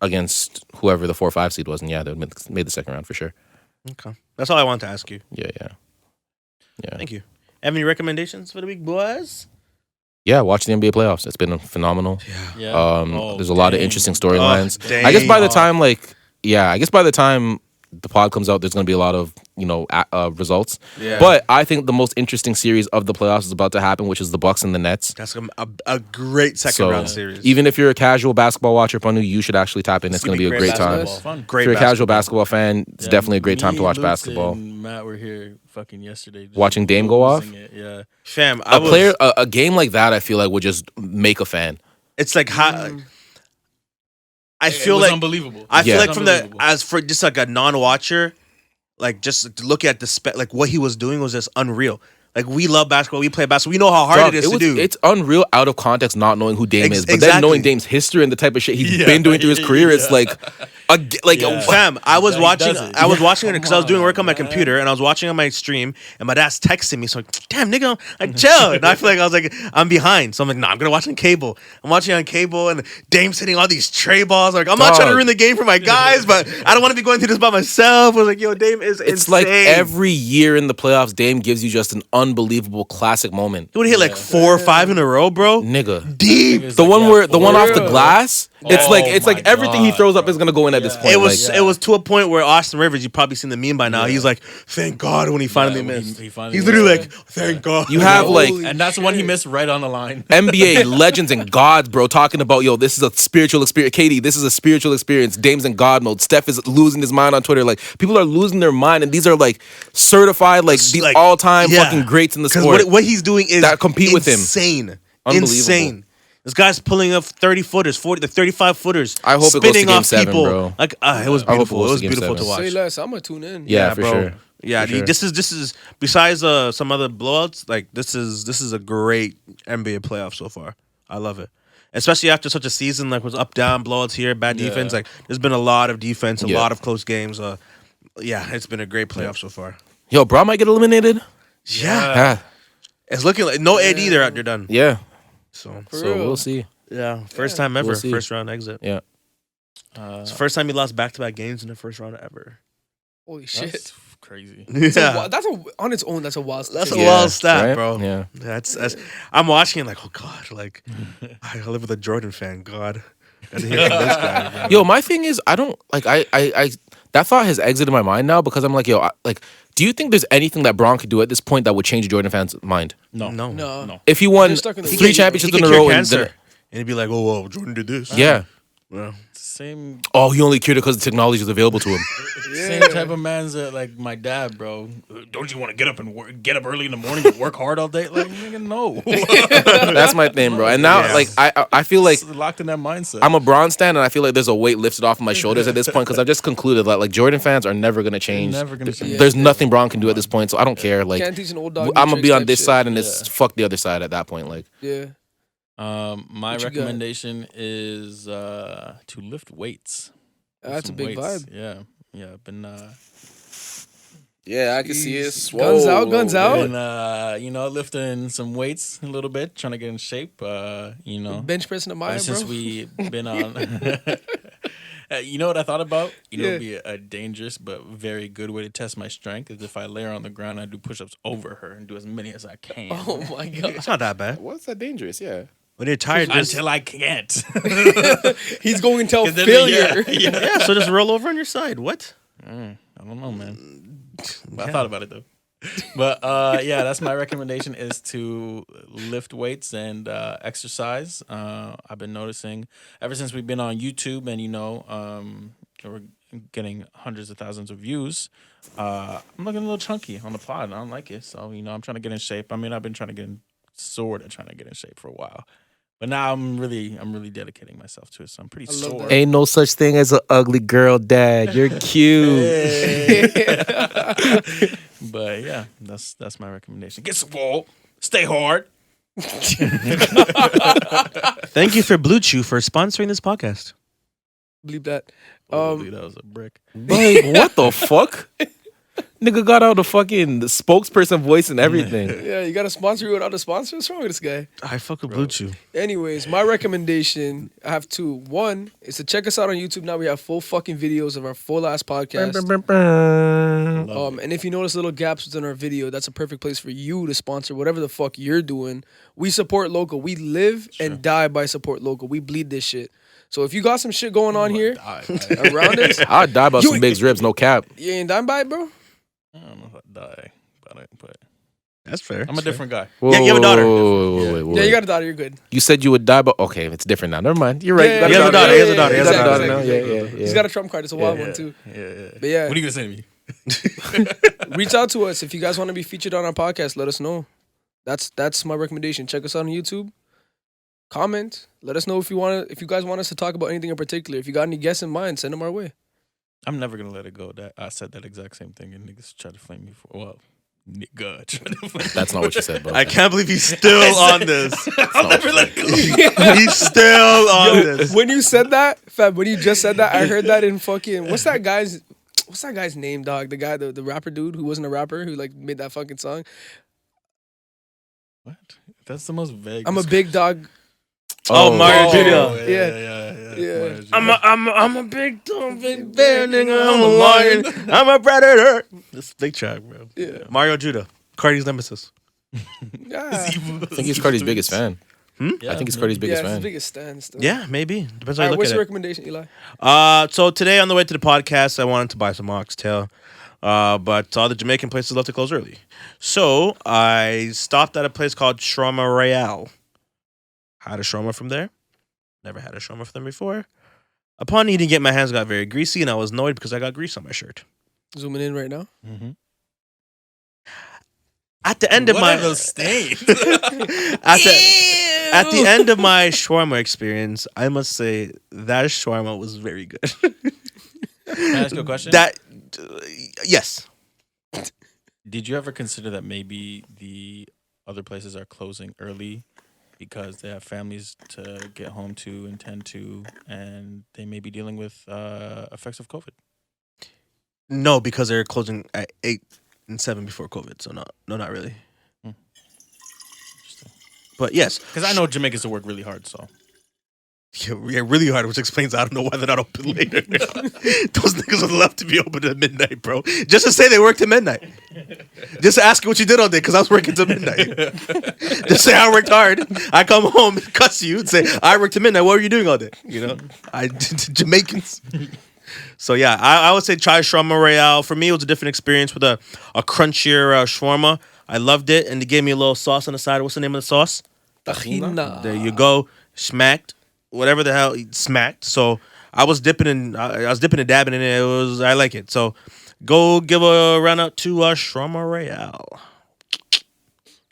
against whoever the 4 or 5 seed was, and yeah, they would have made the second round for sure. Okay. That's all I wanted to ask you. Yeah. Thank you. Have any recommendations for the week, boys? Yeah, watch the NBA playoffs. It's been phenomenal. yeah. There's a lot of interesting storylines. dang. I guess by the time the pod comes out, there's going to be a lot of results. Yeah. But I think the most interesting series of the playoffs is about to happen, which is the Bucks and the Nets. That's a great second round series. Even if you're a casual basketball watcher, Panu, you should actually tap in. It's going to be a great time. Fun. Great If you're a casual basketball. basketball fan, it's definitely a great time to watch Luke basketball. And Matt were here fucking yesterday, just Watching Dame go off? losing it. Yeah, Fam, A game like that, I feel like would just make a fan. It's like how I feel it was like unbelievable. I feel Yeah. like as for just like a non-watcher, like just to look at the like what he was doing was just unreal. Like, we love basketball, we play basketball, we know how hard Dog, it is to do. It's unreal out of context not knowing who Dame is, but then Exactly. knowing Dame's history and the type of shit he's been doing through his career, it's like, Fam, I was He watching does it. I was watching it because I was doing Come work on my on, computer and I was watching on my stream and my dad's texting me, so like, damn nigga, like chill. And I feel like I was like, I'm behind. So I'm like, nah, I'm gonna watch on cable. I'm watching on cable and Dame's hitting all these tray balls. Like, I'm not trying to ruin the game for my guys, but I don't want to be going through this by myself. I was like, yo, Dame is It's insane. like every year in the playoffs, Dame gives you just an unbelievable classic moment. He would hit like 4 or 5 in a row, bro. Nigga. Deep. It's The like, one yeah, where the one for off the real. glass, it's Oh like my everything he God, throws up bro. is gonna go in at this Yeah. point. It was to a point where Austin Rivers, you've probably seen the meme by now. He's like, thank God when he finally when missed. he finally He's literally missed, like, thank God. You have like And that's the one he missed right on the line. NBA legends and gods, bro, talking about, yo, this is a spiritual experience. Katie, this is a spiritual experience. Dame's in God mode. Steph is losing his mind on Twitter. Like, people are losing their mind, and these are like certified, like the Like, all-time yeah. fucking greats in the Because sport. what he's doing is That compete with him. insane. Unbelievable. Insane. This guy's pulling up 30 footers, 40, the 35 footers. I hope it goes to spinning Game off 7, people. bro. Like, it was I hope it beautiful. goes It was to Game beautiful to 7. watch. Say less, I'm gonna tune in. Yeah, for bro. sure. Yeah, For sure. this is besides some other blowouts. Like, this is a great NBA playoff so far. I love it, especially after such a season like was up down blowouts here, bad defense. Like, there's been a lot of defense, a Yeah. lot of close games. Yeah, it's been a great playoff so far. Yo, Brown might get eliminated. Yeah, it's looking like no AD they're done. Yeah. So So real. we'll see. yeah, first time ever, We'll see. first round exit. Yeah. It's the first time he lost back-to-back games in the first round ever. Holy shit. That's crazy. Yeah, On its own, that's a wild. that's a statistic. wild stat, right? bro. Yeah. That's I'm watching it like, oh god, like I live with a Jordan fan. God, gotta hear from this guy. Bro. Yo, my thing is, I don't like. I that thought has exited my mind now because I'm like, yo, do you think there's anything that Braun could do at this point that would change a Jordan fan's mind? No. No. If he won They're stuck in the 3 league. championships He in could a cure row, and cancer, then, and he'd be like, oh, whoa, Jordan did this. yeah. Well, Same. Oh, he only cured it because the technology is available to him. Same type of man's like my dad, bro. Don't you want to get up and get up early in the morning and work hard all day? Like, nigga, no. That's my thing, bro. And now, like, I feel like locked in that mindset. I'm a Bron stan, and I feel like there's a weight lifted off of my shoulders at this point because I've just concluded that like Jordan fans are never gonna change. Never gonna change. There's nothing Bron can do at this point, so I don't care. Like, Can't teach an old dog. I'm gonna be on type this shit. side, and it's fuck the other side at that point. Like, Yeah. My What you got? recommendation is to lift weights. That's a Some big weights. vibe. Yeah. I've been yeah, I can see it. Jeez. Guns out, guns out. been lifting some weights a little bit, trying to get in shape. Bench pressing a mile, Ever bro. since we been on. You know what I thought about? It'd be a dangerous but very good way to test my strength is if I lay her on the ground and I do push-ups over her and do as many as I can. Oh my god. It's not that bad. What's that dangerous? Yeah. When you're tired, just Until I can't. He's going to tell 'Cause then- failure. yeah. So just roll over on your side. What? I don't know, man. But I thought about it though. But that's my recommendation is to lift weights and exercise. I've been noticing ever since we've been on YouTube and we're getting hundreds of thousands of views. I'm looking a little chunky on the pod and I don't like it. So, I'm trying to get in shape. I mean, I've been trying to get in shape for a while. But now I'm really dedicating myself to it. So I'm pretty sore. that. Ain't no such thing as an ugly girl dad. You're cute. But yeah, that's my recommendation. Get swole, stay hard. Thank you for Blue Chew for sponsoring this podcast. Believe that. Holy, that was a brick. Like, what the fuck? Nigga got out the fucking spokesperson voice and everything. Yeah, you got a sponsor you without a sponsor? What's wrong with this guy? I fuck with Blue Chew. Anyways, my recommendation, I have two. One is to check us out on YouTube now. We have full fucking videos of our full ass podcast. And if you notice little gaps within our video, that's a perfect place for you to sponsor whatever the fuck you're doing. We support local. We live and die by support local. We bleed this shit. So if you got some shit going on here around us, I'd die about some big ribs, no cap. you ain't dying by it, bro? I don't know if I'd die about it, but That's fair. I'm a different guy. Whoa, Yeah, you have a daughter. wait. Yeah, you got a daughter. You're good. You said you would die, but okay, it's different now. Never mind. You're right. Yeah, You he has a got daughter. He has a daughter. He You has a got a daughter. daughter now. Yeah. He's got a Trump card. It's a wild one too. Yeah. But yeah, What are you gonna say to me? reach out to us if you guys want to be featured on our podcast. Let us know. That's my recommendation. Check us out on YouTube. Comment. Let us know if you guys want us to talk about anything in particular. If you got any guests in mind, send them our way. I'm never gonna let it go. That I said that exact same thing, and niggas try to flame me for nigga. Tried to flame me. That's not what you said, bro. I can't believe he's still on this. I'll never let it go. He's still on this. When you said that, Fab, when you just said that, I heard that in fucking what's that guy's name, dog? The guy, the rapper dude who wasn't a rapper who like made that fucking song. What? That's the most vague. I'm a big dog. Oh, Mario Jr. Yeah. I'm a big bear, nigga. I'm a lion. I'm a predator. This big track, bro. Yeah. Mario Judah, Cardi's nemesis. Yeah. I think he's Cardi's biggest fan. I think he's Cardi's biggest Yeah, it's fan. his biggest stand still. Yeah, maybe. Depends how All you right, look what's at your it. recommendation, Eli? So today on the way to the podcast, I wanted to buy some oxtail, but all the Jamaican places love to close early. So I stopped at a place called Shawarma Royale. Had a shawarma from there. Never had a shawarma from them before. Upon eating it, my hands got very greasy, and I was annoyed because I got grease on my shirt. Zooming in right now. Mm-hmm. At the end of What my are those stains? at the end of my shawarma experience, I must say that shawarma was very good. Can I ask you a question? Yes. Did you ever consider that maybe the other places are closing early because they have families to get home to and tend to, and they may be dealing with effects of COVID? No, because they're closing at 8 and 7 before COVID. So not really. Interesting. But yes, Because I know Jamaicans work really hard, so. yeah, really hard, which explains I don't know why they're not open later. Those niggas would love to be open at midnight, bro. Just to say they worked at midnight. Just ask what you did all day, because I was working till midnight. Just say I worked hard. I come home and cuss you and say I worked till midnight. What were you doing all day? You know, Jamaicans. So yeah, I would say try shawarma royale. For me, it was a different experience with a crunchier shawarma. I loved it, and they gave me a little sauce on the side. What's the name of the sauce? Tahina. There you go. Smacked. Whatever the hell, smacked. So I was dipping and dabbing in it. I like it. So go give a round out to Shrama Royale.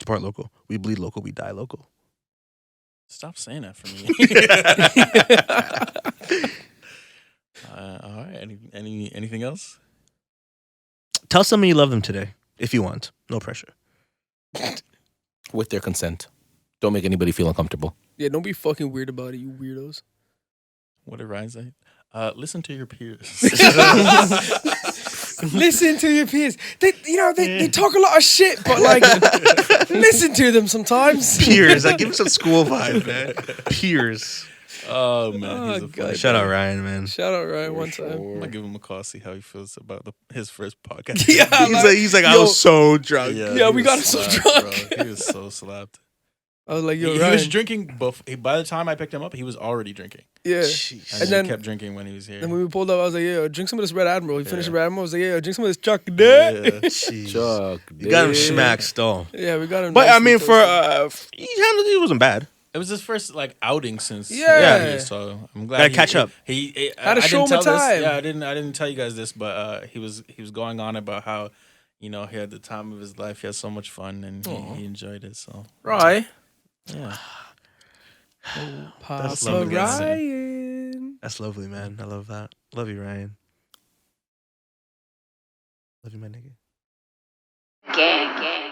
Support local. We bleed local. We die local. Stop saying that for me. All right. Anything else? Tell someone you love them today if you want. No pressure. With their consent. Don't make anybody feel uncomfortable. Yeah, don't be fucking weird about it, you weirdos. What did Ryan say? Listen to your peers. Listen to your peers. They talk a lot of shit, but like, listen to them sometimes. Peers. I give him some school vibe, man. Peers. Oh man, he's a God. Shout out Ryan, man. Shout out Ryan one time. I'm gonna give him a call, see how he feels about his first podcast. Yeah, He's like, I was so drunk. Yeah, we he got was him so slapped, drunk. bro. He was so slapped. I was like, yo, He Ryan. was drinking. By the time I picked him up, he was already drinking. Yeah. Jeez. And, And then then- he kept drinking when he was here. Then when we pulled up, I was like, yeah, drink some of this Red Admiral. He finished Yeah. the Red Admiral. I was like, yeah, drink some of this Chuck. Yeah, Jeez. Chuck, You got him dude. schmacked though. we got him. But I nicely mean, toasted. he wasn't bad. It was his first like outing since Yeah. so I'm glad Gotta catch up. He Had to I show didn't him a tell this- time. Yeah, I didn't tell you guys this, but he was going on about how he had the time of his life. He had so much fun and he enjoyed it. So Right. yeah, Papa lovely, guys. Ryan. That's lovely, man. I love that. Love you, Ryan. Love you, my nigga. Gang.